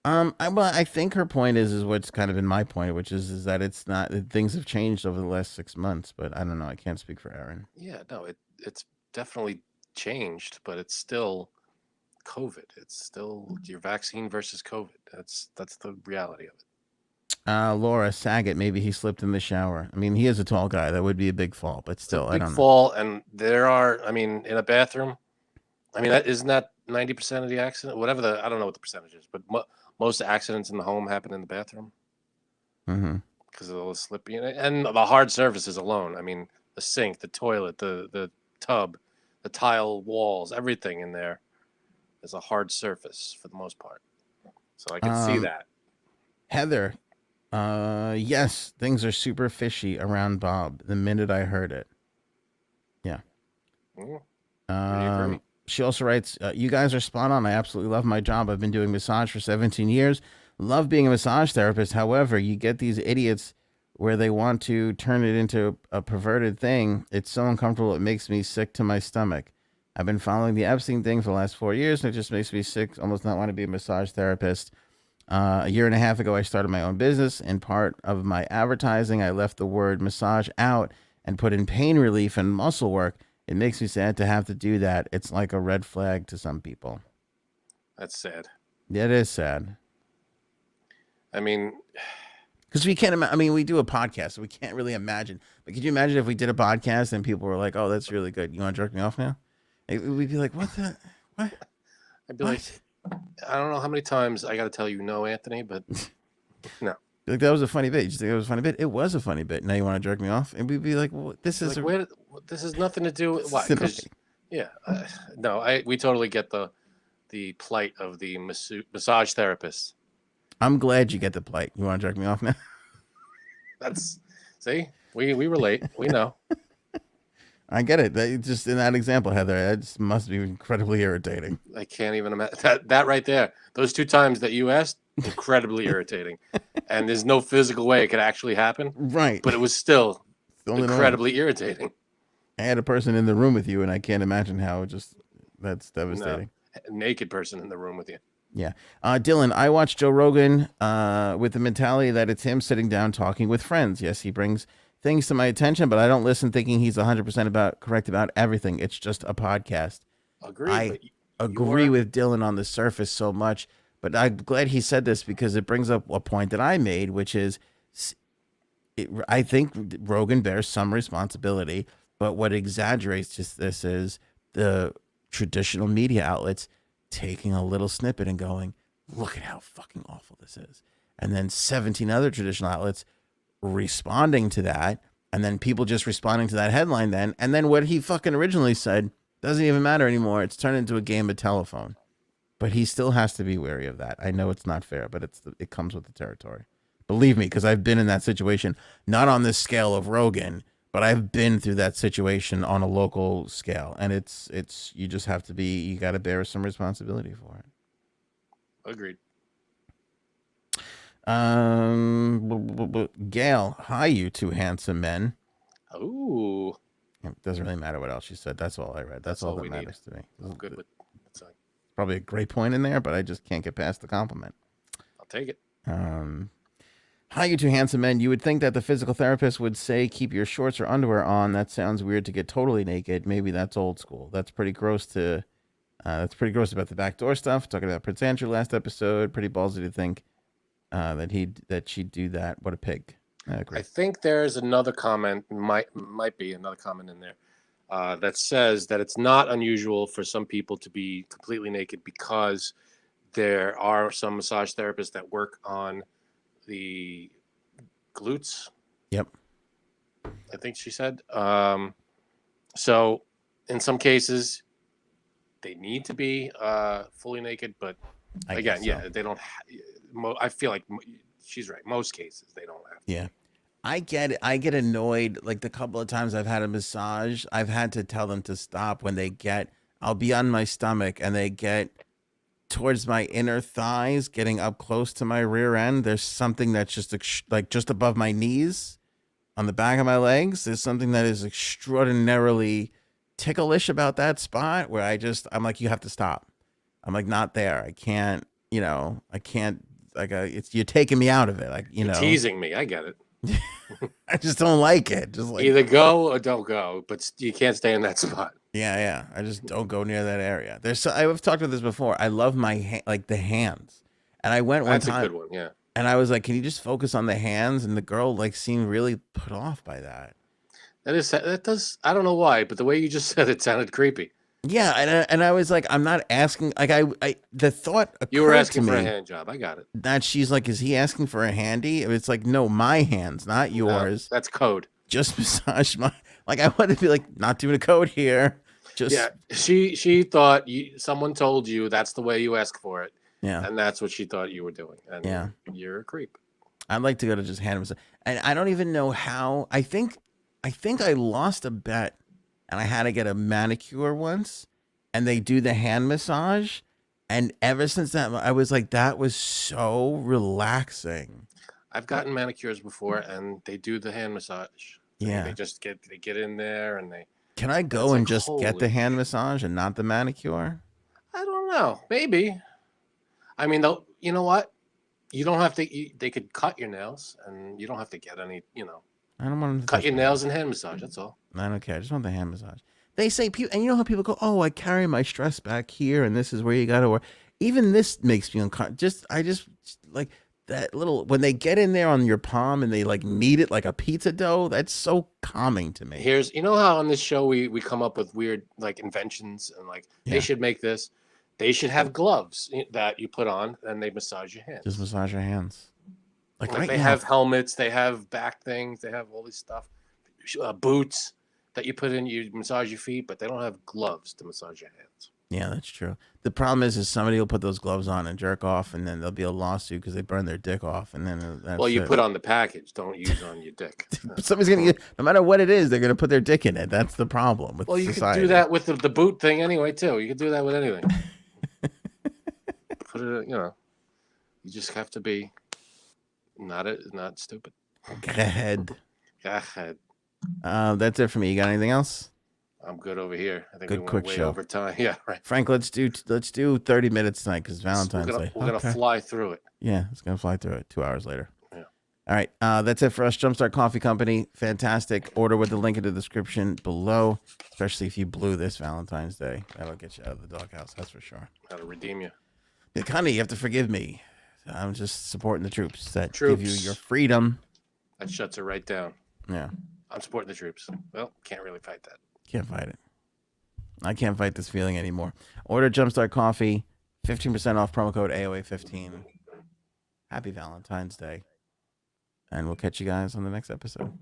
I think her point is what's kind of been my point, which is that it's not that things have changed over the last 6 months, but I don't know. I can't speak for Erin. Yeah, no, it's definitely changed, but it's still COVID. It's still your vaccine versus COVID. That's the reality of it. Laura Saget, maybe he slipped in the shower. I mean, he is a tall guy. That would be a big fall, but It's a still, I big don't know. fall, and there are. I mean, in a bathroom. I mean, that isn't that 90% of the accident. Whatever the I don't know what the percentage is, but most accidents in the home happen in the bathroom Mm-hmm. because of all the slippy and the hard surfaces alone. I mean, the sink, the toilet, the tub, the tile walls, everything in there is a hard surface for the most part. So I could see Um, that. Heather, yes, things are super fishy around Bob the minute I heard it. Yeah. Mm, we agree. She also writes, "You guys are spot on. I absolutely love my job. I've been doing massage for 17 years. Love being a massage therapist. However, you get these idiots where they want to turn it into a perverted thing. It's so uncomfortable. It makes me sick to my stomach. I've been following the Epstein thing for the last 4 years, and it just makes me sick. Almost not want to be a massage therapist. A year and a half ago, I started my own business. In part of my advertising, I left the word massage out and put in pain relief and muscle work. It makes me sad to have to do that. It's like a red flag to some people. That's sad. Yeah, it is sad. I mean, Because we can't I mean, we do a podcast, so we can't really imagine. But could you imagine if we did a podcast and people were like, oh, that's really good. You want to jerk me off now? We'd be like, what the? What? I'd be like, What? I don't know how many times I got to tell you no, Anthony, but no. Like, that was a funny bit. You just think it was a funny bit? It was a funny bit. Now you want to jerk me off? And we'd be like, well, this is Like, a. where? This has nothing to do with This what? is annoying. Because, yeah, no, we totally get the plight of the massage therapist. I'm glad you get the plight. You want to jerk me off now? That's see, we relate. We know. I get it. Just in that example, Heather, that just must be incredibly irritating. I can't even imagine that right there. Those two times that you asked, incredibly irritating, and there's no physical way it could actually happen, Right. but it was still Still annoying. incredibly irritating. I had a person in the room with you, and I can't imagine how just that's No, devastating. a naked person in the room with you. Yeah. Dylan, I watched Joe Rogan with the mentality that it's him sitting down talking with friends. Yes, he brings things to my attention, but I don't listen thinking he's 100% correct about everything. It's just a podcast. Agreed, I but you agree are with Dylan on the surface so much, but I'm glad he said this because it brings up a point that I made, which is I think Rogan bears some responsibility, but what exaggerates just this is the traditional media outlets taking a little snippet and going, look at how fucking awful this is. And then 17 other traditional outlets responding to that. And then people just responding to that headline then. And then what he fucking originally said doesn't even matter anymore. It's turned into a game of telephone. But he still has to be wary of that. I know it's not fair, but it comes with the territory. Believe me, because I've been in that situation, not on this scale of Rogan, but I've been through that situation on a local scale, and it's you just have to be you got to bear some responsibility for it. agreed. Gail, hi, you two handsome men. Ooh, It doesn't really matter what else she said. That's all I read. That's that's all all that we need. matters to me. I'm good with. It's like, Probably a great point in there, but I just can't get past the compliment. I'll take it. Um, Hi, you two handsome men. You would think that the physical therapist would say, keep your shorts or underwear on. That sounds weird to get totally naked. Maybe that's old school. That's pretty gross that's pretty gross about the backdoor stuff. Talking about Prince Andrew last episode. Pretty ballsy to think that she'd do that. What a pig. I agree. I think there's another comment, might be another comment in there that says that it's not unusual for some people to be completely naked because there are some massage therapists that work on the glutes. Yep. I think she said. So in some cases, they need to be fully naked, but I again, guess yeah, so. they don't. I feel like she's right. Most cases they don't have to Yeah. be. I get it. I get annoyed. Like the couple of times I've had a massage, I've had to tell them to stop when they get, I'll be on my stomach and they get towards my inner thighs, getting up close to my rear end. There's something that's just like just above my knees on the back of my legs. There's something that is extraordinarily ticklish about that spot where I'm like, you have to stop. I'm like, not there. I can't, I can't, like, you're taking me out of it. Like, You're teasing me. I get it. I just don't like it. Just like, Either go or don't go, but you can't stay in that spot. yeah. I just don't go near that area. I've talked about this before. I love like the hands. And I went one That's a time good one. Yeah. and I was like, can you just focus on the hands? And the girl like seemed really put off by that. That does. I don't know why, but the way you just said it sounded creepy. Yeah, and I was like, I'm not asking. Like, the thought You were occurred to asking for a me hand job. I got it. that she's like, is he asking for a handy? It's like, no, my hands, not No, yours. that's code. Just massage my. Like, I want to be like, not doing a code here. Just Yeah, she thought someone told you that's the way you ask for it, yeah, and that's what she thought you were doing, and yeah. you're a creep. I'd like to go to just hand massage, and I don't even know how. I lost a bet, and I had to get a manicure once, and they do the hand massage. And ever since that, I was like, that was so relaxing. I've gotten manicures before, and they do the hand massage. Yeah. They just get in there, and Can I go it's and like, just get the holy hand massage and not the manicure? I don't know. Maybe. I mean, though, you know what? You don't have to. They could cut your nails, and you don't have to get any. I don't want to Cut touch your my nails nails. and hand massage. That's all. I don't care. I just want the hand massage. They say people, and you know how people go, "Oh, I carry my stress back here, and this is where you got to work." Even this makes me uncomfortable. I just like that little when they get in there on your palm and they like knead it like a pizza dough. That's so calming to me. You know how on this show we come up with weird like inventions and like they Yeah, should make this. They should have gloves that you put on and they massage your hands. just massage your hands. Like right they now, have helmets, they have back things, they have all this stuff, boots that you put in, you massage your feet, but they don't have gloves to massage your hands. yeah, that's true. The problem is somebody will put those gloves on and jerk off, and then there'll be a lawsuit because they burned their dick off, and then that's Well, you it. put on the package, don't use on your dick. Somebody's gonna get, no matter what it is, they're gonna put their dick in it. That's the problem with Well, you society. could do that with the boot thing anyway too. You could do that with anything. Put it, you just have to be not stupid. Go ahead. Go ahead. That's it for me. You got anything else? I'm good over here. I think Good we went quick way show. over time. Yeah, right. Frank, let's do 30 minutes tonight because Valentine's Day. We're gonna fly through it. Yeah, it's gonna fly through it. 2 hours later. Yeah. All right. That's it for us. Jumpstart Coffee Company. Fantastic. Order with the link in the description below. Especially if you blew this Valentine's Day, that'll get you out of the doghouse. That's for sure. How to redeem you. Yeah, Connie, you have to forgive me. I'm just supporting the troops that give you your freedom. That shuts it right down. Yeah. I'm supporting the troops. Well, can't really fight that. Can't fight it. I can't fight this feeling anymore. Order Jumpstart Coffee, 15% off, promo code AOA15. Happy Valentine's Day. And we'll catch you guys on the next episode.